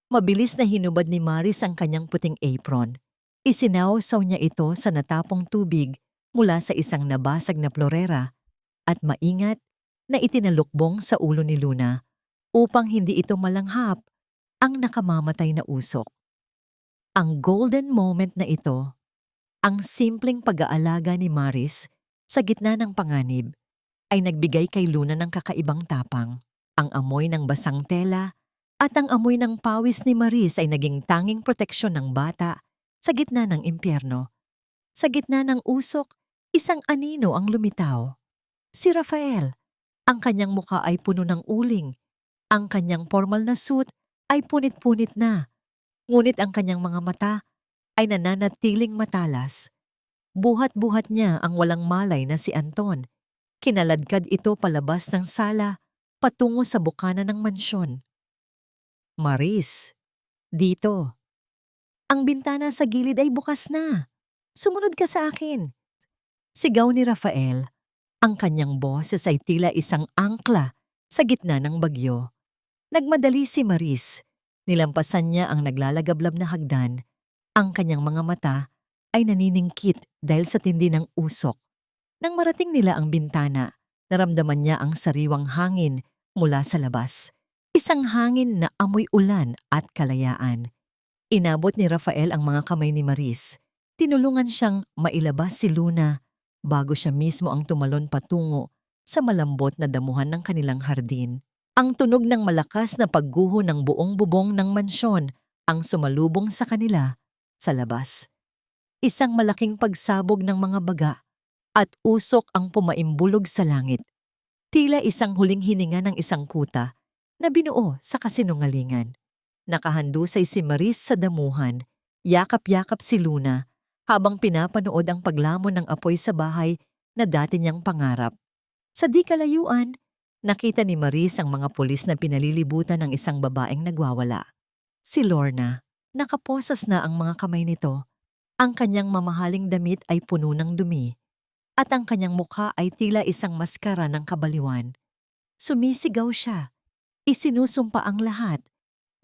[SPEAKER 1] Mabilis na hinubad ni Maris ang kanyang puting apron. Isinawsaw niya ito sa natapong tubig mula sa isang nabasag na florera at maingat na itinalukbong sa ulo ni Luna upang hindi ito malanghap ang nakamamatay na usok. Ang golden moment na ito, ang simpleng pag-aalaga ni Maris sa gitna ng panganib, ay nagbigay kay Luna ng kakaibang tapang. Ang amoy ng basang tela at ang amoy ng pawis ni Maris ay naging tanging proteksyon ng bata sa gitna ng impyerno. Sa gitna ng usok, isang anino ang lumitaw. Si Rafael. Ang kanyang muka ay puno ng uling. Ang kanyang formal na suit ay punit-punit na. Ngunit ang kanyang mga mata ay nananatiling matalas. Buhat-buhat niya ang walang malay na si Anton. Kinaladkad ito palabas ng sala patungo sa bukana ng mansyon. "Maris, dito. Ang bintana sa gilid ay bukas na. Sumunod ka sa akin." Sigaw ni Rafael. Ang kanyang boses ay tila isang angkla sa gitna ng bagyo. Nagmadali si Maris. Nilampasan niya ang naglalagablab na hagdan. Ang kanyang mga mata ay naniningkit dahil sa tindi ng usok. Nang marating nila ang bintana, naramdaman niya ang sariwang hangin mula sa labas. Isang hangin na amoy ulan at kalayaan. Inabot ni Rafael ang mga kamay ni Maris. Tinulungan siyang mailabas si Luna bago siya mismo ang tumalon patungo sa malambot na damuhan ng kanilang hardin. Ang tunog ng malakas na pagguho ng buong bubong ng mansyon ang sumalubong sa kanila sa labas. Isang malaking pagsabog ng mga baga at usok ang pumaimbulog sa langit. Tila isang huling hininga ng isang kuta na binuo sa kasinungalingan. Nakahandusay si Maris sa damuhan, yakap-yakap si Luna habang pinapanood ang paglamon ng apoy sa bahay na dati niyang pangarap. Sa di kalayuan, nakita ni Maris ang mga pulis na pinalilibutan ng isang babaeng nagwawala. Si Lorna, nakaposas na ang mga kamay nito. Ang kanyang mamahaling damit ay puno ng dumi at ang kanyang mukha ay tila isang maskara ng kabaliwan. Sumisigaw siya, isinusumpa ang lahat,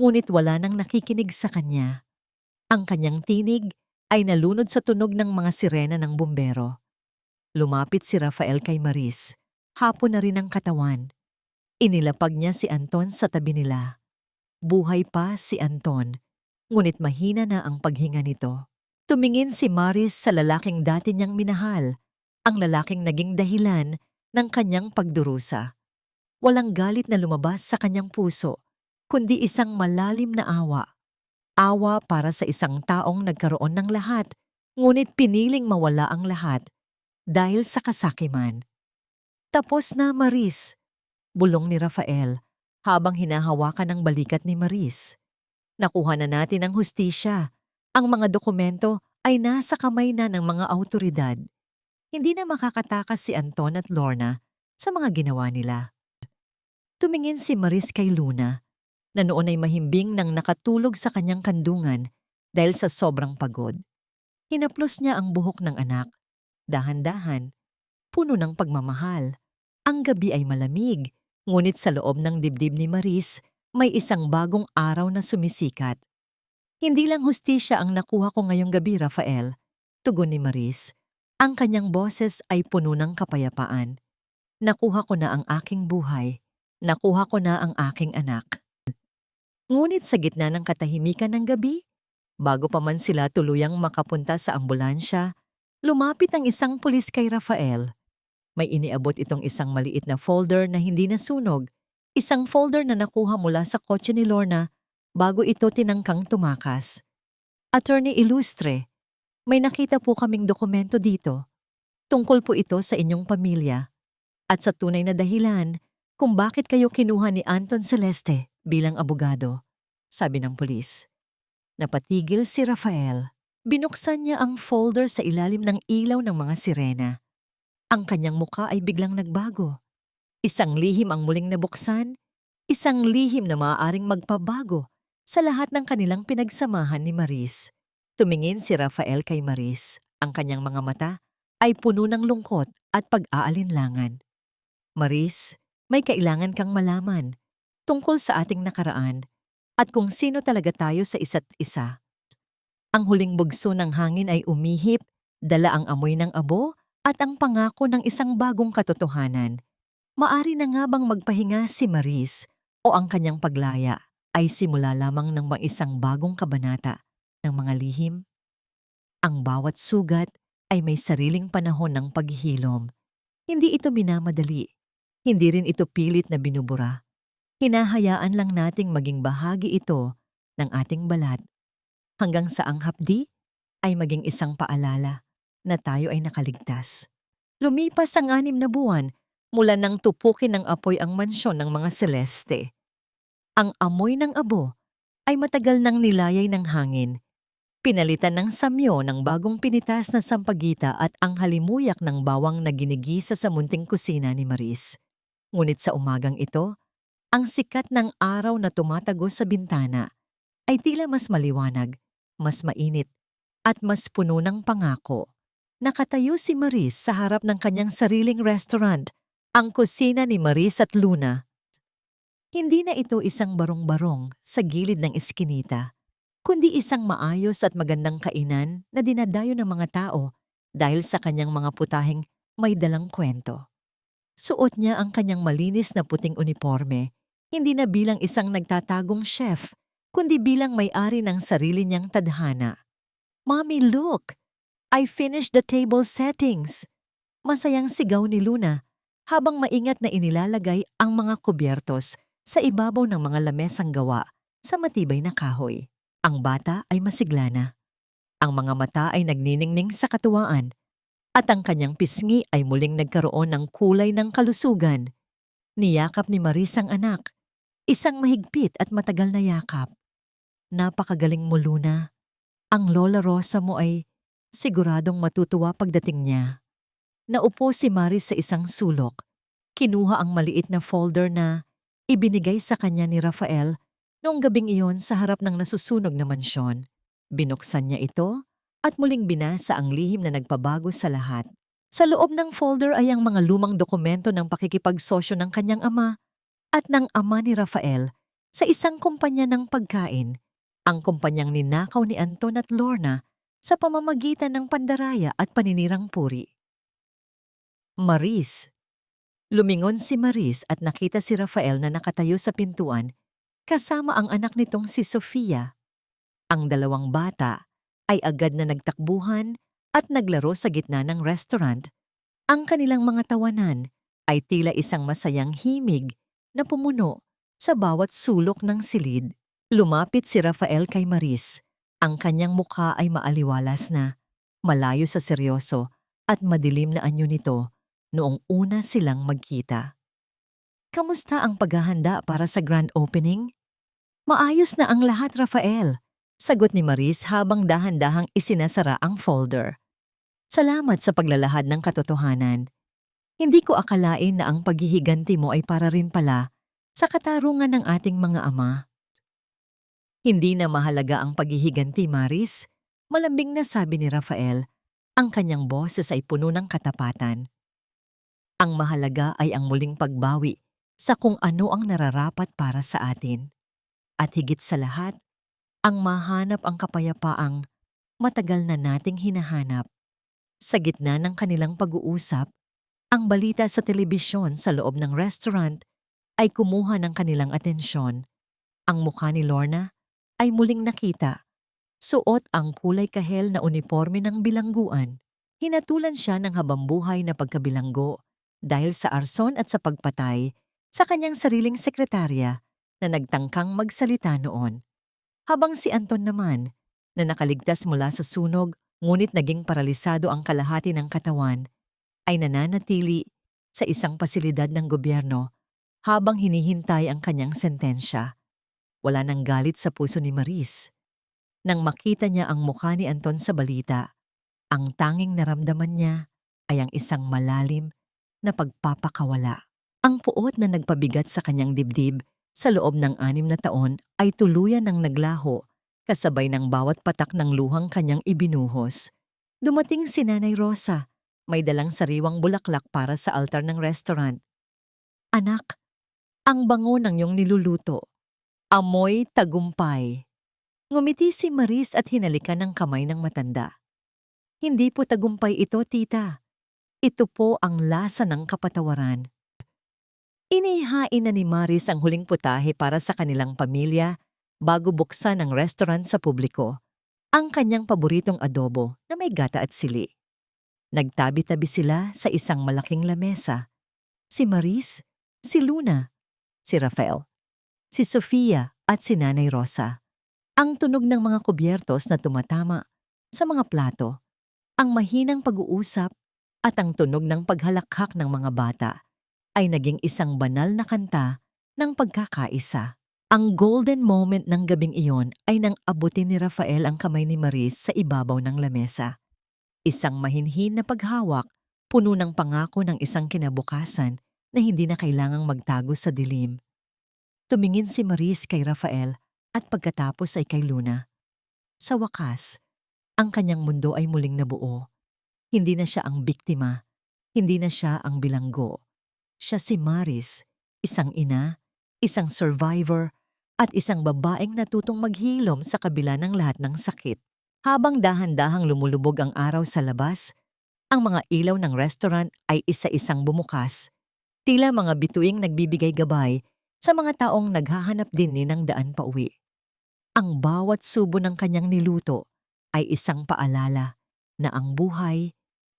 [SPEAKER 1] ngunit wala nang nakikinig sa kanya. Ang kanyang tinig ay nalunod sa tunog ng mga sirena ng bumbero. Lumapit si Rafael kay Maris, hapon na rin ang katawan. Inilapag niya si Anton sa tabi nila. Buhay pa si Anton, ngunit mahina na ang paghinga nito. Tumingin si Maris sa lalaking dati niyang minahal, ang lalaking naging dahilan ng kanyang pagdurusa. Walang galit na lumabas sa kanyang puso, kundi isang malalim na awa. Awa para sa isang taong nagkaroon ng lahat, ngunit piniling mawala ang lahat dahil sa kasakiman. Tapos na, Maris, bulong ni Rafael habang hinahawakan ang balikat ni Maris. Nakuha na natin ang hustisya. Ang mga dokumento ay nasa kamay na ng mga awtoridad. Hindi na makakatakas si Anton at Lorna sa mga ginawa nila. Tumingin si Maris kay Luna, na noon ay mahimbing nang nakatulog sa kanyang kandungan dahil sa sobrang pagod. Hinaplos niya ang buhok ng anak. Dahan-dahan, puno ng pagmamahal. Ang gabi ay malamig, ngunit sa loob ng dibdib ni Maris, may isang bagong araw na sumisikat. Hindi lang hustisya ang nakuha ko ngayong gabi, Rafael, tugon ni Maris. Ang kanyang boses ay puno ng kapayapaan. Nakuha ko na ang aking buhay. Nakuha ko na ang aking anak. Ngunit sa gitna ng katahimikan ng gabi, bago pa man sila tuluyang makapunta sa ambulansya, lumapit ang isang pulis kay Rafael. May iniabot itong isang maliit na folder na hindi nasunog, isang folder na nakuha mula sa kotse ni Lorna bago ito tinangkang tumakas. Attorney Ilustre, may nakita po kaming dokumento dito. Tungkol po ito sa inyong pamilya at sa tunay na dahilan kung bakit kayo kinuha ni Anton Celeste bilang abogado, sabi ng pulis. Napatigil si Rafael. Binuksan niya ang folder sa ilalim ng ilaw ng mga sirena. Ang kanyang muka ay biglang nagbago. Isang lihim ang muling nabuksan, isang lihim na maaaring magpabago sa lahat ng kanilang pinagsamahan ni Maris. Tumingin si Rafael kay Maris. Ang kanyang mga mata ay puno ng lungkot at pag-aalinlangan. Maris, may kailangan kang malaman tungkol sa ating nakaraan at kung sino talaga tayo sa isa't isa. Ang huling bugso ng hangin ay umihip, dala ang amoy ng abo at ang pangako ng isang bagong katotohanan. Maari na nga bang magpahinga si Maris o ang kanyang paglaya ay simula lamang ng isang bagong kabanata ng mga lihim? Ang bawat sugat ay may sariling panahon ng paghihilom. Hindi ito minamadali. Hindi rin ito pilit na binubura. Hinahayaan lang nating maging bahagi ito ng ating balat. Hanggang sa ang hapdi ay maging isang paalala na tayo ay nakaligtas. Lumipas ang 6 na buwan mula nang tupukin ng apoy ang mansyon ng mga Celeste. Ang amoy ng abo ay matagal nang nilayay ng hangin. Pinalitan ng samyo ng bagong pinitas na sampagita at ang halimuyak ng bawang na ginigisa sa munting kusina ni Maris. Ngunit sa umagang ito, ang sikat ng araw na tumatagos sa bintana ay tila mas maliwanag, mas mainit, at mas puno ng pangako. Nakatayo si Maris sa harap ng kanyang sariling restaurant, ang kusina ni Maris at Luna. Hindi na ito isang barong-barong sa gilid ng eskinita, kundi isang maayos at magandang kainan na dinadayo ng mga tao dahil sa kanyang mga putaheng may dalang kwento. Suot niya ang kanyang malinis na puting uniforme, hindi na bilang isang nagtatagong chef, kundi bilang may-ari ng sarili niyang tadhana. "Mommy, look! I finished the table settings!" Masayang sigaw ni Luna habang maingat na inilalagay ang mga kubyertos sa ibabaw ng mga lamesang gawa sa matibay na kahoy. Ang bata ay masigla na. Ang mga mata ay nagniningning sa katuwaan At ang kanyang pisngi ay muling nagkaroon ng kulay ng kalusugan. Niyakap ni Maris ang anak, isang mahigpit at matagal na yakap. Napakagaling mo, Luna. Ang Lola Rosa mo ay siguradong matutuwa pagdating niya. Naupo si Maris sa isang sulok. Kinuha ang maliit na folder na ibinigay sa kanya ni Rafael noong gabing iyon sa harap ng nasusunog na mansyon. Binuksan niya ito at muling binasa ang lihim na nagpabago sa lahat. Sa loob ng folder ay ang mga lumang dokumento ng pakikipagsosyo ng kanyang ama at ng ama ni Rafael sa isang kumpanya ng pagkain, ang kumpanyang ninakaw ni Anton at Lorna sa pamamagitan ng pandaraya at paninirang puri. Maris. Lumingon si Maris at nakita si Rafael na nakatayo sa pintuan kasama ang anak nitong si Sofia. Ang dalawang bata ay agad na nagtakbuhan at naglaro sa gitna ng restaurant. Ang kanilang mga tawanan ay tila isang masayang himig na pumuno sa bawat sulok ng silid. Lumapit si Rafael kay Maris. Ang kanyang mukha ay maaliwalas na, malayo sa seryoso at madilim na anyo nito noong una silang magkita. Kamusta ang paghahanda para sa grand opening? Maayos na ang lahat, Rafael. Sagot ni Maris habang dahan-dahang isinasara ang folder. Salamat sa paglalahad ng katotohanan. Hindi ko akalain na ang paghihiganti mo ay para rin pala sa katarungan ng ating mga ama. Hindi na mahalaga ang paghihiganti, Maris. Malambing na sabi ni Rafael. Ang kanyang boses ay puno ng katapatan. Ang mahalaga ay ang muling pagbawi sa kung ano ang nararapat para sa atin. At higit sa lahat, ang mahanap ang kapayapaang matagal na nating hinahanap. Sa gitna ng kanilang pag-uusap, ang balita sa telebisyon sa loob ng restaurant ay kumuha ng kanilang atensyon. Ang mukha ni Lorna ay muling nakita. Suot ang kulay kahel na uniforme ng bilangguan. Hinatulan siya ng habambuhay na pagkabilanggo dahil sa arson at sa pagpatay sa kanyang sariling sekretarya na nagtangkang magsalita noon. Habang si Anton naman, na nakaligtas mula sa sunog ngunit naging paralisado ang kalahati ng katawan, ay nananatili sa isang pasilidad ng gobyerno habang hinihintay ang kanyang sentensya. Wala nang galit sa puso ni Maris. Nang makita niya ang mukha ni Anton sa balita, ang tanging naramdaman niya ay ang isang malalim na pagpapakawala. Ang puot na nagpabigat sa kanyang dibdib sa loob ng 6 na taon ay tuluyan ng naglaho kasabay ng bawat patak ng luhang kanyang ibinuhos. Dumating si Nanay Rosa, may dalang sariwang bulaklak para sa altar ng restaurant. Anak, ang bango ng iyong niluluto. Amoy tagumpay. Ngumiti si Maris at hinalikan ng kamay ng matanda. Hindi po tagumpay ito, tita. Ito po ang lasa ng kapatawaran. Inihain na ni Maris ang huling putahe para sa kanilang pamilya bago buksan ang restaurant sa publiko. Ang kanyang paboritong adobo na may gata at sili. Nagtabi-tabi sila sa isang malaking lamesa. Si Maris, si Luna, si Rafael, si Sofia at si Nanay Rosa. Ang tunog ng mga kubyertos na tumatama sa mga plato, ang mahinang pag-uusap at ang tunog ng paghalakhak ng mga bata ay naging isang banal na kanta ng pagkakaisa. Ang golden moment ng gabing iyon ay nang abutin ni Rafael ang kamay ni Maris sa ibabaw ng lamesa. Isang mahinhin na paghawak, puno ng pangako ng isang kinabukasan na hindi na kailangang magtago sa dilim. Tumingin si Maris kay Rafael at pagkatapos ay kay Luna. Sa wakas, ang kanyang mundo ay muling nabuo. Hindi na siya ang biktima, hindi na siya ang bilanggo. Siya si Maris, isang ina, isang survivor, at isang babaeng natutong maghilom sa kabila ng lahat ng sakit. Habang dahan-dahang lumulubog ang araw sa labas, ang mga ilaw ng restaurant ay isa-isang bumukas. Tila mga bituing nagbibigay gabay sa mga taong naghahanap din ng daan pauwi. Ang bawat subo ng kanyang niluto ay isang paalala na ang buhay,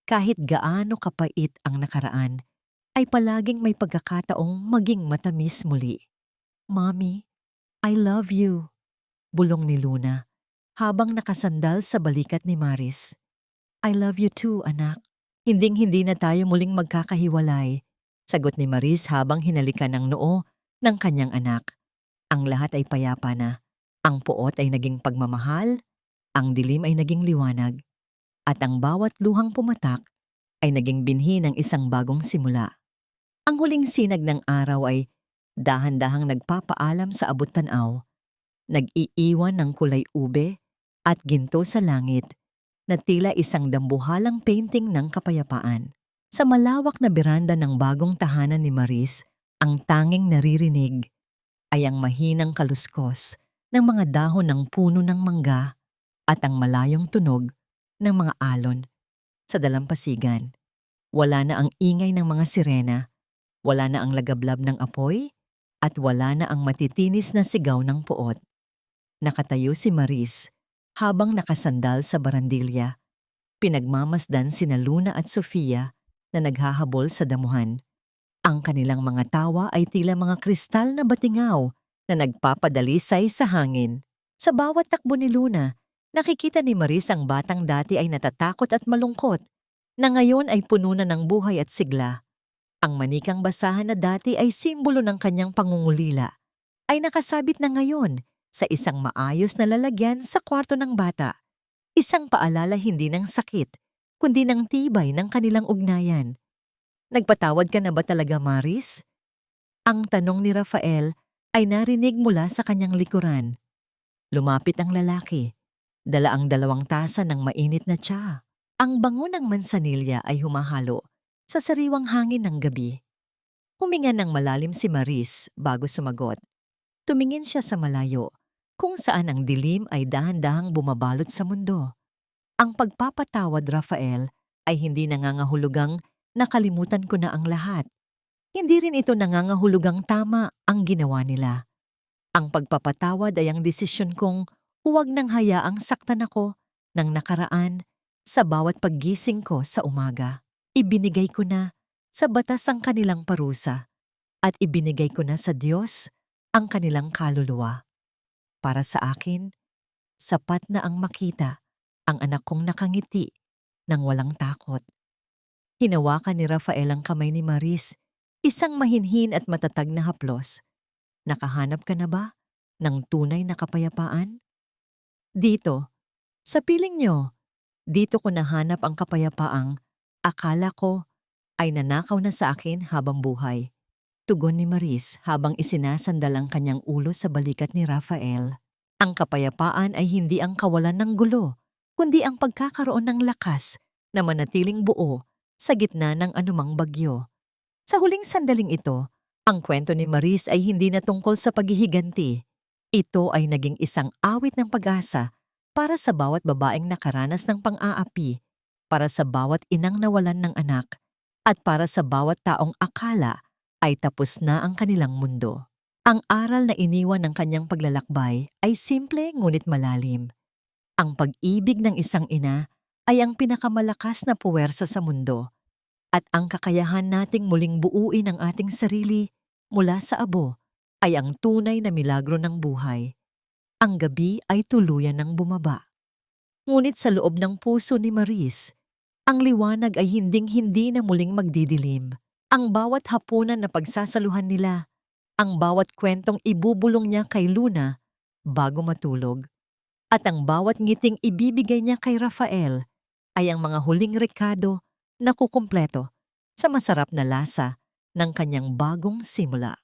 [SPEAKER 1] kahit gaano kapait ang nakaraan, ay palaging may pagkakataong maging matamis muli. Mommy, I love you, bulong ni Luna habang nakasandal sa balikat ni Maris. I love you too, anak. Hinding-hindi na tayo muling magkakahiwalay, sagot ni Maris habang hinalikan ng noo ng kanyang anak. Ang lahat ay payapa na. Ang puot ay naging pagmamahal, ang dilim ay naging liwanag, at ang bawat luhang pumatak ay naging binhi ng isang bagong simula. Ang huling sinag ng araw ay dahan-dahang nagpapaalam sa abot-tanaw, nag-iiwan ng kulay ube at ginto sa langit na tila isang dambuhalang painting ng kapayapaan. Sa malawak na beranda ng bagong tahanan ni Maris, ang tanging naririnig ay ang mahinang kaluskos ng mga dahon ng puno ng mangga at ang malayong tunog ng mga alon sa dalampasigan. Wala na ang ingay ng mga sirena, wala na ang lagablab ng apoy, at wala na ang matitinis na sigaw ng puot. Nakatayo si Maris habang nakasandal sa barandilya. Pinagmamasdan sina Luna at Sofia na naghahabol sa damuhan. Ang kanilang mga tawa ay tila mga kristal na batingaw na nagpapadalisay sa hangin. Sa bawat takbo ni Luna, nakikita ni Maris ang batang dati ay natatakot at malungkot, na ngayon ay puno na ng buhay at sigla. Ang manikang basahan na dati ay simbolo ng kanyang pangungulila, ay nakasabit na ngayon sa isang maayos na lalagyan sa kwarto ng bata. Isang paalala hindi ng sakit, kundi ng tibay ng kanilang ugnayan. Nagpatawad ka na ba talaga, Maris? Ang tanong ni Rafael ay narinig mula sa kanyang likuran. Lumapit ang lalaki. Dala ang 2 tasa ng mainit na tsa. Ang bango ng mansanilya ay humahalo sa sariwang hangin ng gabi. Huminga ng malalim si Maris bago sumagot. Tumingin siya sa malayo, kung saan ang dilim ay dahan-dahang bumabalot sa mundo. Ang pagpapatawad, Rafael, ay hindi nangangahulugang nakalimutan ko na ang lahat. Hindi rin ito nangangahulugang tama ang ginawa nila. Ang pagpapatawad ay ang desisyon kong huwag nang hayaang saktan ako ng nakaraan sa bawat paggising ko sa umaga. Ibinigay ko na sa batas ang kanilang parusa at ibinigay ko na sa Diyos ang kanilang kaluluwa. Para sa akin, sapat na ang makita ang anak kong nakangiti ng walang takot. Hinawakan ni Rafael ang kamay ni Maris, isang mahinhin at matatag na haplos. Nakahanap ka na ba ng tunay na kapayapaan? Dito, sa piling nyo, dito ko nahanap ang kapayapaang akala ko ay nanakaw na sa akin habang buhay. Tugon ni Maris habang isinasandal ang kanyang ulo sa balikat ni Rafael. Ang kapayapaan ay hindi ang kawalan ng gulo, kundi ang pagkakaroon ng lakas na manatiling buo sa gitna ng anumang bagyo. Sa huling sandaling ito, ang kwento ni Maris ay hindi na tungkol sa paghihiganti. Ito ay naging isang awit ng pag-asa para sa bawat babaeng nakaranas ng pang-aapi, para sa bawat inang nawalan ng anak, at para sa bawat taong akala ay tapos na ang kanilang mundo. Ang aral na iniwan ng kanyang paglalakbay ay simple ngunit malalim. Ang pag-ibig ng isang ina ay ang pinakamalakas na puwersa sa mundo, at ang kakayahan nating muling buuin ang ating sarili mula sa abo ay ang tunay na milagro ng buhay. Ang gabi ay tuluyan ng bumaba. Ngunit sa loob ng puso ni Maris, ang liwanag ay hinding-hindi na muling magdidilim. Ang bawat hapunan na pagsasaluhan nila, ang bawat kwentong ibubulong niya kay Luna bago matulog, at ang bawat ngiting ibibigay niya kay Rafael ay ang mga huling rekado na kukumpleto sa masarap na lasa ng kanyang bagong simula.